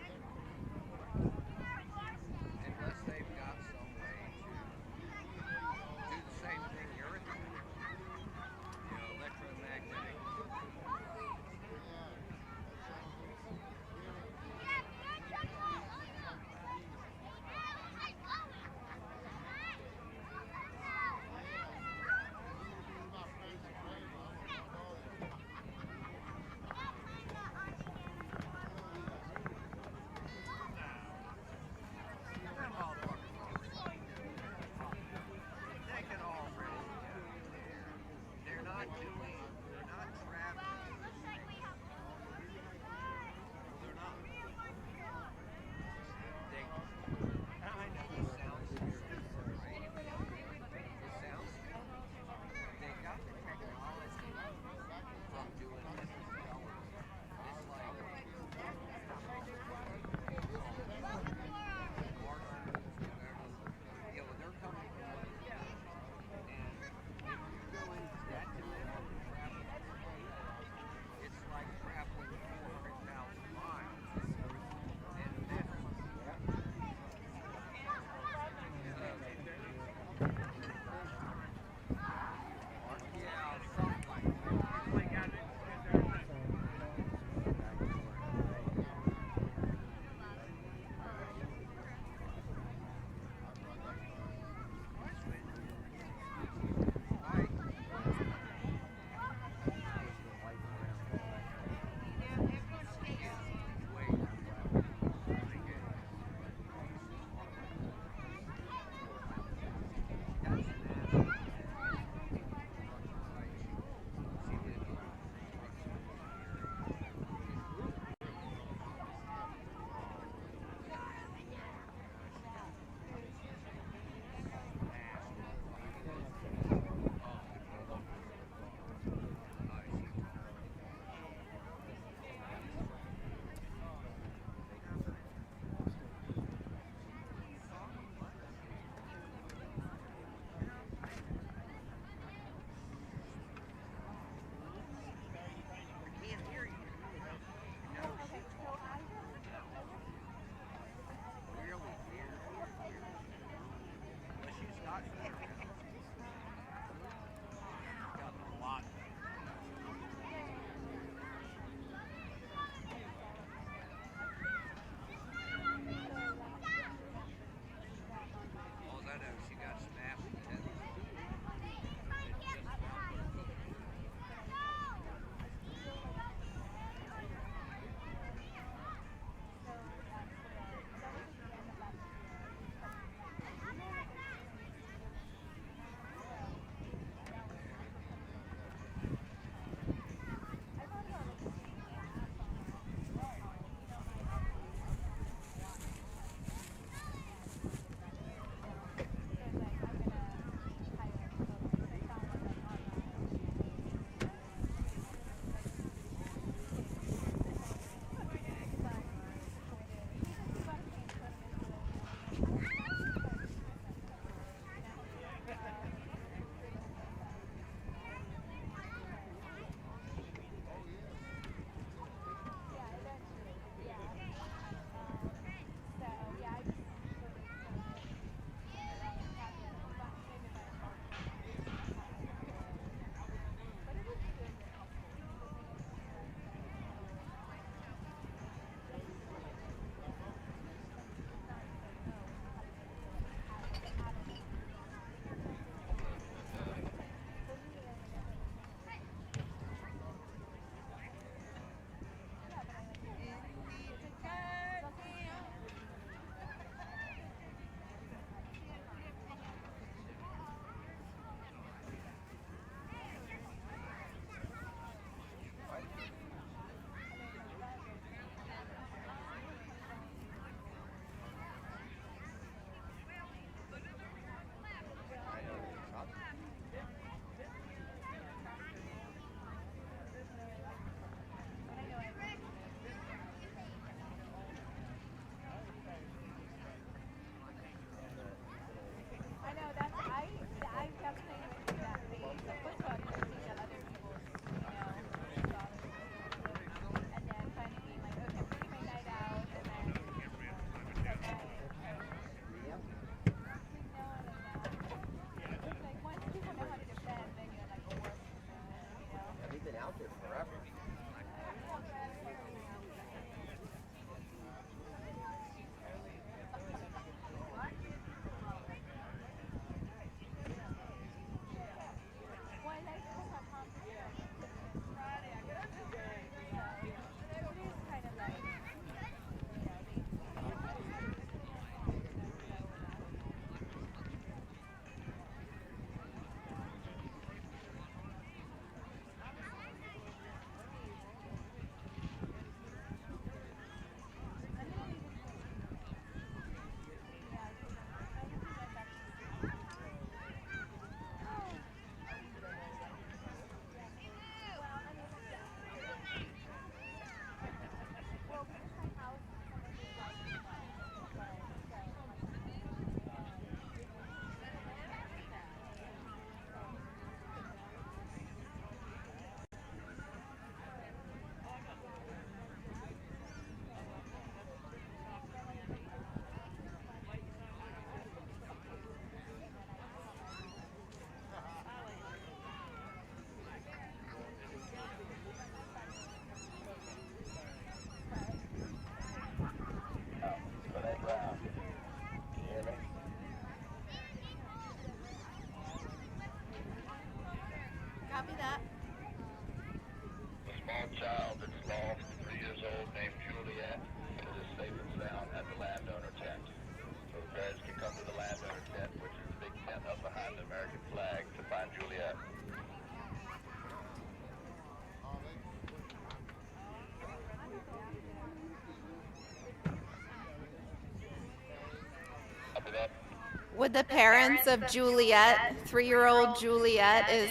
Would the parents of Juliet, 3-year-old Juliet, is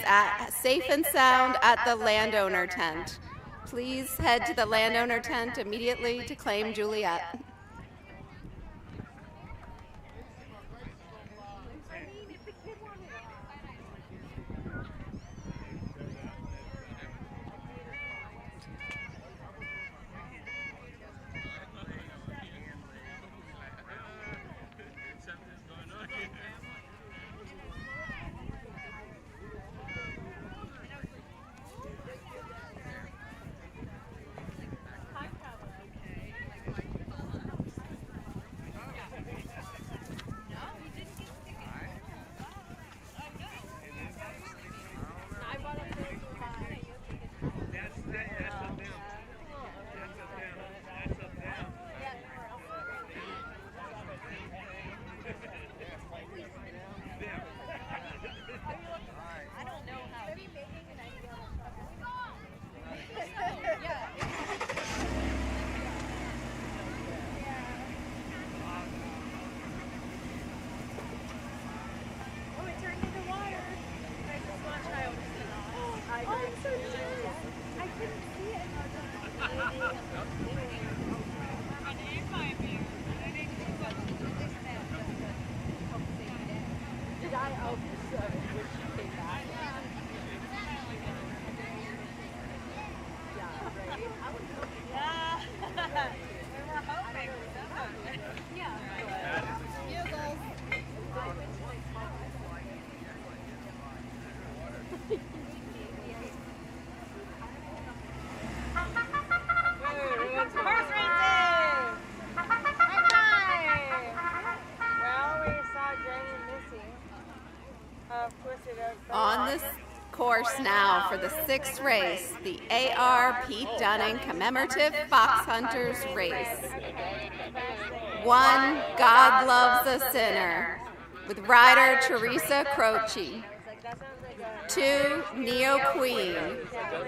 safe and sound at the landowner tent. Please head to the landowner tent immediately to claim Juliet. On this course now for the 6th race, the A.R. Pete Dunning Commemorative Fox Hunters Race. 1, God Loves a Sinner, with rider Teresa Croce. 2, Neo Queen,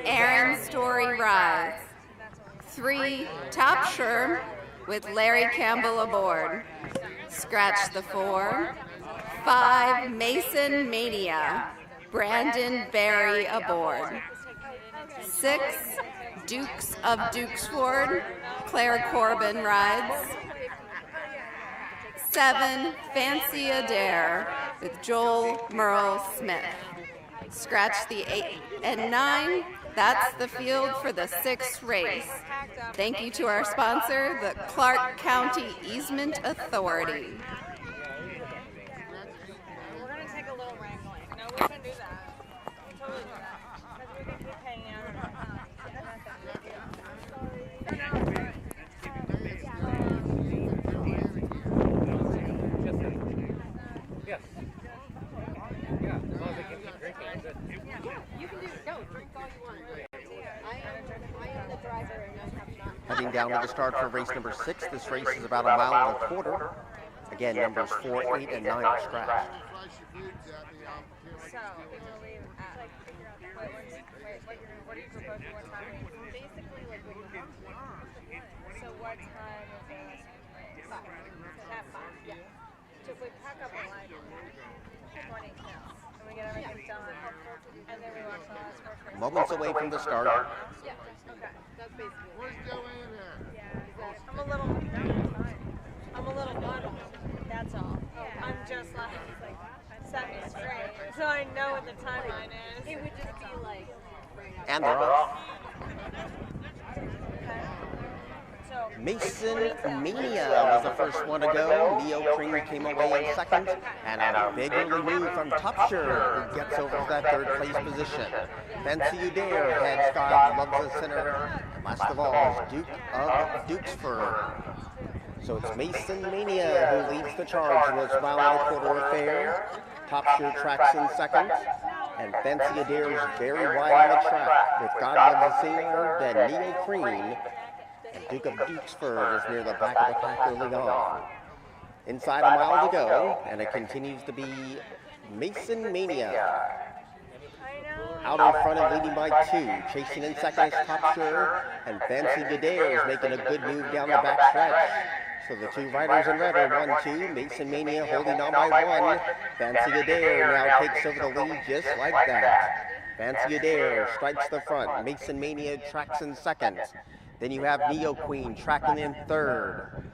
Aaron Story Rise. 3, Top Sherm, with Larry Campbell aboard. Scratch the 4. 5, Mason Mania, Brandon Barry aboard. 6, Dukes of Dukesford, Claire Corbin rides. 7, Fancy Adair, with Joel Merle Smith. Scratch the 8 and 9. That's the field for the 6th race. Thank you to our sponsor, the Clark County Easement Authority. We're going to take a little wrangling. No, we can do that. We totally do that. Because we can keep hanging out. Yes. Yeah, as long as they can keep drinking, I'm good. You can do, no, drink all you want. I am the driver and I have not. Heading down to the start for race number 6. This race is about a mile and a quarter. Again, numbers 4, 8, and 9 are scratched. So, you want to leave at, what are you proposing, what time? Basically, like, when you're So what time is it? 5. At 5? Yeah. So if we pack up a line, 22, and we get everything done, and then we watch the last race. Moments away from the start. Yeah, okay. That's basically it. Yeah. I'm a little muddled. That's all. I'm just like, set me straight, so I know what the timeline is. It would just be like, And they're off. So, Mason Mania was the first one to go. Neo Treein came away in second. And a big early move from Topshire, who gets over to that 3rd place position. Fancy You Dare had God Loves the Sinner. Last of all is Duke of Dukesford. So it's Mason Mania who leads the charge in this mile and a quarter affair. Topshire tracks in second. And Fancy You Dare is very wide on the track with God Loves the Sinner, then Neo Treein. And Duke of Dukesford is near the back of the pack early on. Inside a mile to go, and it continues to be Mason Mania. Out in front and leading by 2. Chasing in second is Topshire, and Fancy Dare is making a good move down the back stretch. So the two riders in red are 1-2. Mason Mania holding on by 1. Fancy Adair now takes over the lead just like that. Fancy Adair strikes the front. Mason Mania tracks in second. Then you have Neo Queen tracking in third.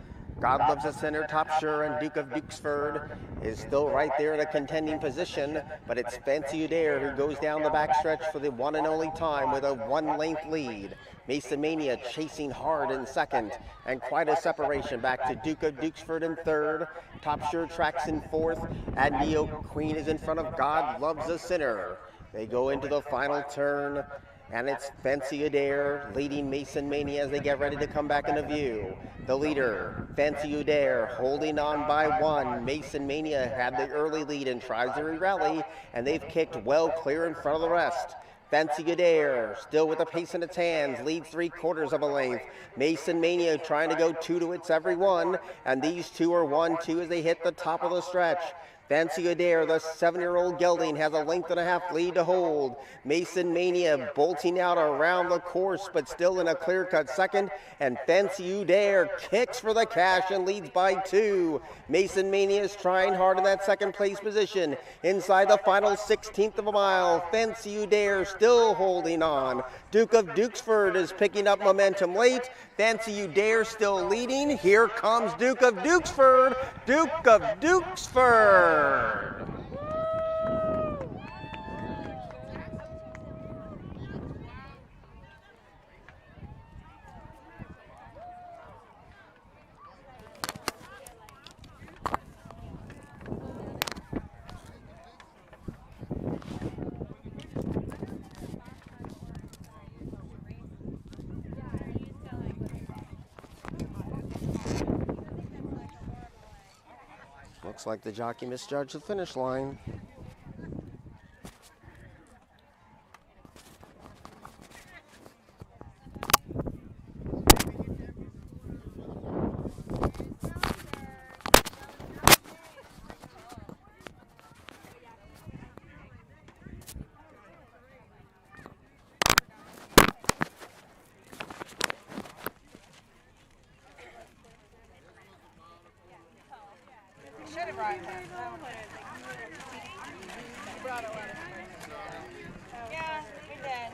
God Loves the Center, Top Sure, and Duke of Dukesford is still right there in a contending position, but it's Fancy Adair who goes down the backstretch for the one and only time with a 1-length lead. Mason Mania chasing hard in second, and quite a separation back to Duke of Dukesford in third. Top Sure tracks in fourth, and Neo Queen is in front of God Loves the Center. They go into the final turn, and it's Fancy Adair leading Mason Mania as they get ready to come back into view. The leader, Fancy Adair, holding on by 1. Mason Mania had the early lead and tries to rally, and they've kicked well clear in front of the rest. Fancy Adair, still with the pace in its hands, leads 3/4 of a length. Mason Mania trying to go 2 to its every one, and these two are 1-2 as they hit the top of the stretch. Fancy Adair, the 7-year-old gelding, has a 1.5 length lead to hold. Mason Mania bolting out around the course, but still in a clear-cut second. And Fancy Adair kicks for the cash and leads by 2. Mason Mania is trying hard in that second place position. Inside the final 16th of a mile, Fancy Adair still holding on. Duke of Dukesford is picking up momentum late. Fancy Adair still leading. Here comes Duke of Dukesford. Duke of Dukesford. Looks like the jockey misjudged the finish line. Should have brought that. Yeah, we did.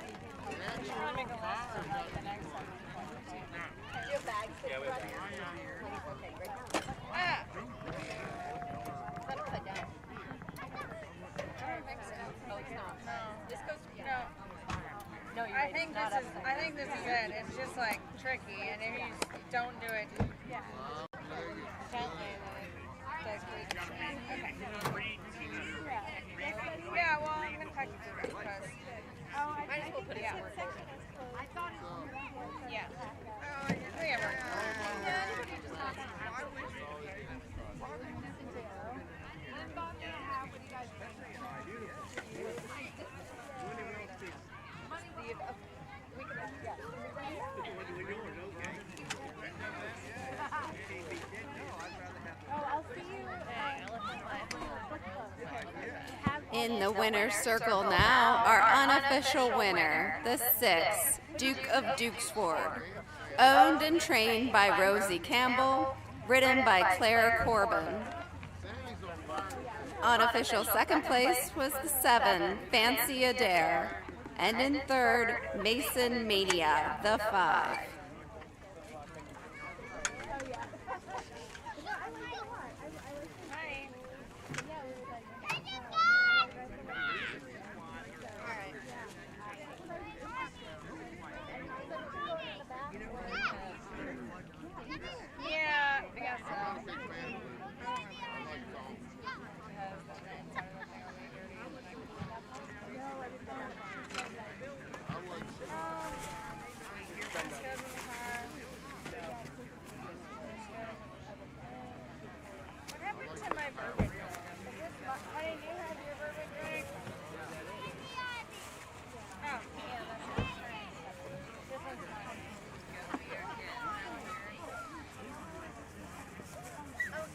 We should probably make a list for like the next one. Do you have bags? Yeah, we have bags. Okay, great. Ah! Is that upside down? I don't think so. Oh, it's not. No. This goes. No. No, you're right. I think this is it. It's just like tricky, and if you don't do it gently, then it does great. Okay. Yeah, well, I'm gonna text you because I just will put it out. I thought it was. Yeah. Yeah. In the winner's circle now, our unofficial winner, the 6, Duke of Dukesford. Owned and trained by Rosie Campbell, ridden by Claire Corbin. Unofficial second place was the 7, Fancy Adair. And in third, Mason Mania, the 5.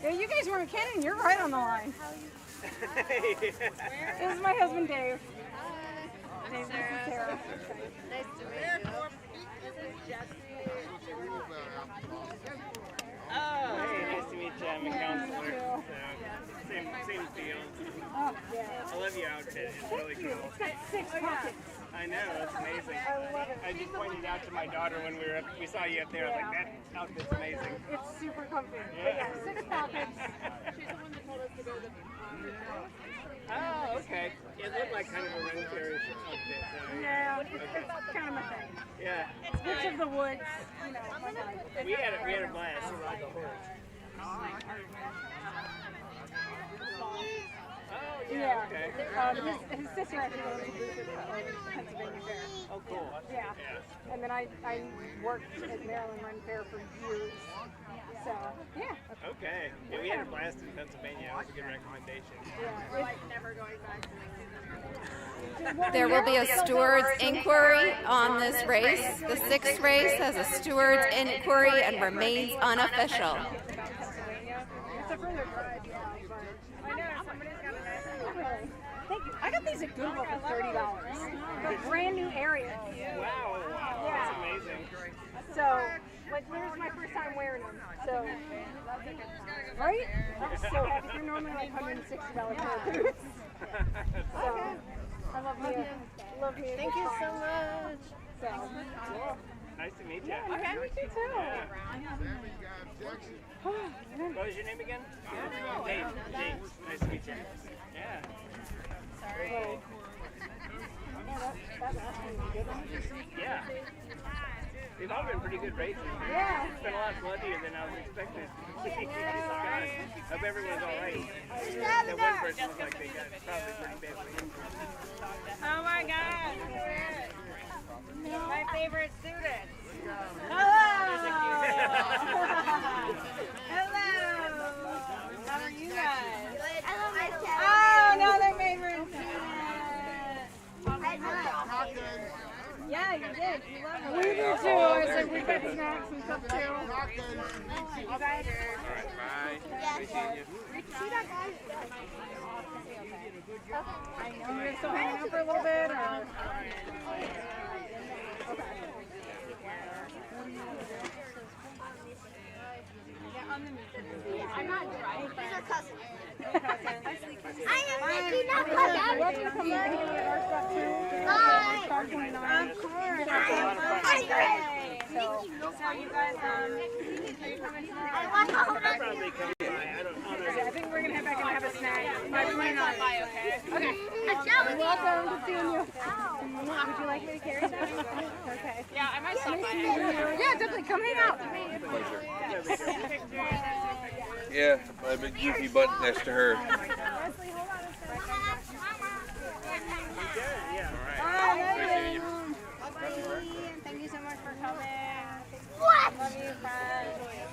Yeah, you guys weren't kidding. You're right on the line. This is my husband, Dave. I'm Dave, Sarah. this is Sarah. Nice to meet you. This is Jesse. hey, nice to meet you. I'm a counselor. So, same field. Oh, yeah. I love your outfit. It's really cool. It's got 6 pockets. I know, that's amazing. I love it. I just pointed out to my daughter when we saw you up there. I was like, that outfit's amazing. It's super comfy. Yeah. 6 pockets. She's the one that told us to go to the Oh, okay. It looked like kind of a Ren Fairy outfit. Yeah, Okay. it's kind of my thing. Yeah. Witch of the Woods, you know. My vibe. We had a blast. Oh, yeah, okay. His sister actually owns a booth at the Pennsylvania Fair. Oh, cool. Yeah. And then I worked at Maryland Run Fair for years. So, yeah. Okay. Yeah, we had a blast in Pennsylvania. That was a good recommendation. Yeah. like never going back to There will be a steward's inquiry on this race. The 6th race has a steward's inquiry and remains unofficial. It's a further drive, yeah, but I know somebody's got a nice. Thank you. I got these at Goodwill for $30. They're brand new area. Wow, that's amazing. So, like, here's my first time wearing them. So, right? I'm so happy. They're normally like $160 pair of boots. So, I love me. Thank you so much. So, Cool. Nice to meet you. okay, me too. Yeah. What was your name again? Dave. Nice to meet you. Yeah. Sorry. Yeah. They've all been pretty good races. Yeah. It's been a lot bloodier than I was expecting. I hope everyone's all right. That one person looked like they got probably pretty badly injured. Oh my God. My favorite student. Hello! Hello! How are you guys? Oh, another favorite student! Yeah, you did. You love it. We do too. I said we got snacks and stuff too. You guys? See that guy? I know. You guys still hanging out for a little bit? Or? I'm not driving. He's a cousin. I am making a cousin. Welcome to come back and our stuff too. Hi. Of course. So you guys, are you coming tomorrow? I think we're going to head back and have a snack. My plan on it. Okay. Welcome to seeing you. Would you like me to carry that? Okay. Yeah, I might stop by. Yeah, definitely. Come hang out. Yeah, my big goofy butt next to her. Leslie, hold on a second. Thank you so much for coming. What? Love you, friend.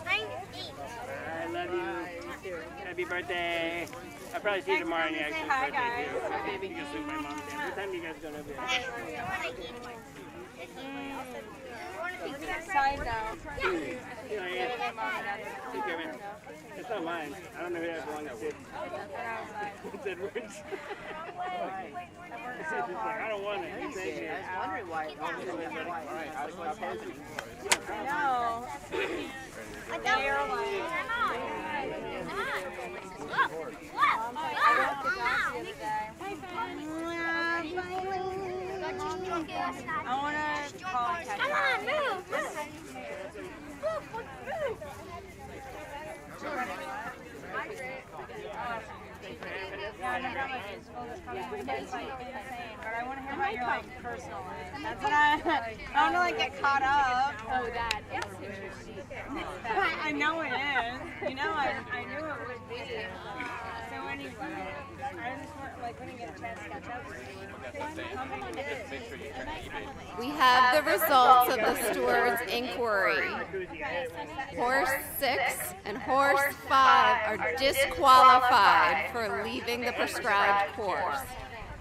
I love you. Happy birthday. I'll probably see you tomorrow in the actual Hi, birthday guys. too. You can sleep my mom down. What time do you guys go over there? Side note. Yeah. Take care, man. It's not mine. I don't know who that belongs to. It's Edward's. It's just like, I don't want it. You thank me. I was wondering why. No. I don't I want to call and catch Come on, move. But I want to hear about your like personal life. That's what I want to like get caught up. Oh, that. It's interesting. I know it is. You know, I knew it would be. So anyway, I just want like when you get a chance to catch up. We have the results of the steward's inquiry. Horse 6 and horse 5 are disqualified for leaving the prescribed course.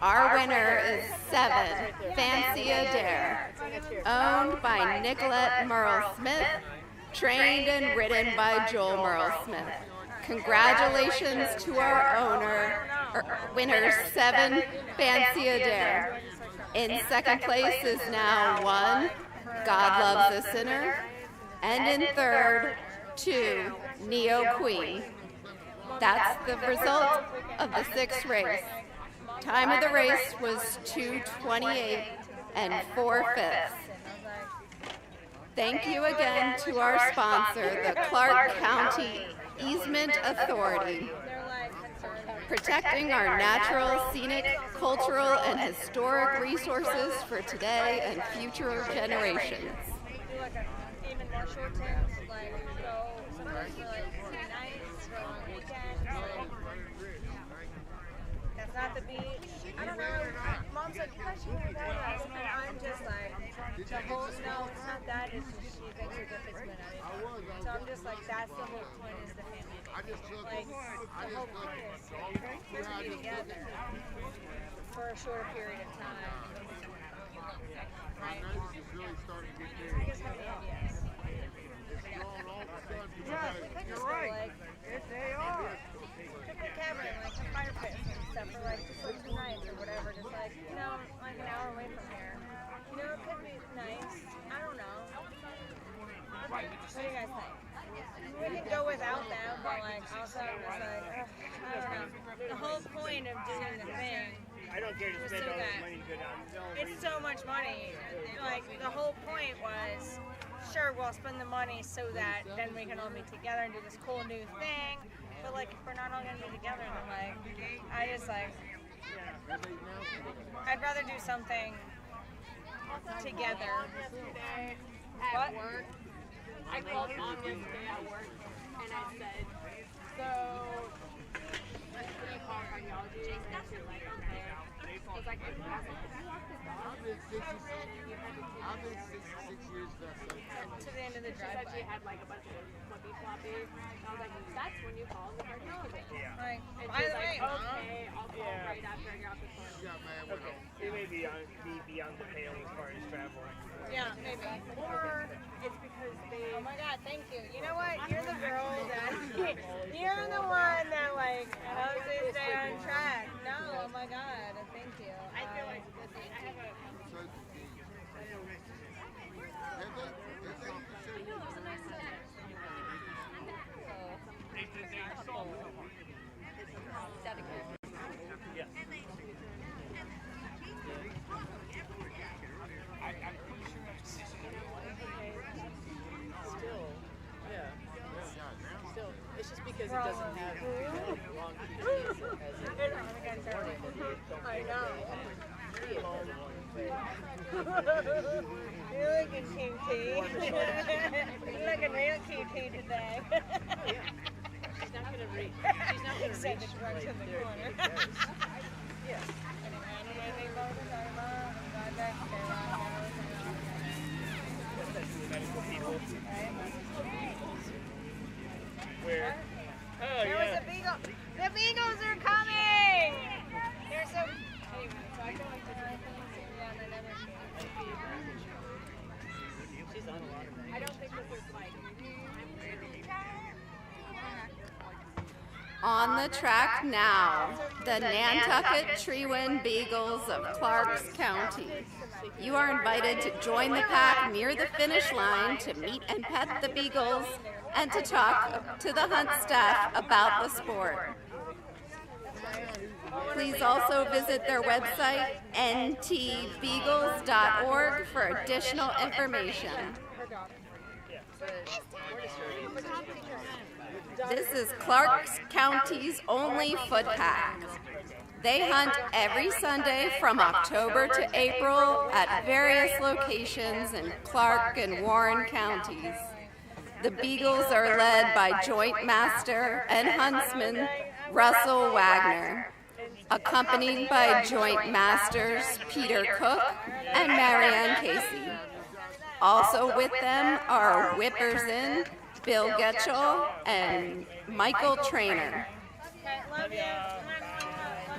Our winner is 7, Fancy Adair, owned by Nicolette Merle Smith, trained and ridden by Joel Merle Smith. Congratulations to our winner 7, Fancy Adair. In second place is now 1, God Loves a Sinner, and in third, 2, Neo Queen. That's the result of the 6th race. Time of the race was 2:28 and 4/5. Thank you again to our sponsor, the Clark County Easement Authority, protecting our natural, scenic, cultural, and historic resources for today and future generations. Do like a even more short terms, like go sometimes for like 2 nights for a long weekend. Like, that's not the beach. I don't know. Mom's like, gosh, you hear that? And I'm just like, the whole, no, it's not that. It's just she thinks it's a fisherman. So I'm just like, that's the whole point is the family. Like, the whole point is to be together for a shorter period of time. Right? I guess how many ideas? Yeah, we could just go like, cook a cabin, like a fire pit and stuff for like just like 2 nights or whatever, just like, you know, like an hour away from here. You know, it could be nice. I don't know. What do you guys think? We could go without them, but like also I'm just like, I don't know. The whole point of doing the thing. I don't care to spend all this money to go down. It's so much money. Like the whole point was, sure, we'll spend the money so that then we can all be together and do this cool new thing. But like, if we're not all gonna be together, then like, I just like, I'd rather do something together. What? Work. I called Mom yesterday at work and I said, so let's do a car cardiology and that's your leg on there. I was like, I was like, did you lock this off? I've been 66 years to the end of the She driveway. said she had like a bunch of flippy floppy. I was like, that's when you call the cardiologist. Like, and by she's the like, way, okay, I'll call right after I get off the phone. Okay. It may be beyond the pale as far as travel. Yeah, maybe. Or it's because they. Oh my God! Thank you. You know what? You're the girl that. You're the one that like helps me stay on track. No, oh my God! Thank you. I feel like I have a. Yes. Still, yeah. Still, it's just because it doesn't have long pieces I know. You're looking cutie. You're looking real cutie today. She's not gonna reach. She's not gonna Except reach. it's right in the corner. Yes. Where? Oh, there was yeah. a beagle. The Beagles are coming! They're so. Anyway, so I feel like this She's on a lot of things. I don't think this is like. On the track now, the Nantucket Treein Beagles of Clarks County. You are invited to join the pack near the finish line to meet and pet the Beagles and to talk to the hunt staff about the sport. Please also visit their website, ntbeagles.org, for additional information. This is Clarks County's only foot pack. They hunt every Sunday from October to April at various locations in Clark and Warren counties. The Beagles are led by Joint Master and Huntsman Russell Wagner, accompanied by Joint Masters Peter Cook and Marianne Casey. Also with them are Whippers In, Bill Getchell, and Michael Trainer.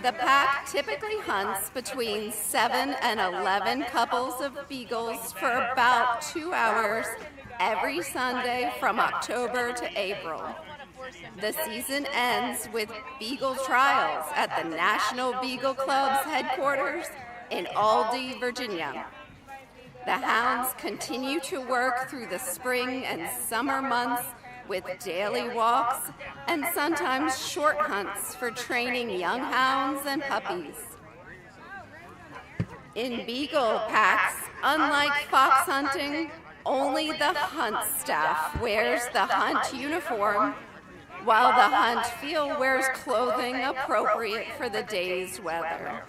The pack typically hunts between 7 and 11 couples of beagles for about 2 hours every Sunday from October to April. The season ends with beagle trials at the National Beagle Club's headquarters in Aldie, Virginia. The hounds continue to work through the spring and summer months with daily walks and sometimes short hunts for training young hounds and puppies. In Beagle packs, unlike fox hunting, only the hunt staff wears the hunt uniform, while the hunt field wears clothing appropriate for the day's weather.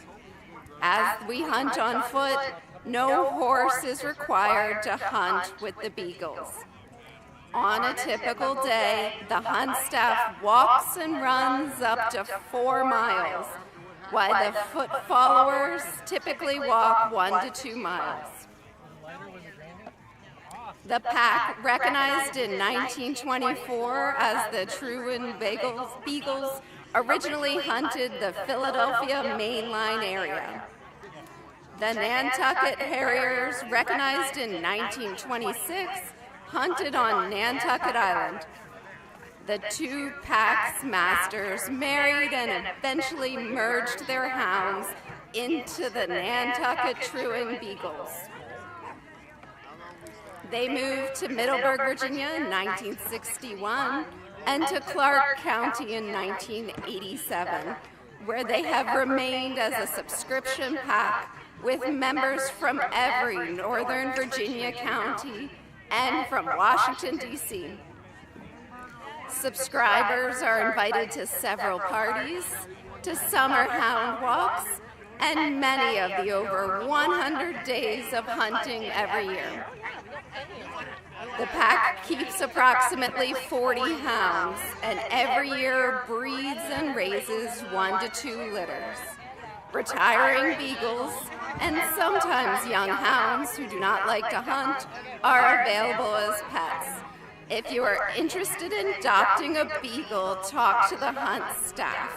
As we hunt on foot, no horse is required to hunt with the Beagles. On a typical day, the hunt staff walks and runs up to 4 miles, while the foot followers typically walk 1 to 2 miles. The pack, recognized in 1924 as the Treein Beagles, originally hunted the Philadelphia mainline area. The Nantucket Harriers, recognized in 1926, hunted on Nantucket Island. The two packs' masters married and eventually merged their hounds into the Nantucket Treein Beagles. They moved to Middleburg, Virginia in 1961 and to Clark County in 1987, where they have remained as a subscription pack with members from every Northern Virginia county and from Washington, D.C. Subscribers are invited to several parties, to summer hound walks, and many of the over 100 days of hunting every year. The pack keeps approximately 40 hounds and every year breeds and raises 1 to 2 litters. Retiring Beagles and sometimes young hounds who do not like to hunt are available as pets. If you are interested in adopting a Beagle, talk to the hunt staff.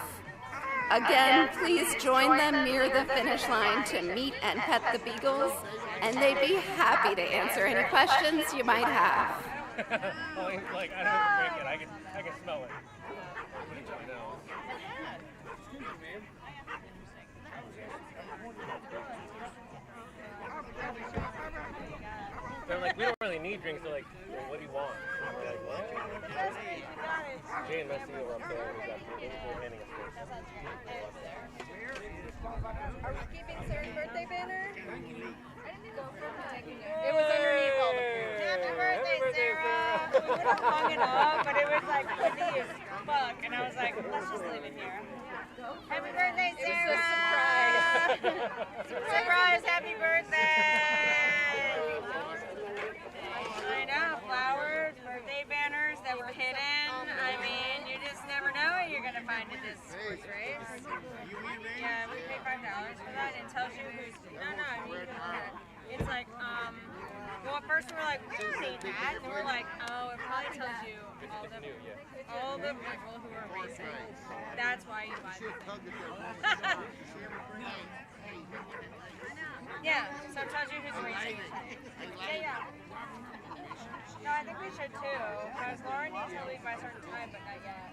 Again, please join them near the finish line to meet and pet the Beagles, and they'd be happy to answer any questions you might have. Like, I don't drink it, I can smell it. They're like, we don't really need drinks. They're like, well, what do you want? And we're like, what? Jay and Messi over up there. We got they're handing us drinks. Are we keeping Sarah's birthday banner? I didn't go for taking it. It was underneath all the food. Happy birthday, Sarah! We would have hung it up, but it was like pretty as fuck. And I was like, let's just leave it here. Happy birthday, Sarah! It was a surprise. Surprise, happy birthday! I know, flowers, birthday banners that were hidden. I mean, you just never know what you're going to find at this sports race. Yeah, we paid $5 for that, and it tells you who's, no, I mean, it's like, well, at first we were like, we don't need that, and we're like, oh, it probably tells you all the people who are racing. That's why you buy them. Yeah, so it tells you who's racing. Yeah. No, I think we should too, because Lauren needs to leave by a certain time, but not yet.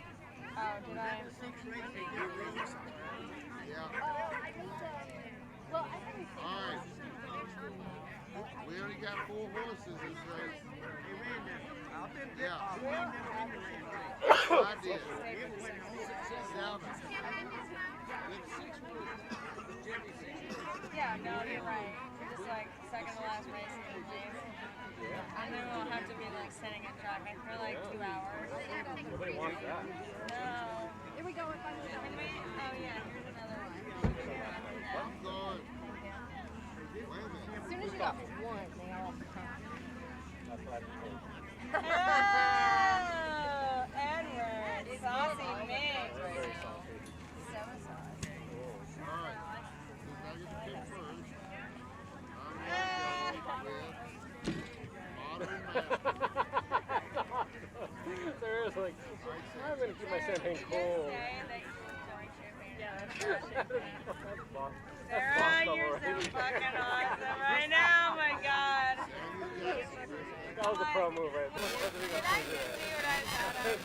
Oh, did I? Well, I think we can. Alright. We only got 4 horses this race. Yeah. I did. 7. Yeah, no, you're right. Just like second to last race in the game. And then we'll have to be like sitting in traffic for like 2 hours. Nobody wants that. No. Here we go. Oh yeah, here's another one. I'm going. As soon as you got one, they all come. That's what I think. Oh, Edward, saucy mix. Very saucy. So saucy. Seriously, I'm going to keep my champagne cold. Sarah, you're so fucking awesome right now, my God. That was a pro move, right? Did I see what I said?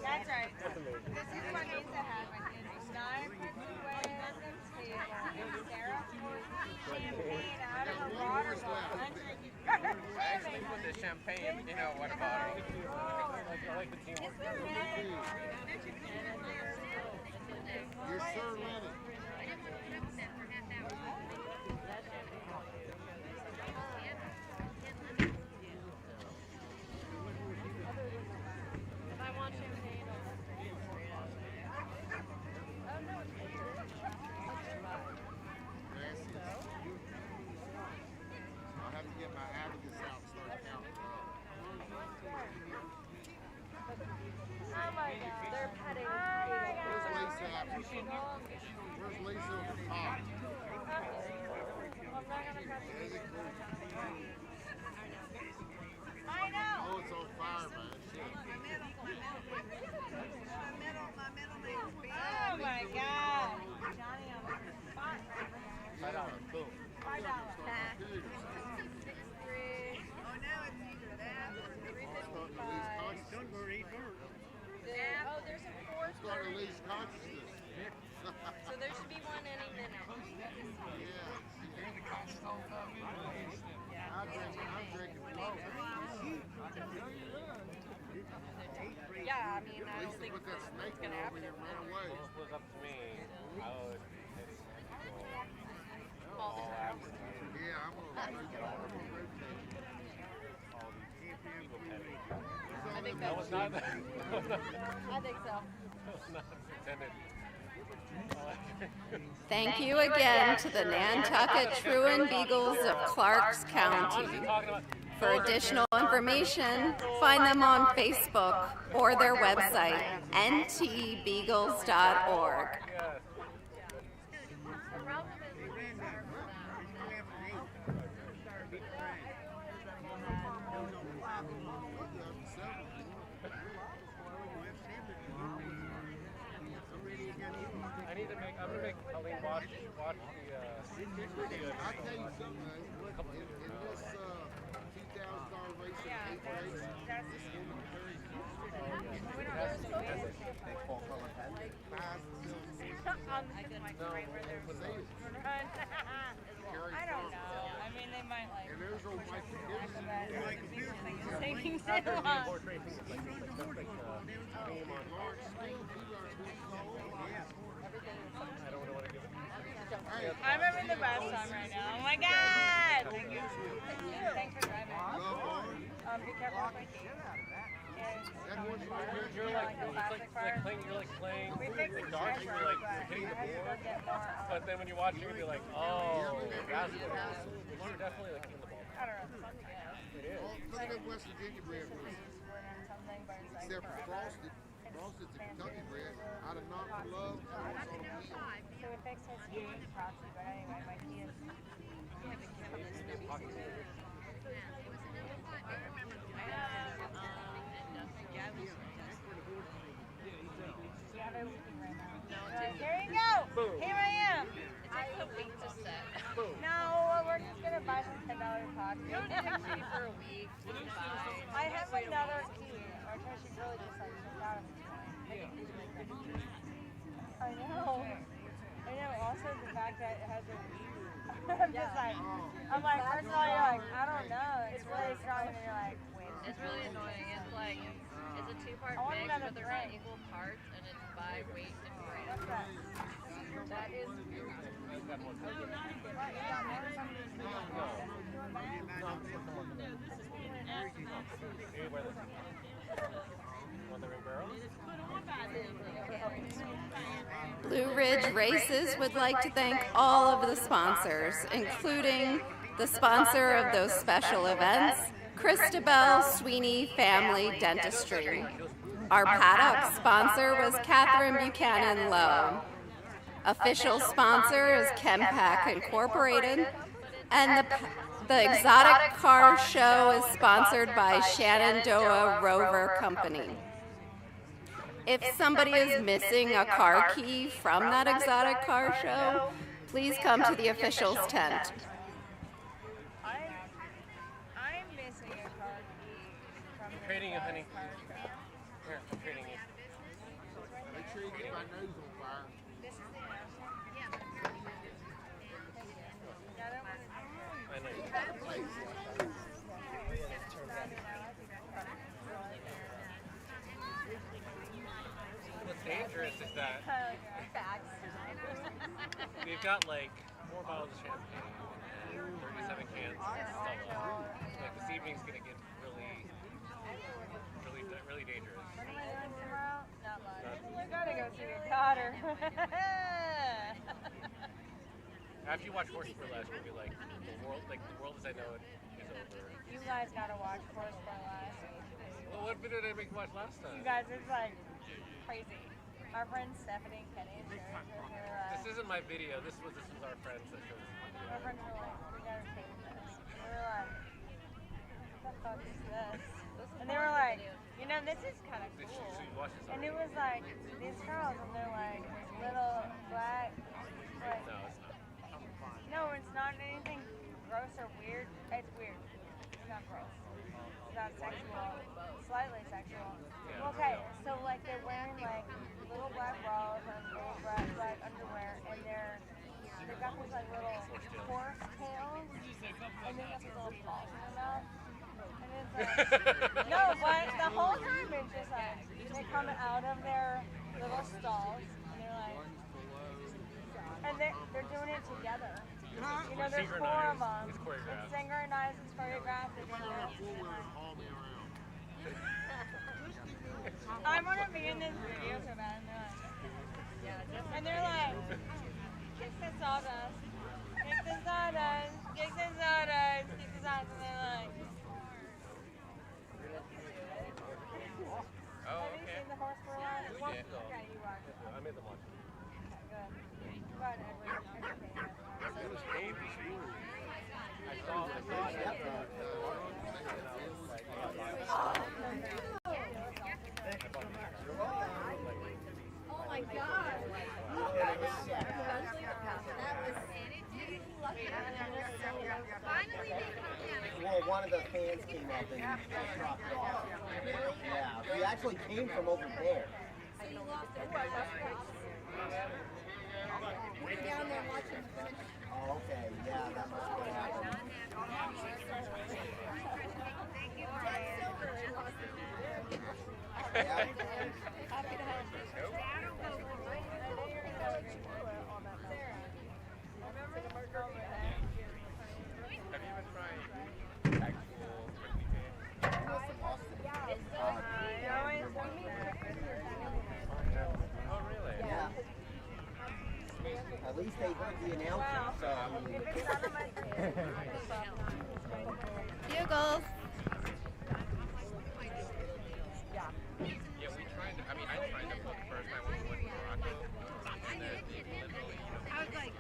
That's right. That's amazing. This is what needs to happen. Is Stein puts away on the table and Sarah pours champagne out of a water bottle. actually put the champagne, you know what about it? I like the teamwork. You're Sir Lenny. If I want champagne, I'll have to get my abacus out and start counting up. oh my god, they're petting. Where's Lisa at? Where's Lisa at the top? I know. Oh, it's on fire, man. Shit. Oh my god. Johnny on the spot. $5, boom. $5. Oh, there's a fourth. Starting to lose consciousness. So there should be one any minute. I'm drinking blow. Yeah, I mean, I don't think put that snake it's gonna over happen. here and ran away. Well, if it was up to me, I would All the time. Yeah, I'm gonna rotate. I think that was not. I think so. That was not intended. Thank you again to the Nantucket Treein Beagles of Clarks County. For additional information, find them on Facebook or their website, ntbeagles.org. I'm gonna make Colleen watch the I'll tell you something, man. In this $2,000 race of 8 races, this woman carries I don't know. I mean, they might like. and there's old Mikey Gibson. Taking so long. I'm having the best time right now. Oh my god! Thank you. Thanks for driving. Be careful with my feet. You're like playing We fixed the the darts, you're like hitting the board. But then when you watch it, you'll be like, oh, that's what it is. You're definitely like hitting the ball. I don't know. It is. Look at that West Virginia bread. Except for Frosted. Frosted's a Kentucky bread. Out of Not for Love, and it's on a wheel. So we fixed his feet proxy, but anyway, my key is. Here you go! Boom. Here I am! It takes a week to set. No, we're just gonna buy some $10 pots. You don't need a key for a week. I have another key, which I should really just like check out at this point. I know. I know. Also, the fact that it has a. I'm just like, first of all, you're like, I don't know. It's really strong, and then you're like, wait. It's really annoying. It's like, it's a two-part I want mix, another but they're not drink. equal parts, and it's by weight and grade. What's that? That is. Blue Ridge Races would like to thank all of the sponsors, including the sponsor of those special events, Christabel Sweeney Family Dentistry. Our paddock sponsor was Catherine Buchanan Lowe. Official sponsor is Chempac Incorporated, and the exotic car show is sponsored by Shenandoah Rover Company. If somebody is missing a car key from that exotic car show, please come to the officials tent. I'm missing a car key from the Trading you, honey. car show. Here, I'm trading you. Make sure you get my nose on fire. This is the house. I know you. dangerous is that we've got like 4 bottles of champagne and 37 cans of Stella. Like this evening's gonna get really dangerous. Not much. You gotta go see your daughter. After you watch Horse Burlesque, you'll be like, the world as I know it is over. You guys gotta watch Horse Burlesque. Well, what video did I make you watch last time? You guys, it's like crazy. Our friends Stephanie and Kenny shared with her. This isn't my video. This was our friends that showed us. Our friends were like, you guys hate this. We were like, what the fuck is this? And they were like, you know, this is kind of cool. So you watched this And it was like, these girls, and they're like, little black, like, no, it's not anything gross or weird. It's weird. It's not gross. It's not sexual. Slightly sexual. Okay, so like they're wearing like little black bras and little black underwear, and they've got these like little horse tails, and they have these little balls in their mouth. And it's like, no, but the whole time it's just like they come out of their little stalls, and they're like, and they're doing it together. You know, there's 4 of them. It's synchronized, it's choreographed. I want to be in this video so bad. And they're like, kick the sawdust, kick the sawdust, kick the sawdust, kick the sawdust. And they're like, Oh, have you seen the Horse Burlesque? Okay, you watch it. I made them watch it. Good. Go ahead, Edward. It was baby. I saw it after. Oh my God. Well, one of the fans came up and dropped it off. Yeah, we actually came from over there. We're down there watching the finish. Oh, okay. Yeah, that must be what happened. Yeah. Happy to have you. Have you ever tried actual Oh, really? Yeah. At least they heard the announcement, so I mean. Beagles. Yeah, we tried to, I tried to book the first time when we went to Morocco. And then literally, I was like,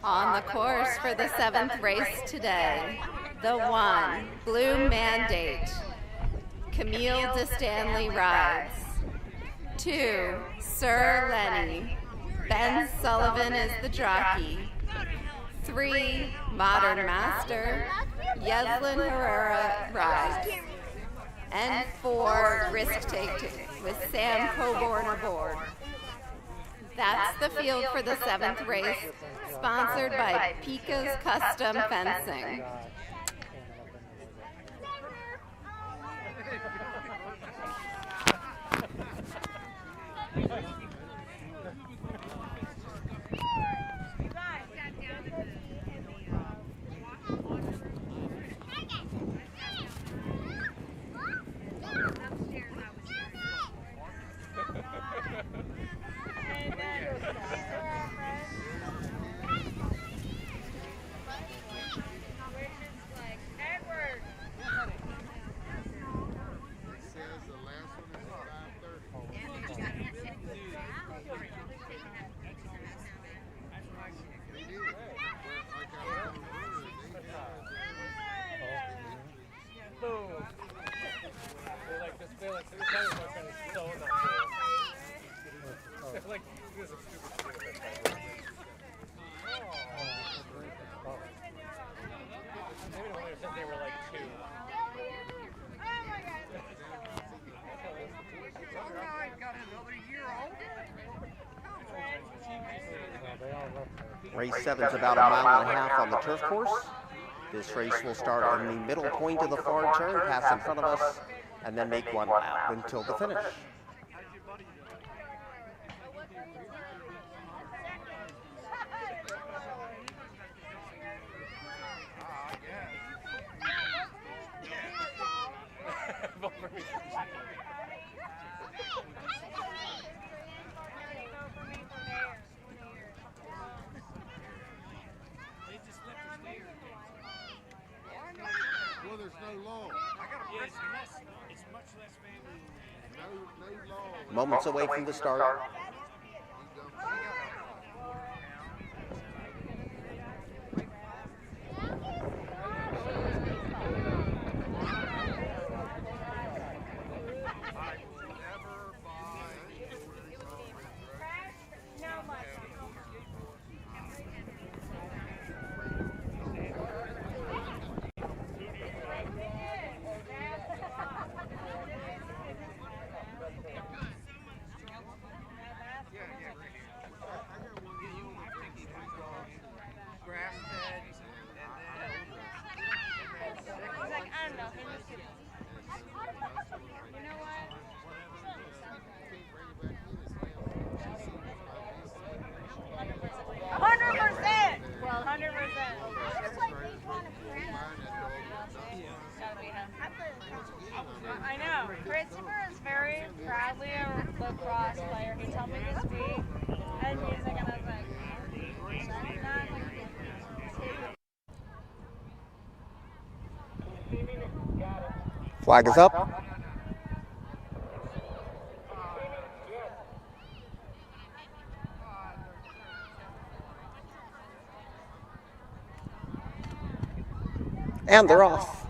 On the course for the 7th race today, the 1, Blue Mandate, Camille de Stanley rides. 2, Sir Lenny, Ben Sullivan is the jockey. 3, Modern Master, Yeslin Herrera rides. And 4, Risk Taking with Sam Coburn aboard. That's the field for the 7th race, sponsored by Pika's Custom Fencing. Race 7's about a mile and a half on the turf course. This race will start in the middle point of the far turn, pass in front of us, and then make one lap until the finish. Well, there's no law. It's much less family. No law. Moments away from the start. I know. Christopher is very proudly a lacrosse player. He told me this week and music, and I was like, Flag is up. And they're off.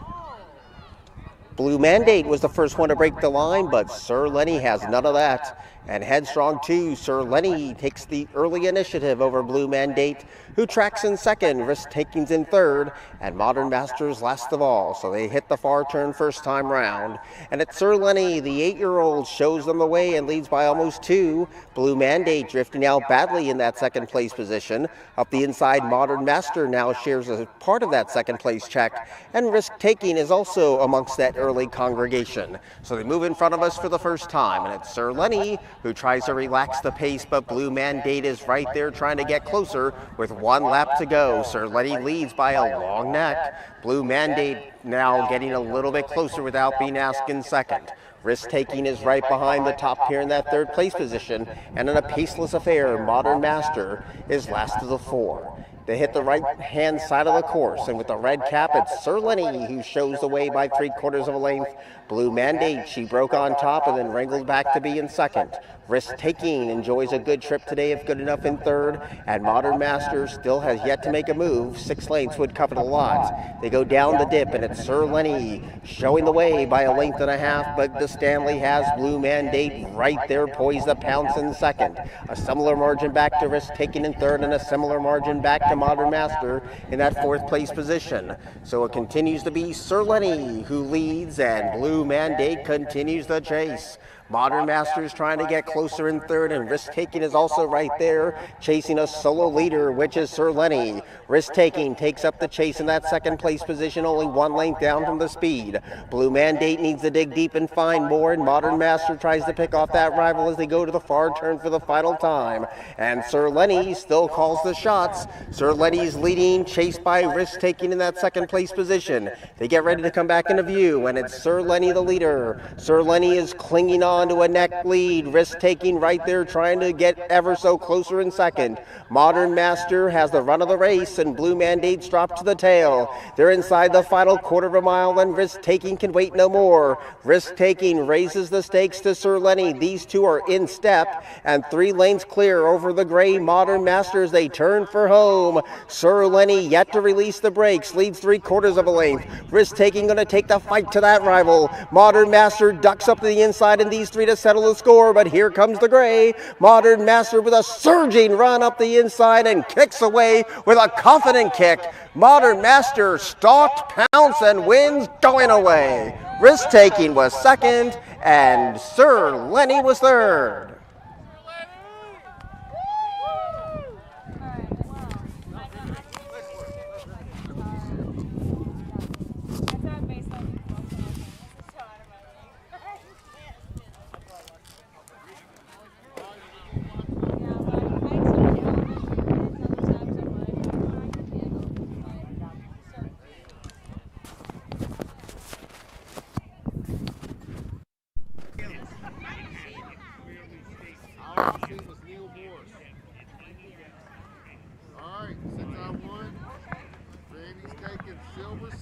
Blue Mandate was the first one to break the line, but Sir Lenny has none of that. And Headstrong 2, Sir Lenny takes the early initiative over Blue Mandate, who tracks in second, Risk Taking's in third, and Modern Masters last of all. So they hit the far turn first time round. And it's Sir Lenny, the 8-year-old, shows them the way and leads by almost 2. Blue Mandate drifting out badly in that second place position. Up the inside, Modern Master now shares a part of that second place check. And Risk Taking is also amongst that early congregation. So they move in front of us for the first time, and it's Sir Lenny who tries to relax the pace, but Blue Mandate is right there trying to get closer with 1 lap to go. Sir Lenny leads by a long neck. Blue Mandate now getting a little bit closer without being asked in second. Risk Taking is right behind the top pair in that third place position, and in a paceless affair, Modern Master is last of the 4. They hit the right-hand side of the course, and with the red cap, it's Sir Lenny who shows the way by 3/4 of a length. Blue Mandate, she broke on top and then wrangled back to be in second. Risk Taking enjoys a good trip today, if good enough, in third, and Modern Master still has yet to make a move. 6 lengths would cover a lot. They go down the dip, and it's Sir Lenny showing the way by a length and a half, but the Stanley has Blue Mandate right there poised to pounce in second. A similar margin back to Risk Taking in third, and a similar margin back to Modern Master in that 4th place position. So it continues to be Sir Lenny who leads, and Blue Mandate continues the chase. Modern Masters trying to get closer in third, and Risk Taking is also right there, chasing a solo leader, which is Sir Lenny. Risk Taking takes up the chase in that 2nd place position, only 1 length down from the speed. Blue Mandate needs to dig deep and find more, and Modern Master tries to pick off that rival as they go to the far turn for the final time. And Sir Lenny still calls the shots. Sir Lenny's leading, chased by Risk Taking in that 2nd place position. They get ready to come back into view, and it's Sir Lenny the leader. Sir Lenny is clinging on to a neck lead. Risk Taking right there trying to get ever so closer in second. Modern Master has the run of the race, and Blue Mandate's dropped to the tail. They're inside the final 1/4 of a mile, and Risk Taking can wait no more. Risk Taking raises the stakes to Sir Lenny. These two are in step, and 3 lanes clear over the gray Modern Master as they turn for home. Sir Lenny yet to release the brakes, leads 3/4 of a length. Risk Taking going to take the fight to that rival. Modern Master ducks up to the inside, and these 3 to settle the score, but here comes the gray. Modern Master with a surging run up the inside and kicks away with a confident kick. Modern Master stalked, pounced, and wins going away. Risk Taking was second, and Sir Lenny was third.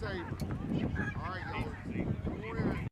safe. All right, y'all. Come on in.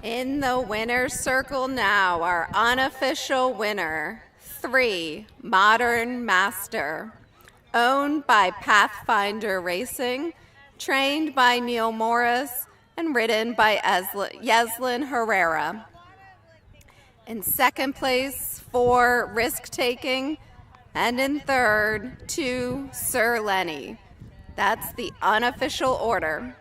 In the winner's circle now, our unofficial winner, 3 Modern Master, owned by Pathfinder Racing, trained by Neil Morris, and ridden by Yeslin Herrera. In second place, 4 Risk Taking, and in third, 2 Sir Lenny. That's the unofficial order.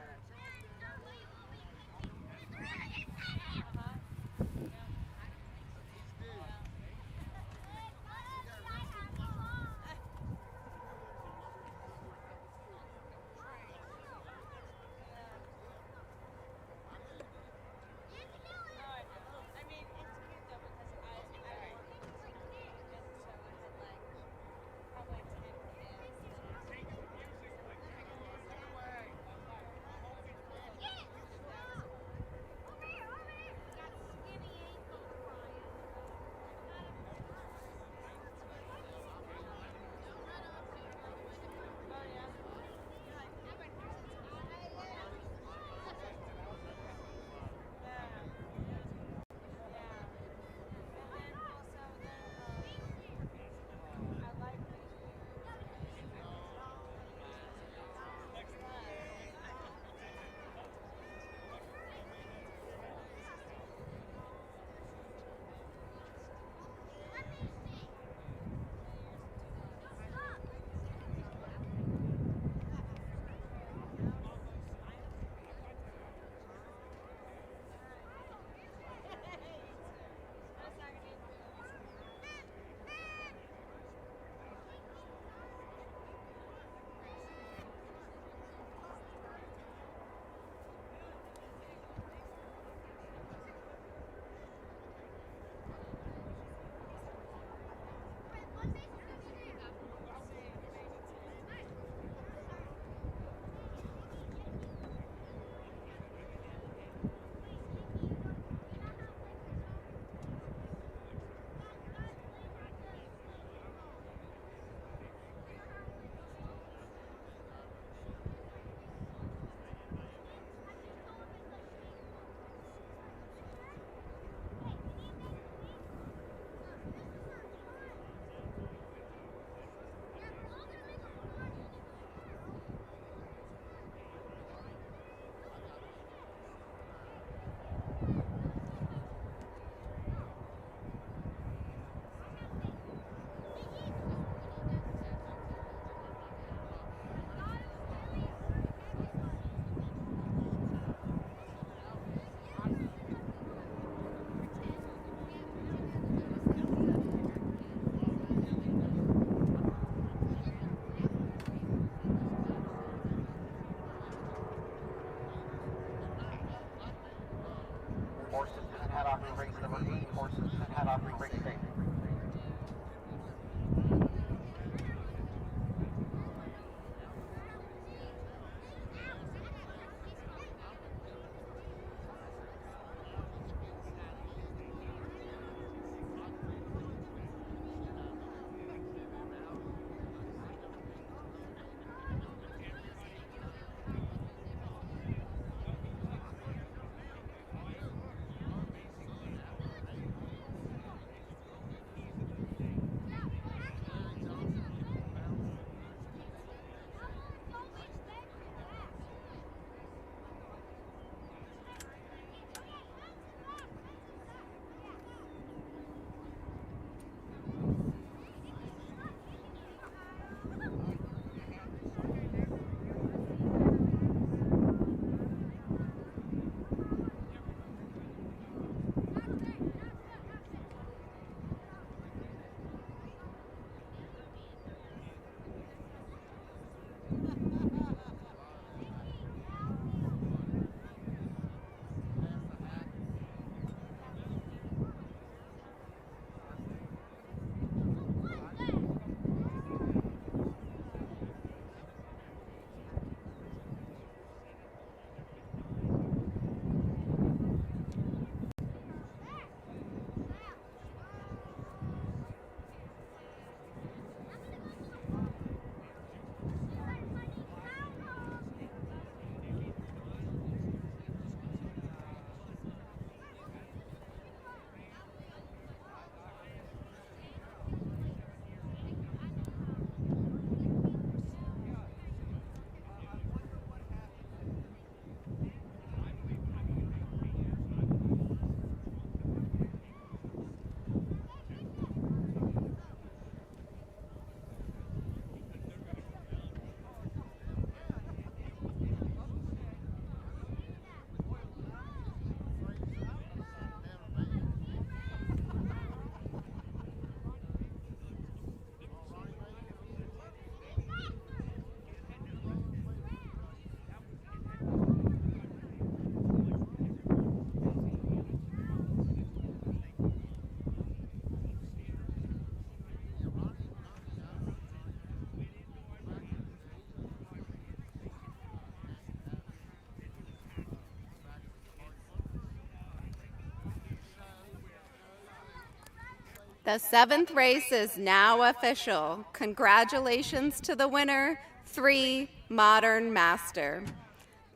The 7th race is now official. Congratulations to the winner, 3 Modern Master.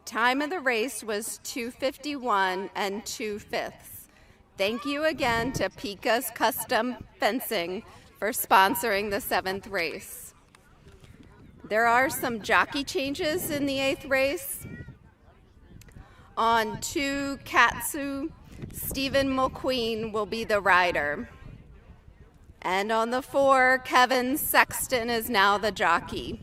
Time of the race was 2:51 and 2/5. Thank you again to Pika's Custom Fencing for sponsoring the 7th race. There are some jockey changes in the 8th race. On 2 Katsu, Stephen McQueen will be the rider. And on the 4, Kevin Sexton is now the jockey.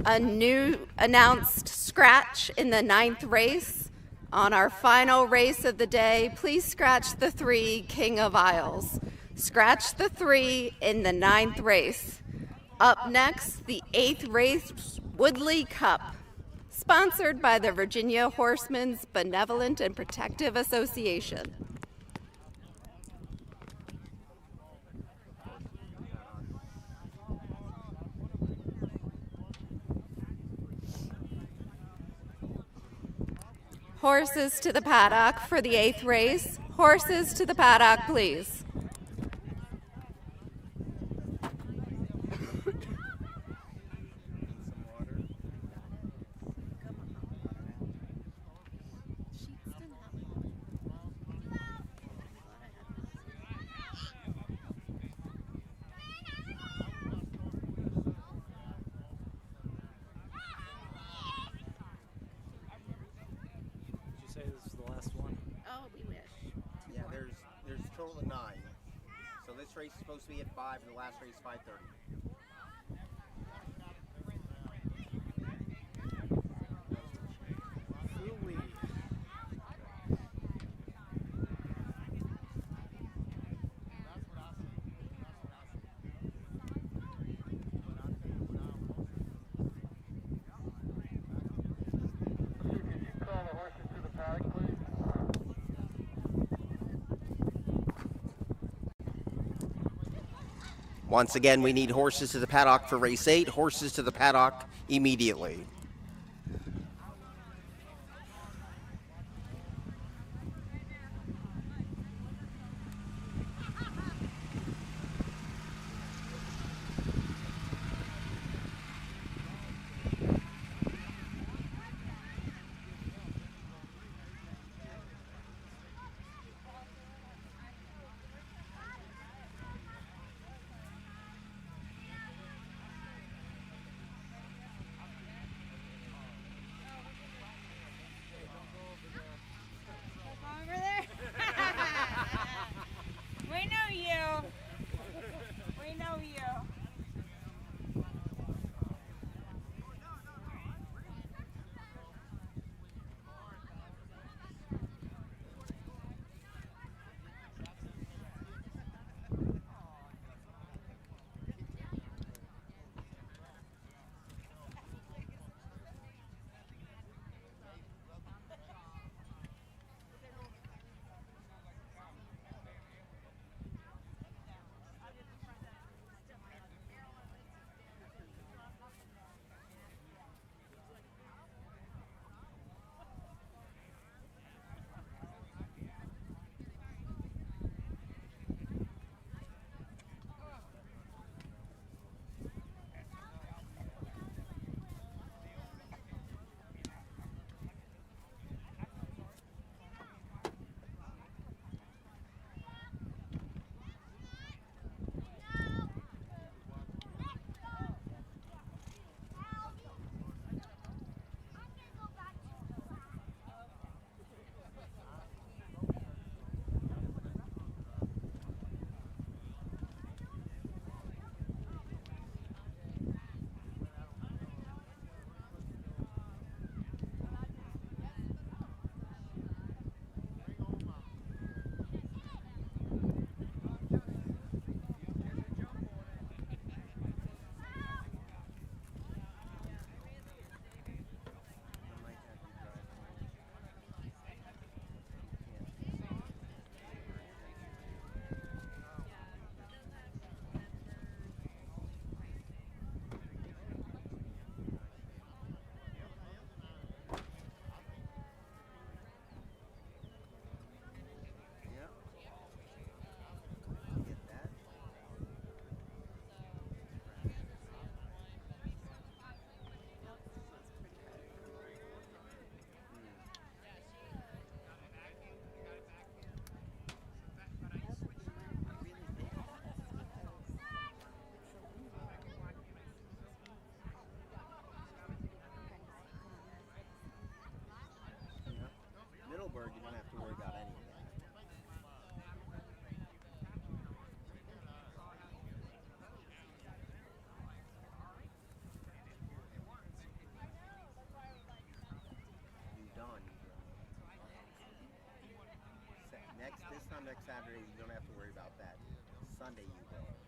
A new announced scratch in the 9th race. On our final race of the day, please scratch the 3 King of Isles. Scratch the 3 in the 9th race. Up next, the 8th race, Woodley Cup, sponsored by the Virginia Horsemen's Benevolent and Protective Association. Horses to the paddock for the 8th race. Horses to the paddock, please. Yeah, there's a total of 9. So this race is supposed to be at 5 and the last race 5:30. Once again, we need horses to the paddock for race 8. Horses to the paddock immediately. Over there? We know you. We know you. next Saturday, you don't have to worry about that. Sunday you will.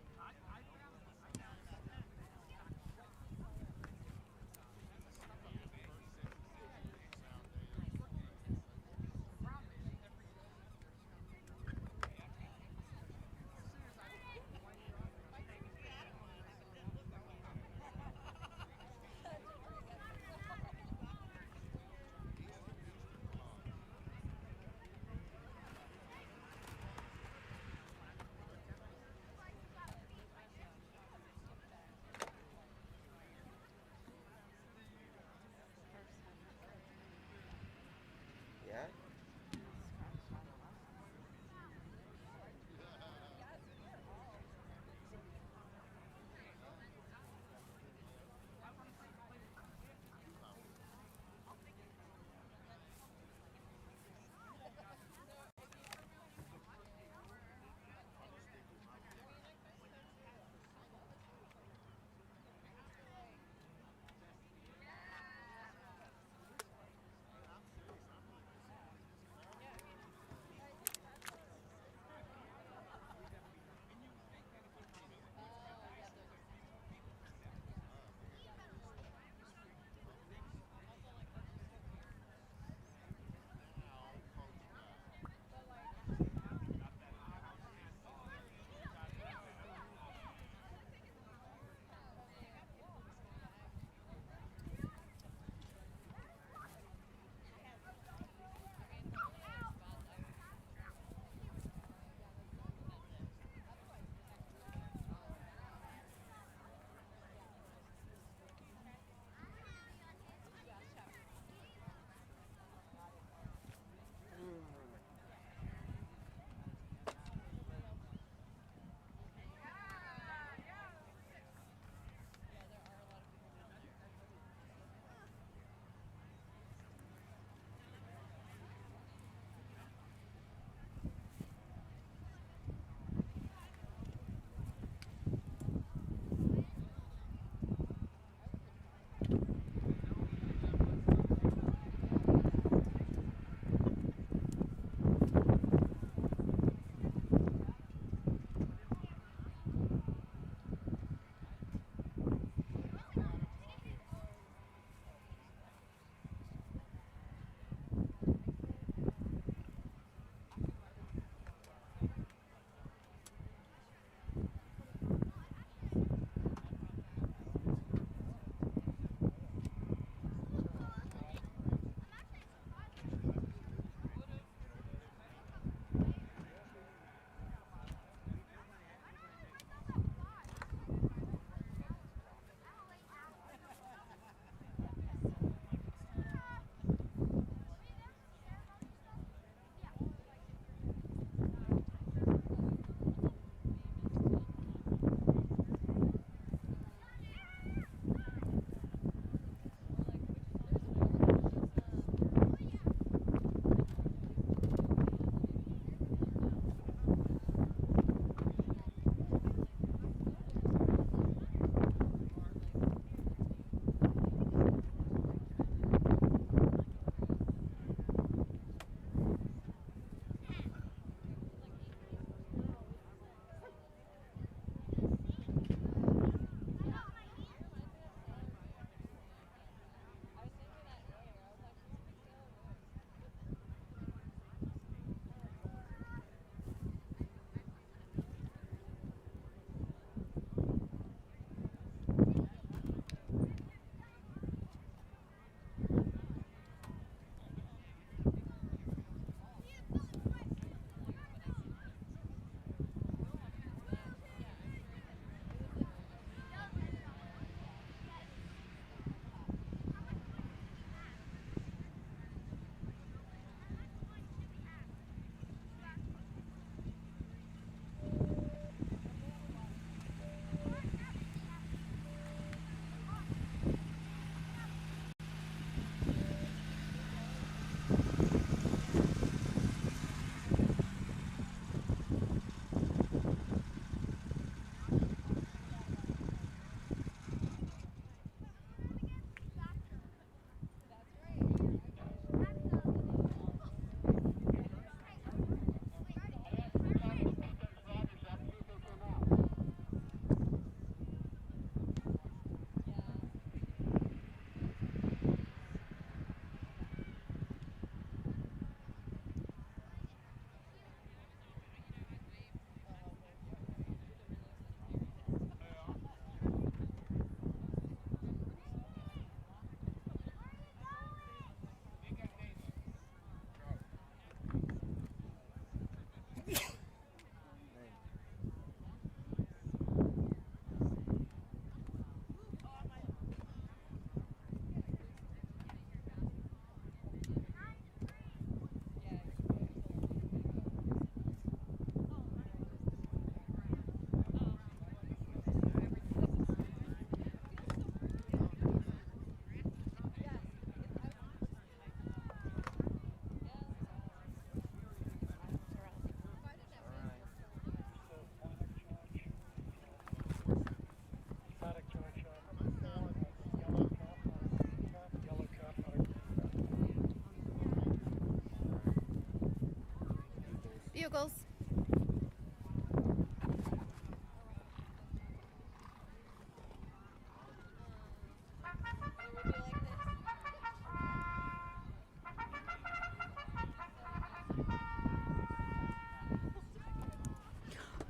Bugles.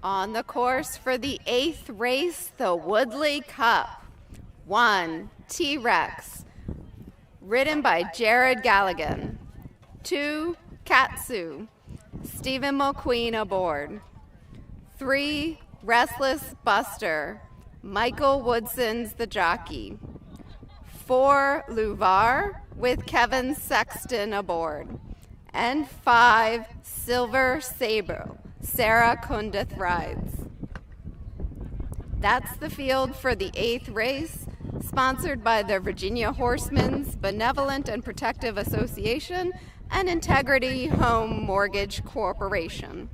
On the course for the 8th race, the Woodley Cup. 1, T-Rex, ridden by Jared Galligan. 2, Katsu, Stephen McQueen aboard. 3, Restless Buster, Michael Woodson's the jockey. 4, Luvar with Kevin Sexton aboard. And 5, Silver Sabre, Sarah Kundith rides. That's the field for the 8th race, sponsored by the Virginia Horsemen's Benevolent and Protective Association and Integrity Home Mortgage Corporation.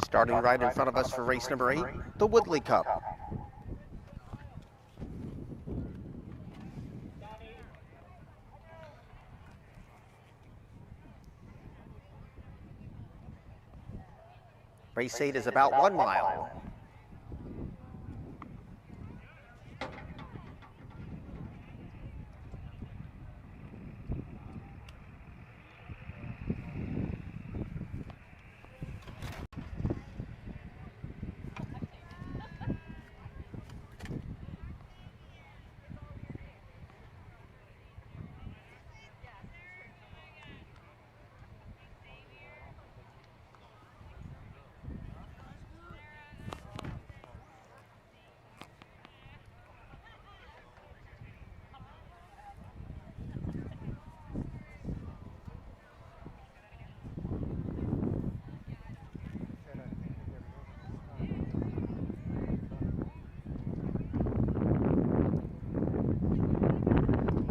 Starting right in front of us for race number 8, the Woodley Cup. Race 8 is about 1 mile.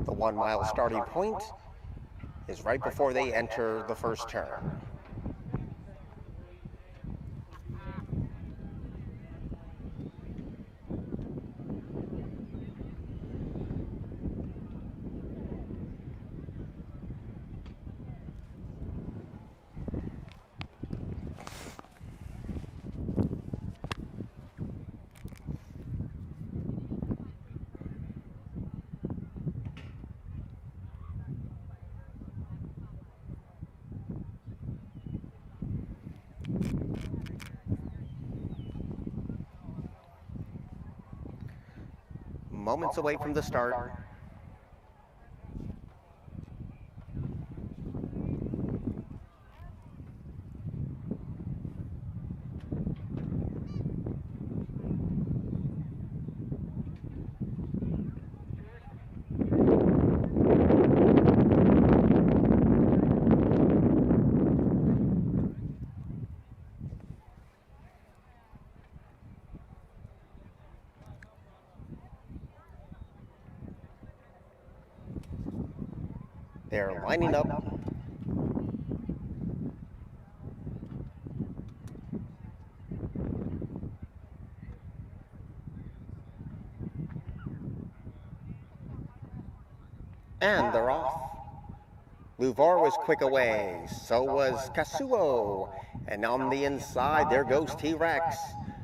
The 1 mile starting point is right before they enter the first turn. Moments away from the start. They're lining up. And they're off. Luvar was quick away, so was Kasuo. And on the inside, there goes T-Rex.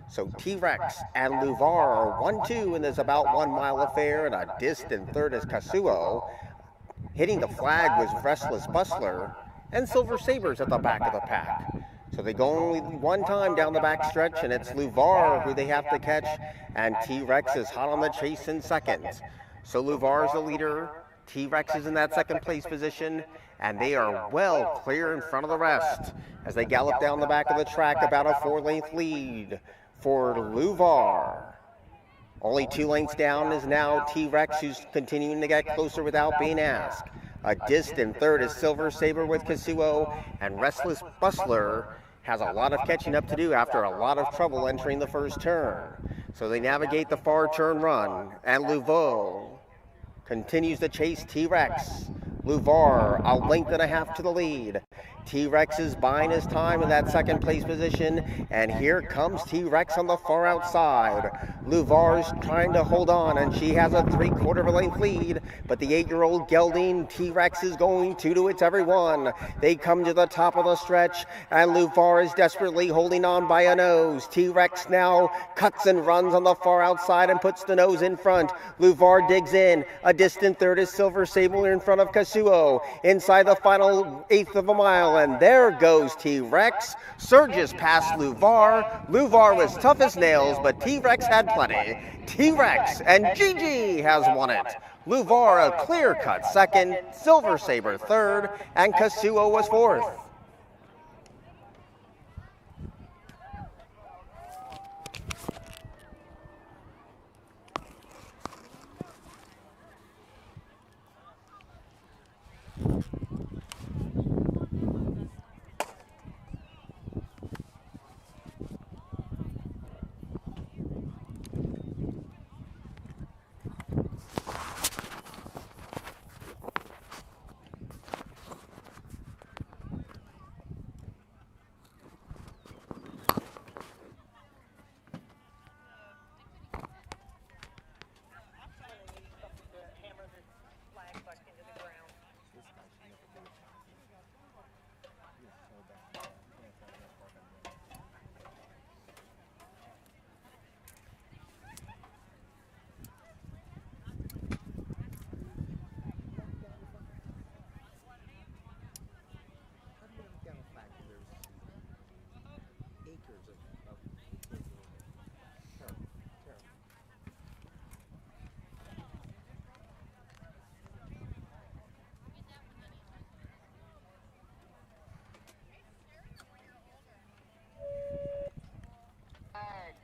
So T-Rex and Luvar are 1-2 in this about 1 mile affair, and a distant third is Kasuo. Hitting the flag was Restless Bustler, and Silver Sabres at the back of the pack. So they go only one time down the back stretch, and it's Luvar who they have to catch, and T-Rex is hot on the chase in second. So Luvar's the leader, T-Rex is in that second place position, and they are well clear in front of the rest as they gallop down the back of the track, about a 4-length lead for Luvar. Only 2 lengths down is now T-Rex, who's continuing to get closer without being asked. A distant third is Silver Saber with Kasuo, and Restless Bustler has a lot of catching up to do after a lot of trouble entering the first turn. So they navigate the far turn run, and Luvar continues to chase T-Rex. Luvar a length and a half to the lead. T-Rex is buying his time in that second place position, and here comes T-Rex on the far outside. Luvar's trying to hold on, and she has a 3/4 of a length lead, but the 8-year-old gelding T-Rex is going 2 to its every one. They come to the top of the stretch, and Luvar is desperately holding on by a nose. T-Rex now cuts and runs on the far outside and puts the nose in front. Luvar digs in. A distant third is Silver Sable in front of Kasuo. Inside the final 1/8 of a mile, and there goes T-Rex. Surges past Luvar. Luvar was tough as nails, but T-Rex had plenty. T-Rex and Gigi has won it. Luvar a clear-cut second, Silver Saber third, and Kasuo was fourth.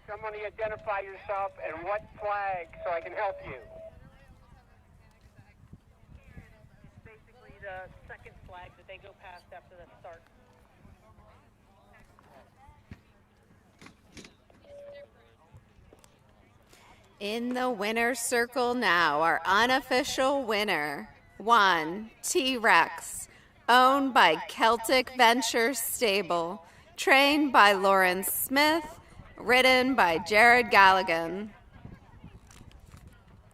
Somebody identify yourself and what flag so I can help you. It's basically the second flag that they go past after the start. In the winner's circle now, our unofficial winner, 1, T-Rex, owned by Celtic Ventures Stable, trained by Lauren Smith, ridden by Jared Galligan.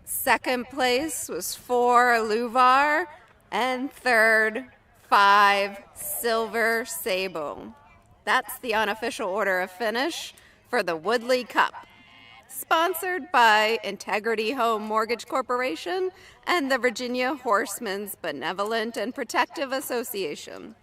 Second place was 4, Luvar, and third, 5, Silver Sable. That's the unofficial order of finish for the Woodley Cup, sponsored by Integrity Home Mortgage Corporation and the Virginia Horsemen's Benevolent and Protective Association.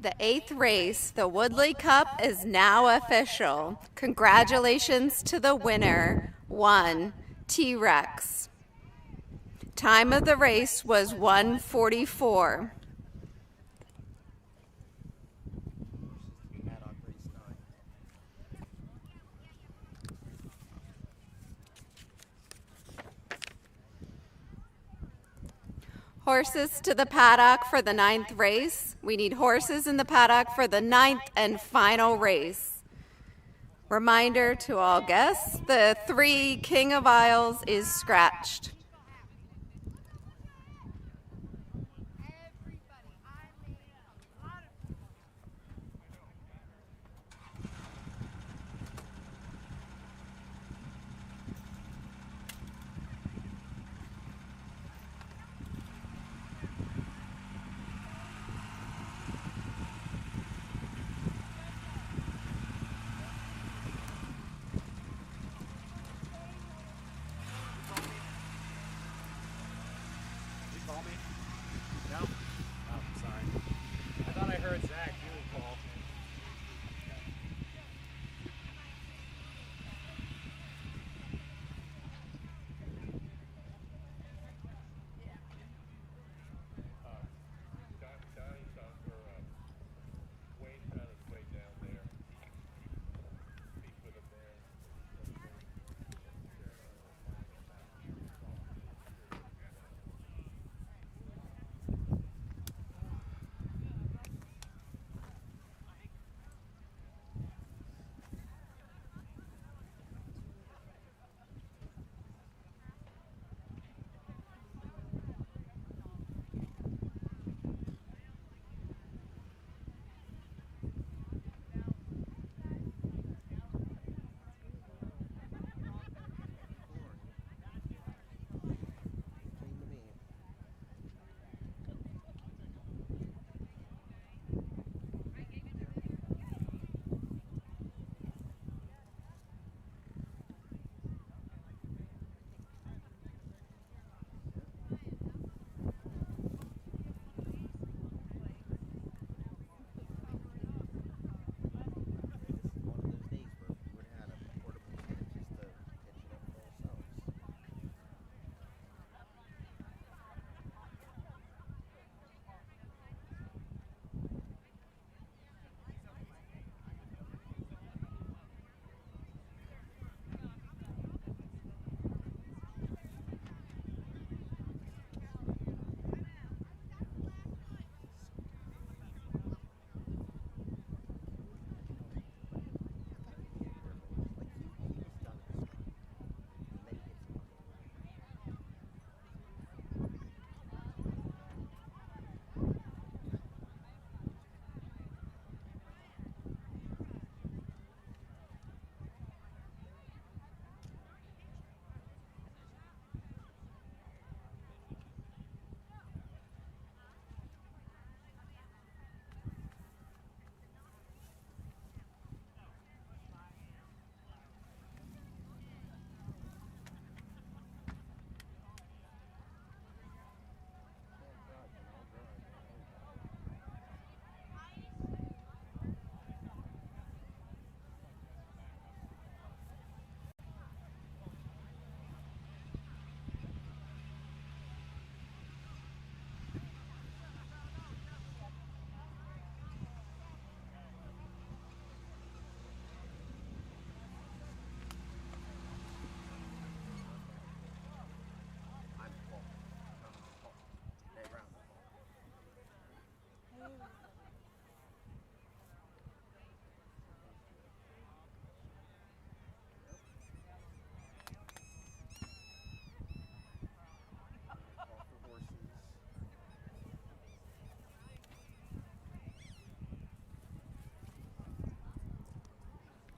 The 8th race, the Woodley Cup, is now official. Congratulations to the winner, 1 T-Rex. Time of the race was 1:44. Horses to the paddock for the 9th race. We need horses in the paddock for the 9th and final race. Reminder to all guests, the 3 King of Isles is scratched.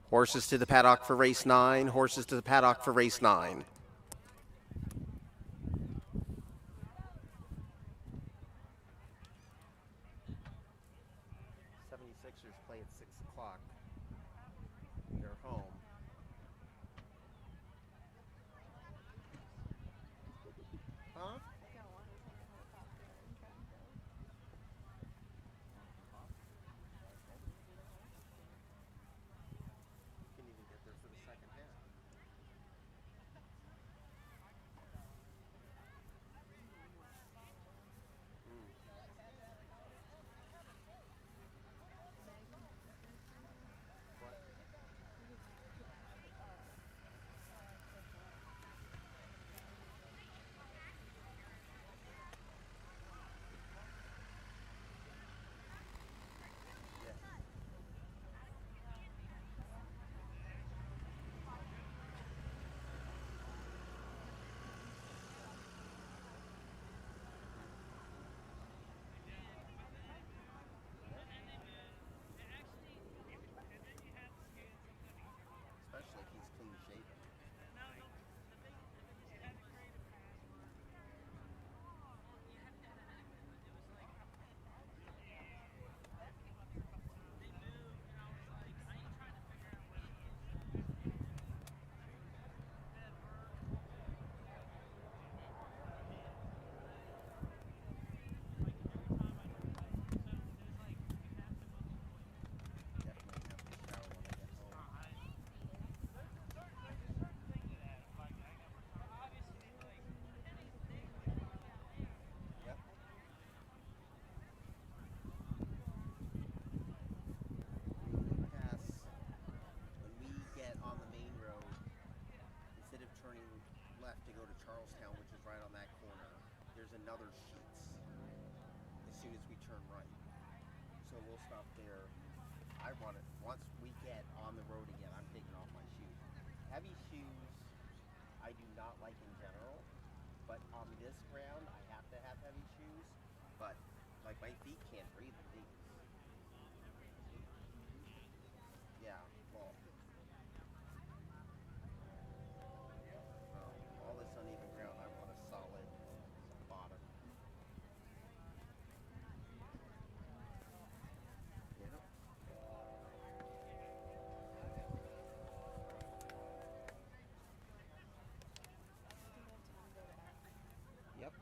Horses to the paddock for race 9. Horses to the paddock for race 9. Play at 6 o'clock. They're home. Huh? left to go to Charlestown, which is right on that corner, there's another Sheets as soon as we turn right. So we'll stop there. I want it, once we get on the road again, I'm taking off my shoes. Heavy shoes, I do not like in general, but on this ground, I have to have heavy shoes, but like my feet can't breathe in these. Yeah, well, all this uneven ground, I want a solid bottom. Yep.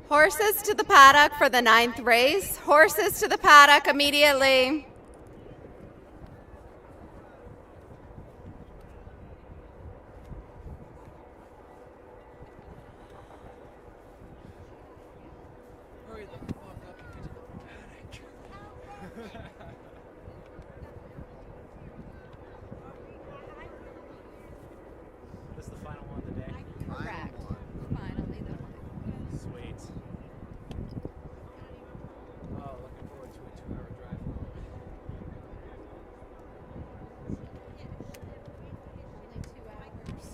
Horses to the paddock for the 9th race. Horses to the paddock immediately. Hurry the fuck up and get to the paddock. This is the final one of the day? Correct. Finally, the one. Sweet. Oh, looking forward to a 2-hour drive home. Only 2 hours.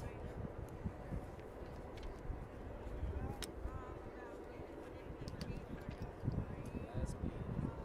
That's beautiful.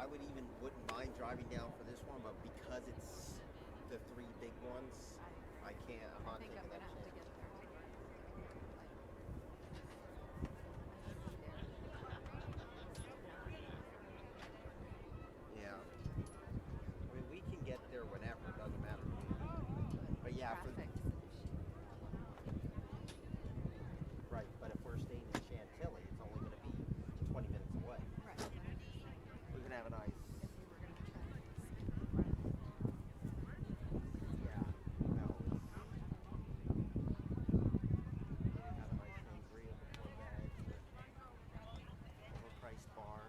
wouldn't mind driving down for this one, but because it's the 3 big ones, I can't. I'm not taking that chance. Yeah. I mean, we can get there whenever. It doesn't matter. But yeah, right. But if we're staying in Chantilly, it's only going to be 20 minutes away. Right. We're going to have a nice. Yeah. No. Have a nice sangria before bed. Overpriced bar.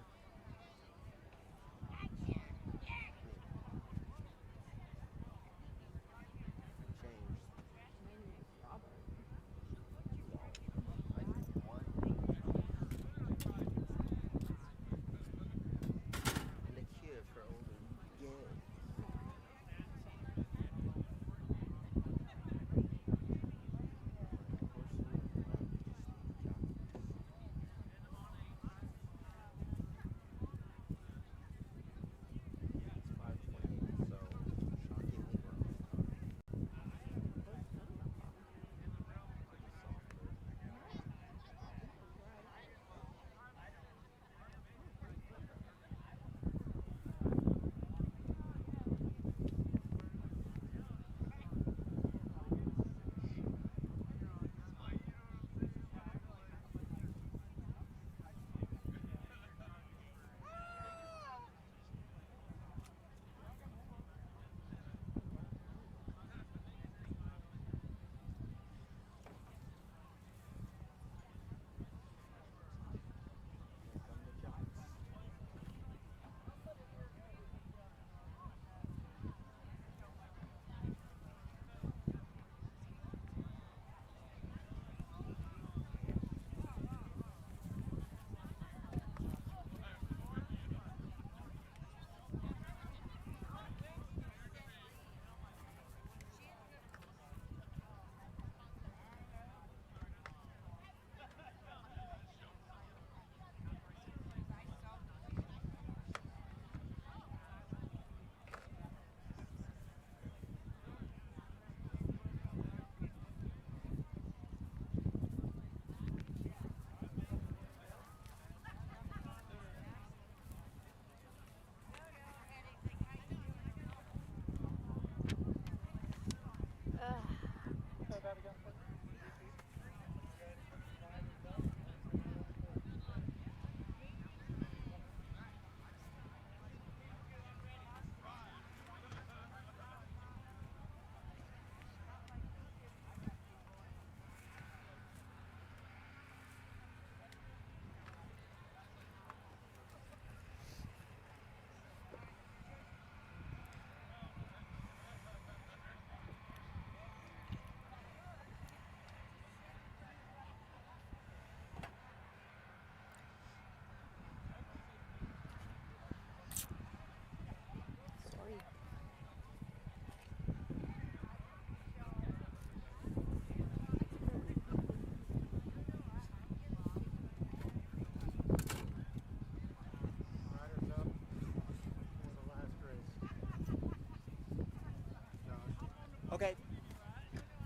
Okay.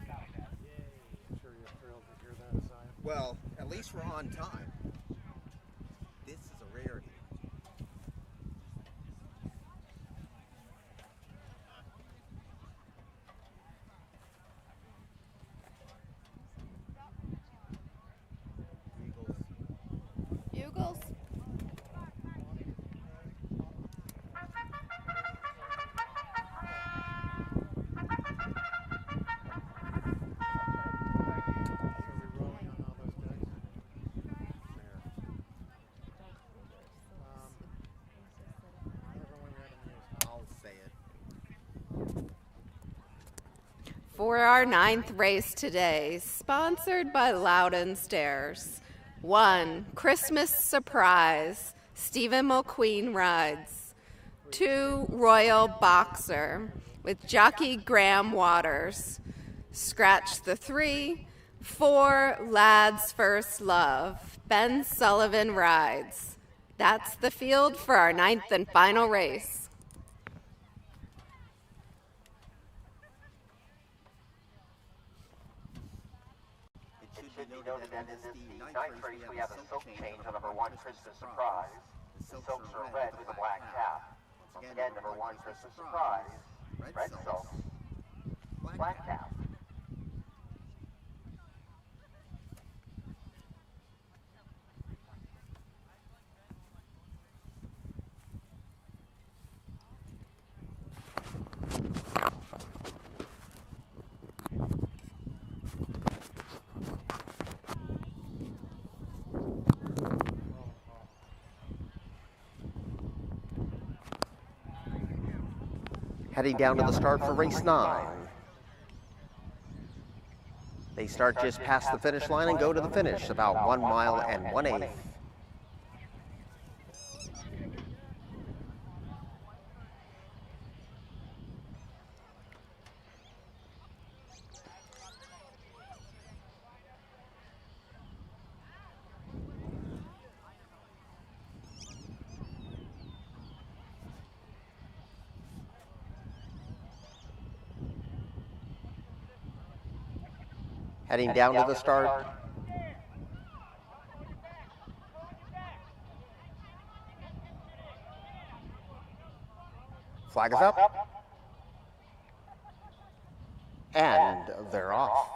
I'm sure you're thrilled to hear that, Zion. Well, at least we're on time. This is a rarity. Beagles. For our 9th race today, sponsored by Loudon Stairs. 1, Christmas Surprise, Stephen McQueen rides. 2, Royal Boxer, with jockey Graham Waters. Scratch the 3. 4, Lad's First Love, Ben Sullivan rides. That's the field for our 9th and final race. It should be noted that in this ninth race we have a silk change on number 1 Christmas Surprise. The silks are red with a black cap. Once again, number 1 Christmas Surprise, red silks, black cap. Heading down to the start for race 9. They start just past the finish line and go to the finish, about 1 mile and 1/8. Heading down to the start. Flag is up. And they're off.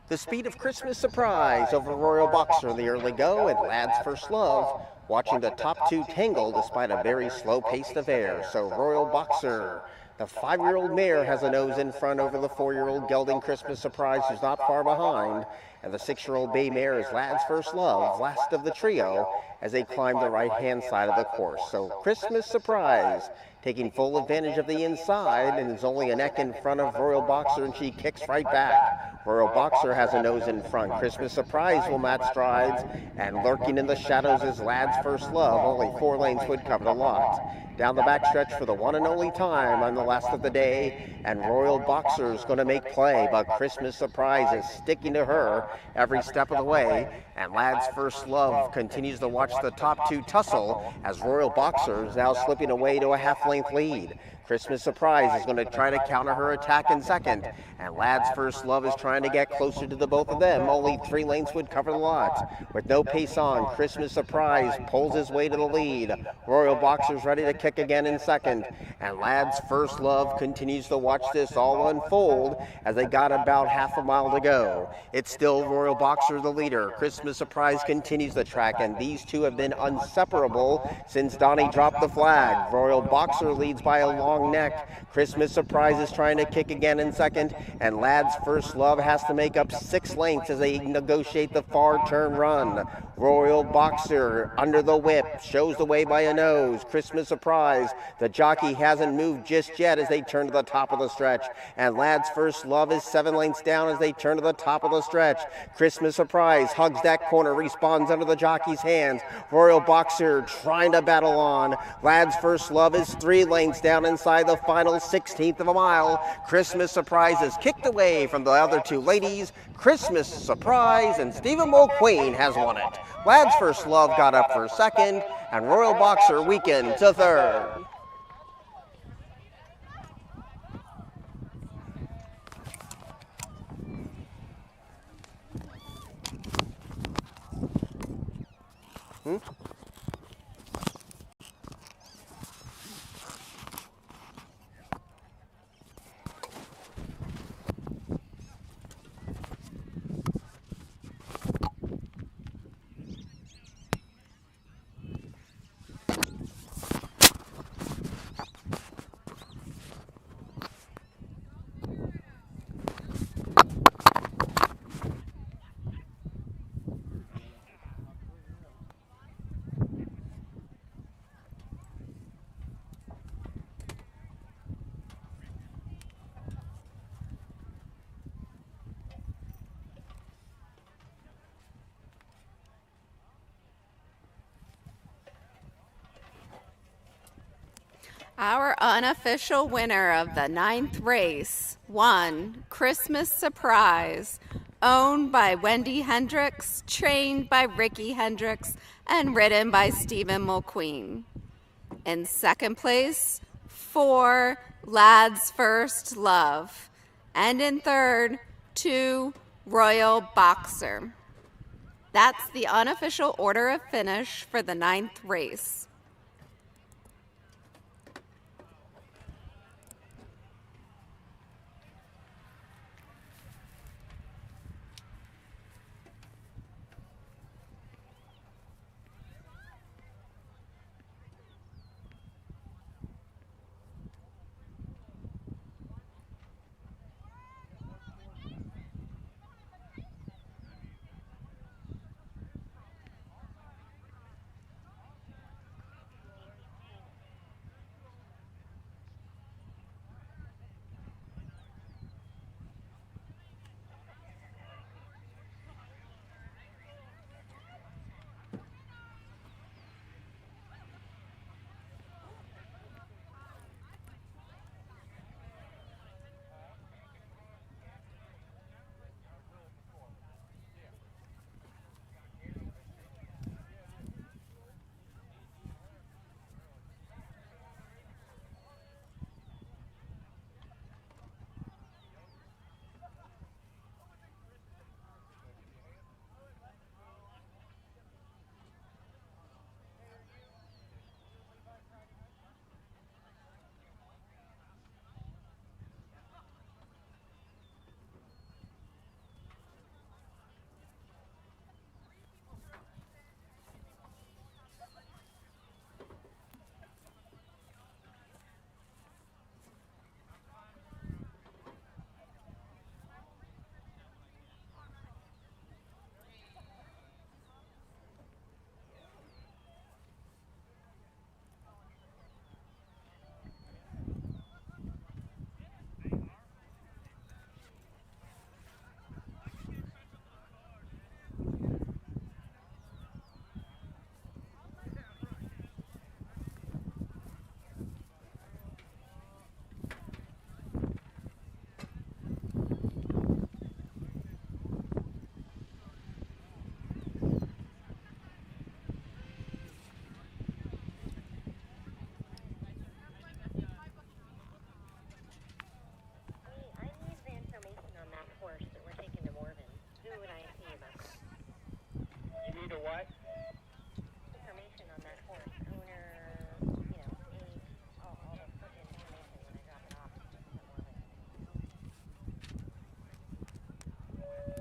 The speed of Christmas Surprise over Royal Boxer in the early go, and Lad's First Love watching the top 2 tangle despite a very slow paced affair. So Royal Boxer, the 5-year-old mare, has a nose in front over the 4-year-old gelding Christmas Surprise, who's not far behind. And the 6-year-old bay mare is Lad's First Love, last of the trio, as they climb the right-hand side of the course. So Christmas Surprise taking full advantage of the inside, and is only a neck in front of Royal Boxer, and she kicks right back. Royal Boxer has a nose in front. Christmas Surprise will match strides, and lurking in the shadows is Lad's First Love. Only 4 lanes would cover the lot. Down the backstretch for the one and only time on the last of the day, and Royal Boxer's going to make play, but Christmas Surprise is sticking to her every step of the way, and Lad's First Love continues to watch the top 2 tussle as Royal Boxer is now slipping away to a half-length lead. Christmas Surprise is going to try to counter her attack in second, and Lad's First Love is trying to get closer to the both of them. Only 3 lanes would cover the lot. With no pace on, Christmas Surprise pulls his way to the lead. Royal Boxer's ready to kick again in second, and Lad's First Love continues to watch this all unfold as they got about half a mile to go. It's still Royal Boxer the leader. Christmas Surprise continues the track, and these two have been inseparable since Donnie dropped the flag. Royal Boxer leads by a long neck. Christmas Surprise is trying to kick again in second, and Lad's First Love has to make up 6 lengths as they negotiate the far turn run. Royal Boxer under the whip shows the way by a nose. Christmas Surprise, the jockey, hasn't moved just yet as they turn to the top of the stretch, and Lad's First Love is 7 lengths down as they turn to the top of the stretch. Christmas Surprise hugs that corner, responds under the jockey's hands. Royal Boxer trying to battle on. Lad's First Love is 3 lengths down inside the final 16th of a mile. Christmas Surprise is kicked away from the other 2 ladies. Christmas Surprise and Stephen Mulqueen has won it. Lad's First Love got up for second, and Royal Boxer weakened to third. Our unofficial winner of the 9th race won Christmas Surprise, owned by Wendy Hendricks, trained by Ricky Hendricks, and ridden by Stephen Mulqueen. In second place, 4 Lads First Love. And in third, 2 Royal Boxer. That's the unofficial order of finish for the 9th race. What? Information on that horse, owner, you know, age, all the frickin' information when I drop it off.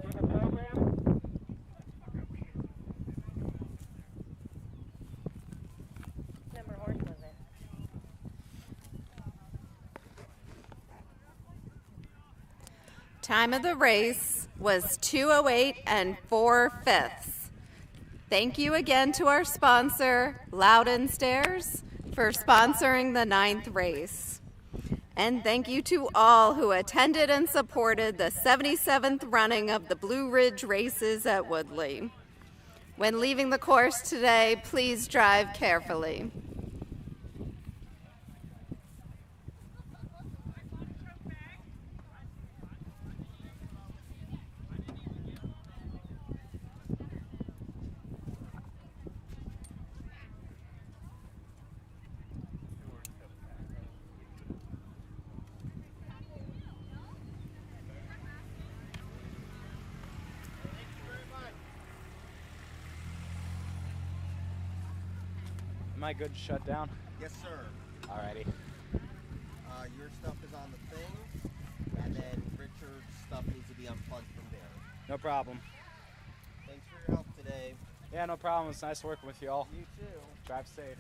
Do the program? Number horse was it? Time of the race was 2:08 and 4/5. Thank you again to our sponsor, Loudon Stairs, for sponsoring the 9th race. And thank you to all who attended and supported the 77th running of the Blue Ridge races at Woodley. When leaving the course today, please drive carefully. Am I good to shut down? Yes, sir. Alrighty. Your stuff is on the thing, and then Richard's stuff needs to be unplugged from there. No problem. Thanks for your help today. Yeah, no problem. It's nice working with you all. You too. Drive safe.